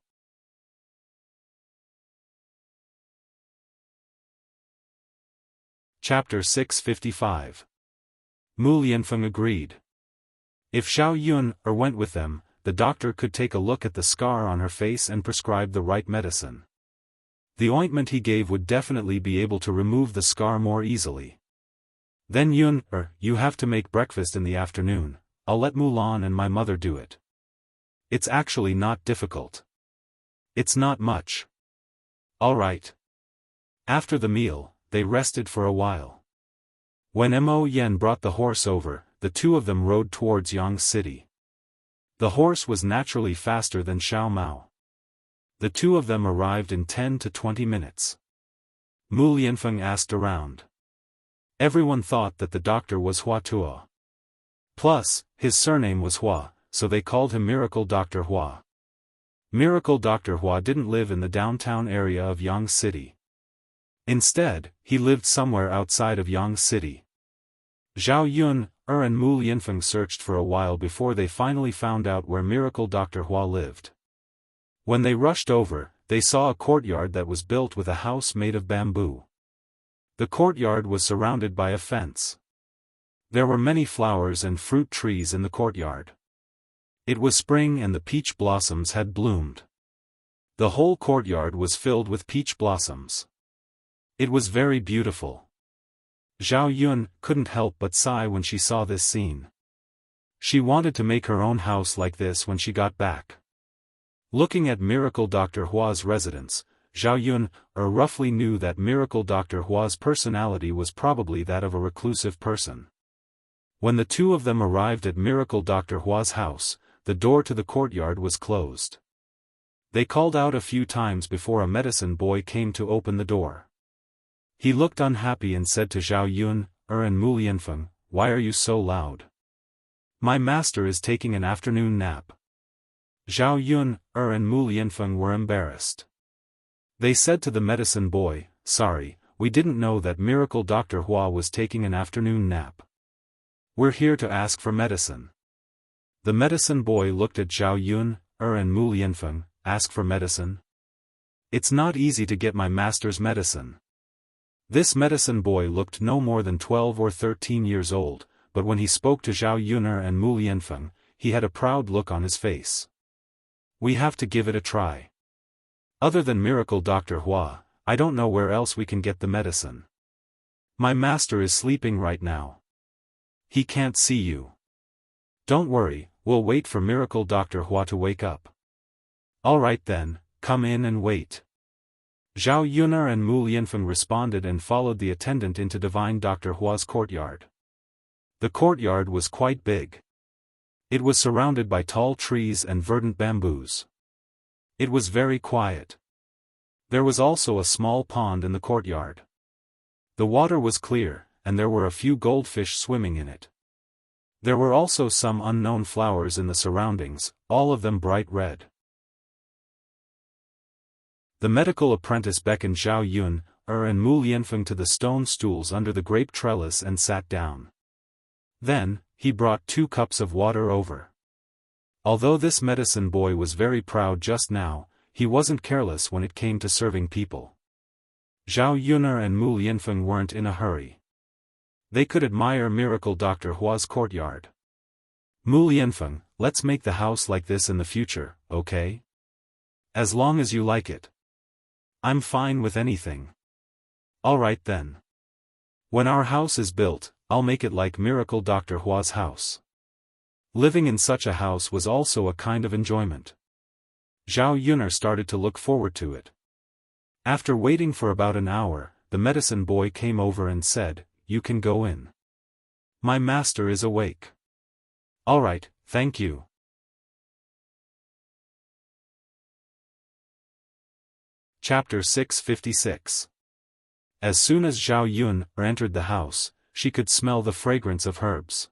Chapter 655. Mu Lianfeng agreed. If Zhao Yunar went with them, the doctor could take a look at the scar on her face and prescribe the right medicine. The ointment he gave would definitely be able to remove the scar more easily. Then Yunar, you have to make breakfast in the afternoon. I'll let Mulan and my mother do it. It's actually not difficult. It's not much. All right. After the meal, they rested for a while. When Mo Yen brought the horse over, the two of them rode towards Yang City. The horse was naturally faster than Xiao Mao. The two of them arrived in 10 to 20 minutes. Mu Lianfeng asked around. Everyone thought that the doctor was Hua Tuo. Plus, his surname was Hua, so they called him Miracle Dr. Hua. Miracle Dr. Hua didn't live in the downtown area of Yang City. Instead, he lived somewhere outside of Yang City. Zhao Yunar and Mu Lianfeng searched for a while before they finally found out where Miracle Dr. Hua lived. When they rushed over, they saw a courtyard that was built with a house made of bamboo. The courtyard was surrounded by a fence. There were many flowers and fruit trees in the courtyard. It was spring and the peach blossoms had bloomed. The whole courtyard was filled with peach blossoms. It was very beautiful. Zhao Yunar couldn't help but sigh when she saw this scene. She wanted to make her own house like this when she got back. Looking at Miracle Dr. Hua's residence, Zhao Yunar roughly knew that Miracle Dr. Hua's personality was probably that of a reclusive person. When the two of them arrived at Miracle Dr. Hua's house, the door to the courtyard was closed. They called out a few times before a medicine boy came to open the door. He looked unhappy and said to Zhao Yunar and Mu Lianfeng, "Why are you so loud? My master is taking an afternoon nap." Zhao Yunar and Mu Lianfeng were embarrassed. They said to the medicine boy, "Sorry, we didn't know that Miracle Dr. Hua was taking an afternoon nap. We're here to ask for medicine." The medicine boy looked at Zhao Yunar and Mu Lianfeng. "Ask for medicine? It's not easy to get my master's medicine." This medicine boy looked no more than 12 or 13 years old, but when he spoke to Zhao Yunar and Mu Lianfeng, he had a proud look on his face. "We have to give it a try. Other than Miracle Dr. Hua, I don't know where else we can get the medicine. My master is sleeping right now. He can't see you. Don't worry, we'll wait for Miracle Dr. Hua to wake up." "All right then, come in and wait." Zhao Yun'er and Mu Lianfeng responded and followed the attendant into divine Dr. Hua's courtyard. The courtyard was quite big. It was surrounded by tall trees and verdant bamboos. It was very quiet. There was also a small pond in the courtyard. The water was clear, and there were a few goldfish swimming in it. There were also some unknown flowers in the surroundings, all of them bright red. The medical apprentice beckoned Zhao Yun'er and Mu Lianfeng to the stone stools under the grape trellis and sat down. Then, he brought 2 cups of water over. Although this medicine boy was very proud just now, he wasn't careless when it came to serving people. Zhao Yun'er and Mu Lianfeng weren't in a hurry. They could admire Miracle Dr. Hua's courtyard. Mu Lianfeng, let's make the house like this in the future, okay? As long as you like it. I'm fine with anything. Alright then. When our house is built, I'll make it like Miracle Dr. Hua's house. Living in such a house was also a kind of enjoyment. Zhao Yun'er started to look forward to it. After waiting for about an hour, the medicine boy came over and said, "You can go in. My master is awake." "Alright, thank you." Chapter 656. As soon as Zhao Yun'er entered the house, she could smell the fragrance of herbs.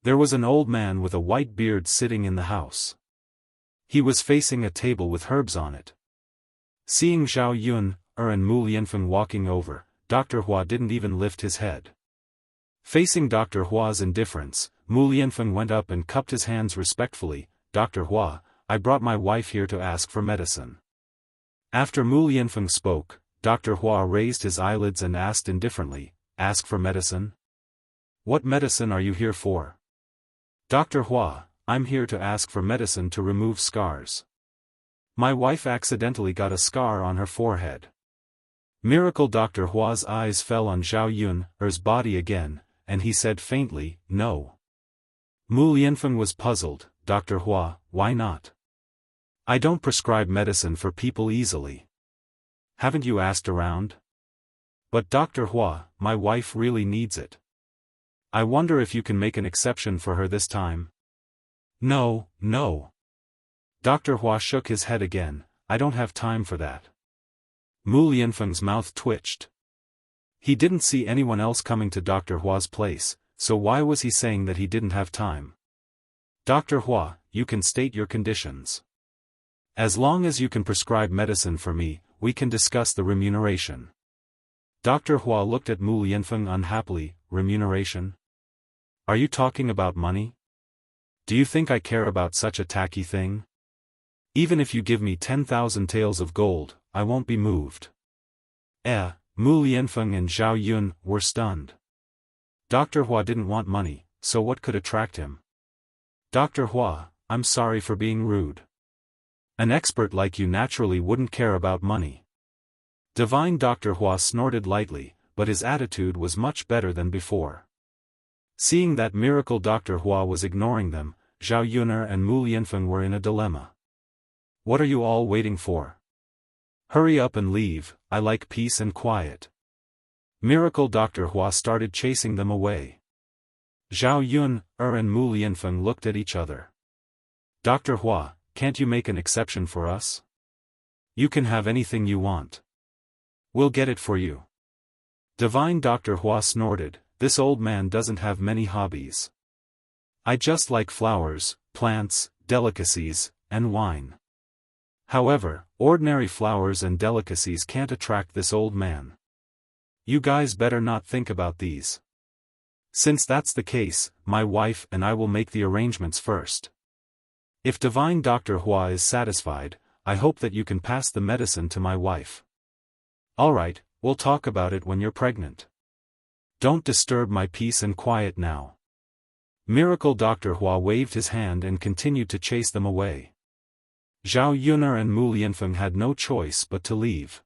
There was an old man with a white beard sitting in the house. He was facing a table with herbs on it. Seeing Zhao Yun'er and Mu Lianfeng walking over, Dr. Hua didn't even lift his head. Facing Dr. Hua's indifference, Mu Lianfeng went up and cupped his hands respectfully. "Dr. Hua, I brought my wife here to ask for medicine." After Mu Lianfeng spoke, Dr. Hua raised his eyelids and asked indifferently, "Ask for medicine? What medicine are you here for?" "Dr. Hua, I'm here to ask for medicine to remove scars. My wife accidentally got a scar on her forehead." Miracle Dr. Hua's eyes fell on Zhao Yun'er's body again, and he said faintly, "No." Mu Lianfeng was puzzled. "Dr. Hua, why not? I don't prescribe medicine for people easily. Haven't you asked around?" "But Dr. Hua, my wife really needs it. I wonder if you can make an exception for her this time." "No, no." Dr. Hua shook his head again. "I don't have time for that." Mu Lianfeng's mouth twitched. He didn't see anyone else coming to Dr. Hua's place, so why was he saying that he didn't have time? "Dr. Hua, you can state your conditions. As long as you can prescribe medicine for me, we can discuss the remuneration." Dr. Hua looked at Mu Lianfeng unhappily. "Remuneration? Are you talking about money? Do you think I care about such a tacky thing? Even if you give me 10,000 taels of gold, I won't be moved." Mu Lianfeng and Zhao Yun were stunned. Dr. Hua didn't want money, so what could attract him? "Dr. Hua, I'm sorry for being rude. An expert like you naturally wouldn't care about money." Divine Dr. Hua snorted lightly, but his attitude was much better than before. Seeing that Miracle Dr. Hua was ignoring them, Zhao Yun'er and Mu Lianfeng were in a dilemma. "What are you all waiting for? Hurry up and leave, I like peace and quiet." Miracle Dr. Hua started chasing them away. Zhao Yun'er and Mu Lianfeng looked at each other. "Dr. Hua, can't you make an exception for us? You can have anything you want. We'll get it for you." Divine Dr. Hua snorted. "This old man doesn't have many hobbies. I just like flowers, plants, delicacies, and wine. However, ordinary flowers and delicacies can't attract this old man. You guys better not think about these. Since that's the case, my wife and I will make the arrangements first. If Divine Dr. Hua is satisfied, I hope that you can pass the medicine to my wife. Alright, we'll talk about it when you're pregnant. Don't disturb my peace and quiet now." Miracle Dr. Hua waved his hand and continued to chase them away. Zhao Yun'er and Mu Lianfeng had no choice but to leave.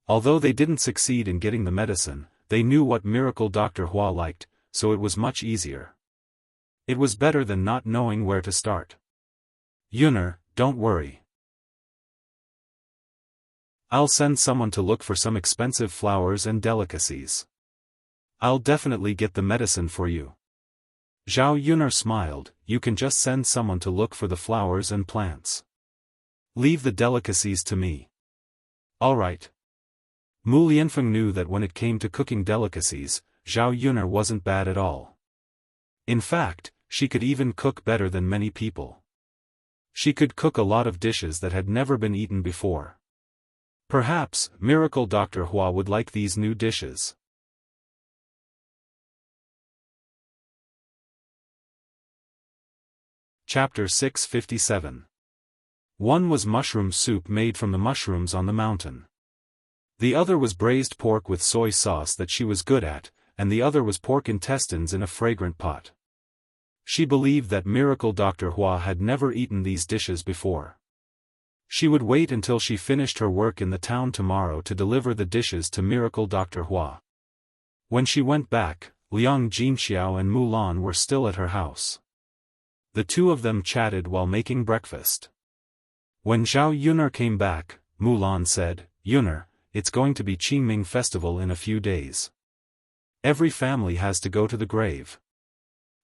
Although they didn't succeed in getting the medicine, they knew what Miracle Dr. Hua liked, so it was much easier. It was better than not knowing where to start. "Yun'er, don't worry. I'll send someone to look for some expensive flowers and delicacies. I'll definitely get the medicine for you. Zhao Yun'er smiled, you can just send someone to look for the flowers and plants. Leave the delicacies to me. All right. Mu Lianfeng knew that when it came to cooking delicacies, Zhao Yun'er wasn't bad at all. In fact, she could even cook better than many people. She could cook a lot of dishes that had never been eaten before. Perhaps, Miracle Dr. Hua would like these new dishes. Chapter 657. One was mushroom soup made from the mushrooms on the mountain. The other was braised pork with soy sauce that she was good at, and the other was pork intestines in a fragrant pot. She believed that Miracle Dr. Hua had never eaten these dishes before. She would wait until she finished her work in the town tomorrow to deliver the dishes to Miracle Dr. Hua. When she went back, Liang Jinxiao and Mulan were still at her house. The two of them chatted while making breakfast. When Zhao Yun'er came back, Mulan said, Yun'er, it's going to be Qingming Festival in a few days. Every family has to go to the grave.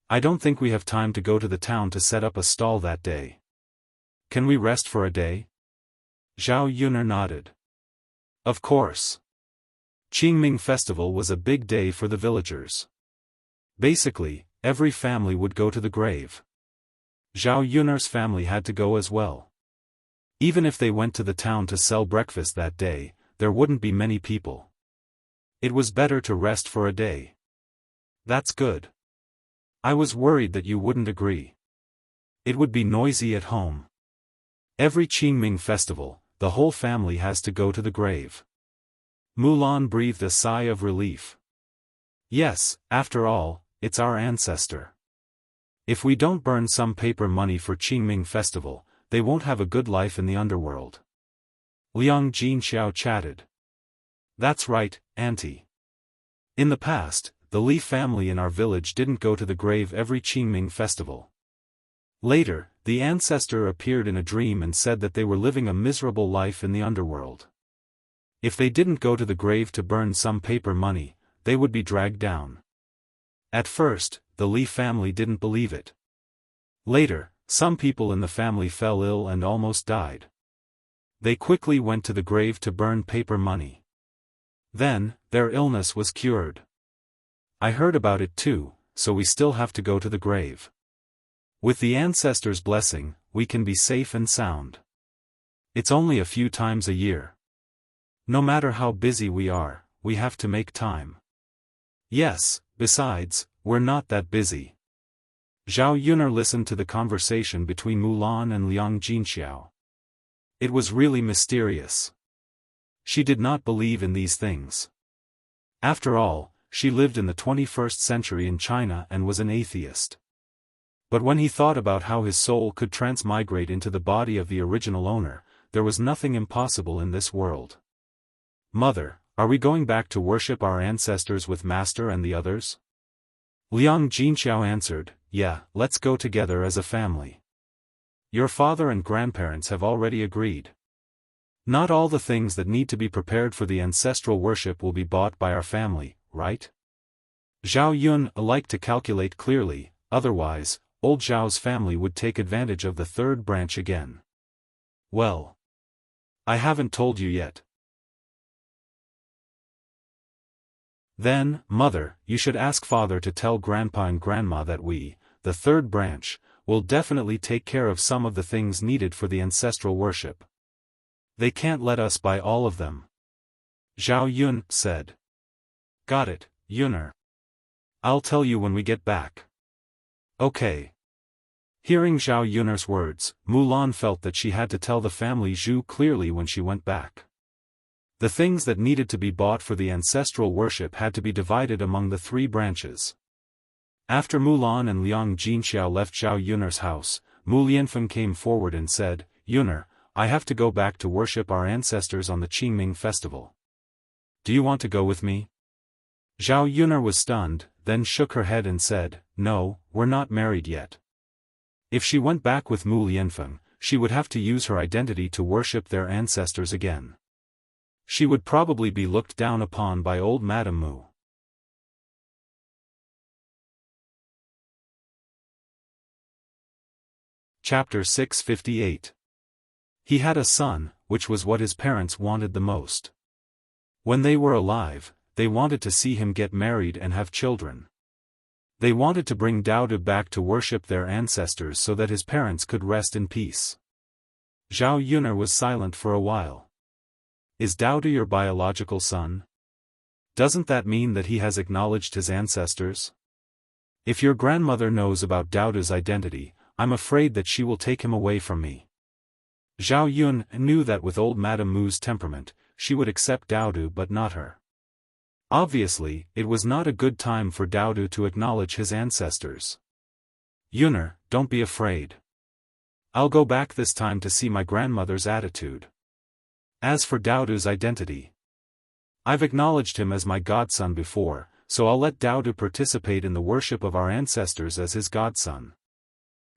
I don't think we have time to go to the town to set up a stall that day. Can we rest for a day? Zhao Yun'er nodded. Of course. Qingming Festival was a big day for the villagers. Basically, every family would go to the grave. Zhao Yun'er's family had to go as well. Even if they went to the town to sell breakfast that day, there wouldn't be many people. It was better to rest for a day. That's good. I was worried that you wouldn't agree. It would be noisy at home. Every Qingming Festival, the whole family has to go to the grave. Mulan breathed a sigh of relief. Yes, after all, it's our ancestor. If we don't burn some paper money for Qingming Festival, they won't have a good life in the underworld. Liang Jinxiao chatted. That's right, Auntie. In the past, the Li family in our village didn't go to the grave every Qingming Festival. Later, the ancestor appeared in a dream and said that they were living a miserable life in the underworld. If they didn't go to the grave to burn some paper money, they would be dragged down. At first, the Li family didn't believe it. Later, some people in the family fell ill and almost died. They quickly went to the grave to burn paper money. Then, their illness was cured. I heard about it too, so we still have to go to the grave. With the ancestors' blessing, we can be safe and sound. It's only a few times a year. No matter how busy we are, we have to make time. Yes, besides, we're not that busy. Zhao Yun'er listened to the conversation between Mulan and Liang Jinxiao. It was really mysterious. She did not believe in these things. After all, she lived in the 21st century in China and was an atheist. But when he thought about how his soul could transmigrate into the body of the original owner, there was nothing impossible in this world. Mother, are we going back to worship our ancestors with Master and the others? Liang Jinxiao answered, yeah, let's go together as a family. Your father and grandparents have already agreed. Not all the things that need to be prepared for the ancestral worship will be bought by our family, right? Zhao Yun liked to calculate clearly, otherwise, old Zhao's family would take advantage of the third branch again. Well, I haven't told you yet. Then, Mother, you should ask Father to tell Grandpa and Grandma that we, the third branch, will definitely take care of some of the things needed for the ancestral worship. They can't let us buy all of them. Zhao Yun said. Got it, Yun'er. I'll tell you when we get back. Okay. Hearing Zhao Yun'er's words, Mulan felt that she had to tell the family Zhu clearly when she went back. The things that needed to be bought for the ancestral worship had to be divided among the three branches. After Mulan and Liang Jinxiao left Zhao Yun'er's house, Mu Lianfeng came forward and said, Yun'er, I have to go back to worship our ancestors on the Qingming Festival. Do you want to go with me? Zhao Yun'er was stunned, then shook her head and said, no, we're not married yet. If she went back with Mu Lianfeng, she would have to use her identity to worship their ancestors again. she would probably be looked down upon by old Madame Mu. Chapter 658. He had a son, which was what his parents wanted the most. When they were alive, they wanted to see him get married and have children. They wanted to bring Daodu back to worship their ancestors so that his parents could rest in peace. Zhao Yun'er was silent for a while. Is Daodu your biological son? Doesn't that mean that he has acknowledged his ancestors? If your grandmother knows about Daodu's identity, I'm afraid that she will take him away from me. Zhao Yun knew that with old Madame Mu's temperament, she would accept Daodu but not her. Obviously, it was not a good time for Daodu to acknowledge his ancestors. Yun'er, don't be afraid. I'll go back this time to see my grandmother's attitude. As for Daodu's identity, I've acknowledged him as my godson before, so I'll let Daodu participate in the worship of our ancestors as his godson.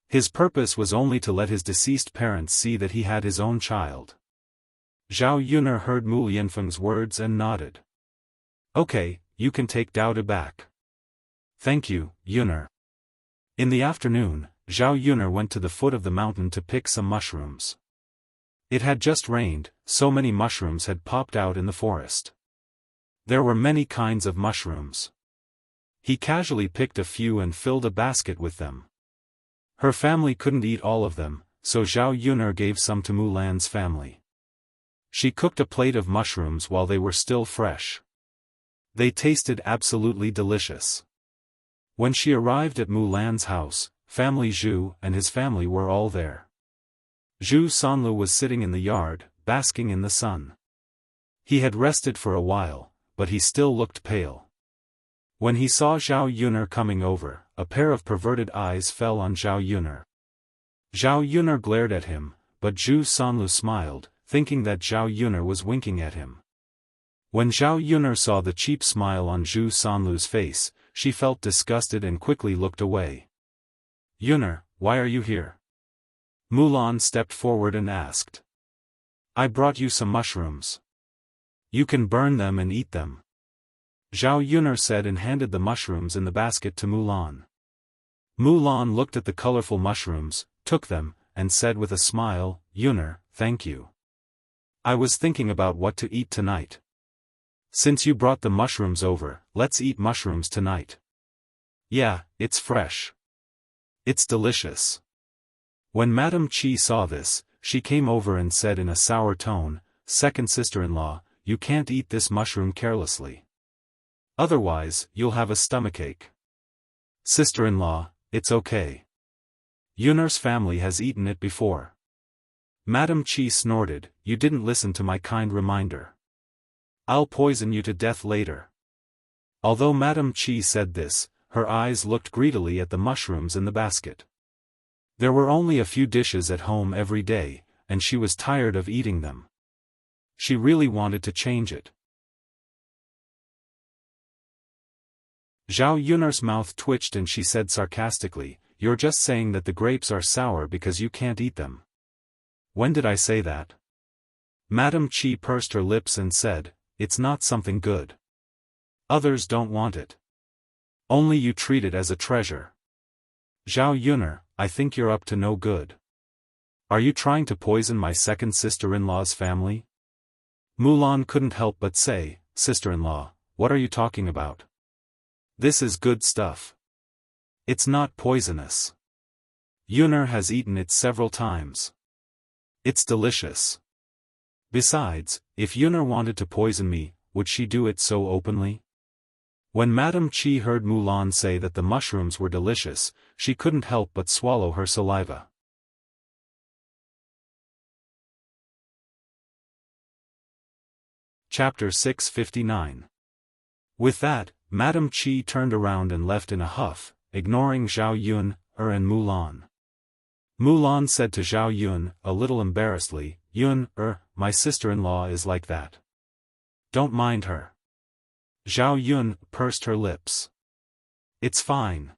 His purpose was only to let his deceased parents see that he had his own child. Zhao Yun'er heard Mu Lianfeng's words and nodded. Okay, you can take Daodu back. Thank you, Yun'er. In the afternoon, Zhao Yun'er went to the foot of the mountain to pick some mushrooms. It had just rained, so many mushrooms had popped out in the forest. There were many kinds of mushrooms. He casually picked a few and filled a basket with them. Her family couldn't eat all of them, so Zhao Yun'er gave some to Mulan's family. She cooked a plate of mushrooms while they were still fresh. They tasted absolutely delicious. When she arrived at Mulan's house, family Zhu and his family were all there. Zhu Sanlu was sitting in the yard, basking in the sun. He had rested for a while, but he still looked pale. When he saw Zhao Yun'er coming over, a pair of perverted eyes fell on Zhao Yun'er. Zhao Yun'er glared at him, but Zhu Sanlu smiled, thinking that Zhao Yun'er was winking at him. When Zhao Yun'er saw the cheap smile on Zhu Sanlu's face, she felt disgusted and quickly looked away. Yun'er, why are you here? Mulan stepped forward and asked. I brought you some mushrooms. You can burn them and eat them. Zhao Yun'er said and handed the mushrooms in the basket to Mulan. Mulan looked at the colorful mushrooms, took them, and said with a smile, Yun'er, thank you. I was thinking about what to eat tonight. Since you brought the mushrooms over, let's eat mushrooms tonight. Yeah, it's fresh. It's delicious. When Madame Qi saw this, she came over and said in a sour tone, Second sister-in-law, you can't eat this mushroom carelessly. Otherwise, you'll have a stomachache. Sister-in-law, it's okay. Yun'er's family has eaten it before. Madame Qi snorted, you didn't listen to my kind reminder. I'll poison you to death later. Although Madame Qi said this, her eyes looked greedily at the mushrooms in the basket. There were only a few dishes at home every day, and she was tired of eating them. She really wanted to change it. Zhao Yun'er's mouth twitched and she said sarcastically, you're just saying that the grapes are sour because you can't eat them. When did I say that? Madame Qi pursed her lips and said, it's not something good. Others don't want it. Only you treat it as a treasure. Zhao Yun'er, I think you're up to no good. Are you trying to poison my second sister-in-law's family? Mulan couldn't help but say, sister-in-law, what are you talking about? This is good stuff. It's not poisonous. Yun'er has eaten it several times. It's delicious. Besides, if Yun'er wanted to poison me, would she do it so openly? When Madame Qi heard Mulan say that the mushrooms were delicious, she couldn't help but swallow her saliva. Chapter 659. With that, Madame Qi turned around and left in a huff, ignoring Zhao Yun'er and Mulan. Mulan said to Zhao Yun, a little embarrassedly, Yun'er, my sister-in-law is like that. Don't mind her. Zhao Yun pursed her lips. It's fine.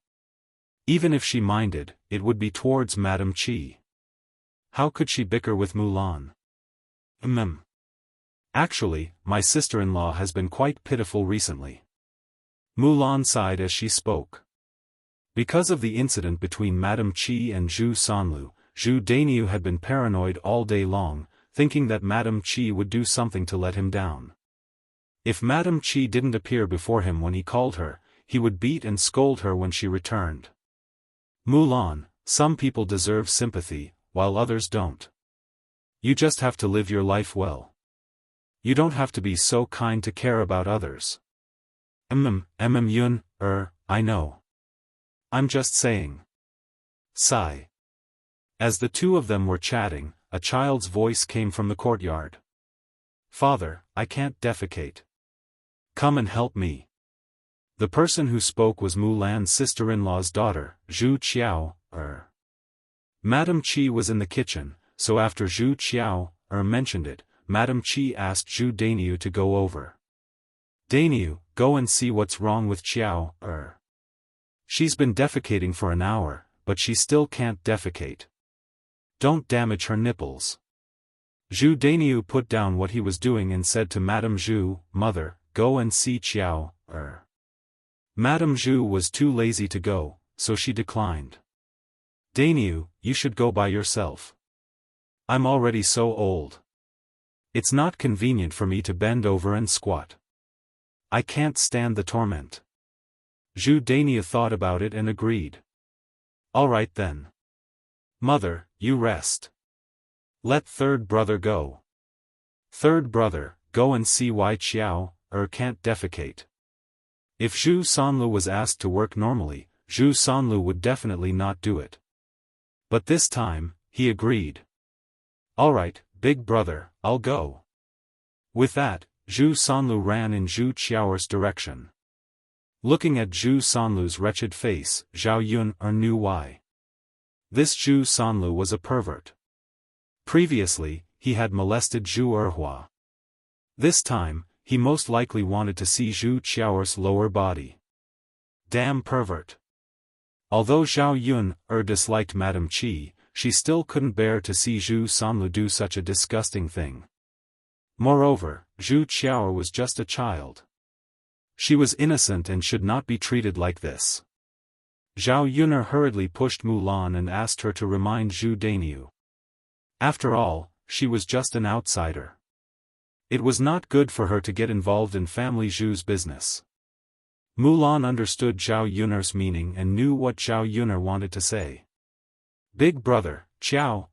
Even if she minded, it would be towards Madame Qi. How could she bicker with Mulan? Actually, my sister-in-law has been quite pitiful recently. Mulan sighed as she spoke. Because of the incident between Madame Qi and Zhu Sanlu, Zhu Dainiu had been paranoid all day long, thinking that Madame Qi would do something to let him down. If Madame Qi didn't appear before him when he called her, he would beat and scold her when she returned. Mulan, some people deserve sympathy, while others don't. You just have to live your life well. You don't have to be so kind to care about others. Yun, I know. I'm just saying. Sigh. As the two of them were chatting, a child's voice came from the courtyard. Father, I can't defecate. Come and help me. The person who spoke was Mulan's sister-in-law's daughter, Zhu Qiao. Madame Qi was in the kitchen, so after Zhu Qiao mentioned it, Madame Qi asked Zhu Dainiu to go over. Dainiu, go and see what's wrong with Qiao. She's been defecating for an hour, but she still can't defecate. Don't damage her nipples. Zhu Dainiu put down what he was doing and said to Madame Zhu, Mother, go and see Qiao. Madame Zhu was too lazy to go, so she declined. Dainiu, you should go by yourself. I'm already so old. It's not convenient for me to bend over and squat. I can't stand the torment. Zhu Dainiu thought about it and agreed. All right then. Mother, you rest. Let third brother go. Third brother, go and see why Qiao can't defecate. If Zhu Sanlu was asked to work normally, Zhu Sanlu would definitely not do it. But this time, he agreed. All right, big brother, I'll go. With that, Zhu Sanlu ran in Zhu Qiao's direction. Looking at Zhu Sanlu's wretched face, Zhao Yun knew why. This Zhu Sanlu was a pervert. Previously, he had molested Zhu Erhua. This time, he most likely wanted to see Zhu Qiao's lower body. Damn pervert. Although Zhao Yun disliked Madame Qi, she still couldn't bear to see Zhu Sanlu do such a disgusting thing. Moreover, Zhu Qiao was just a child. She was innocent and should not be treated like this. Zhao Yun hurriedly pushed Mulan and asked her to remind Zhu Dainiu. After all, she was just an outsider. It was not good for her to get involved in family Zhu's business. Mulan understood Zhao Yun's meaning and knew what Zhao Yun wanted to say. Big brother, Qiao,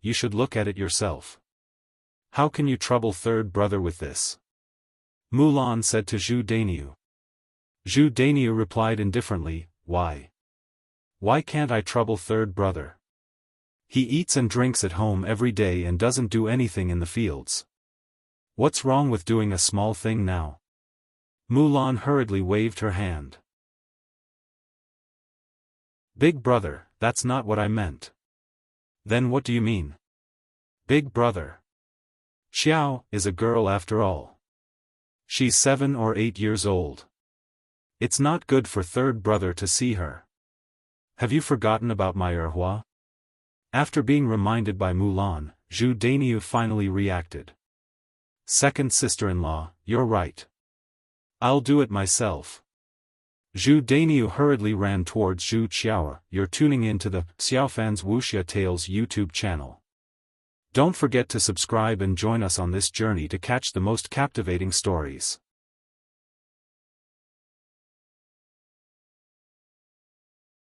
you should look at it yourself. How can you trouble third brother with this? Mulan said to Zhu Dainiu. Zhu Dainiu replied indifferently, Why? Why can't I trouble third brother? He eats and drinks at home every day and doesn't do anything in the fields. What's wrong with doing a small thing now? Mulan hurriedly waved her hand. Big brother, that's not what I meant. Then what do you mean? Big brother. Qiao is a girl after all. She's 7 or 8 years old. It's not good for third brother to see her. Have you forgotten about my Erhua? After being reminded by Mulan, Zhu Dainiu finally reacted. Second sister-in-law, you're right. I'll do it myself. Zhu Dainiu hurriedly ran towards Zhu Qiao. You're tuning in to the Xiaofan's Wuxia Tales YouTube channel. Don't forget to subscribe and join us on this journey to catch the most captivating stories.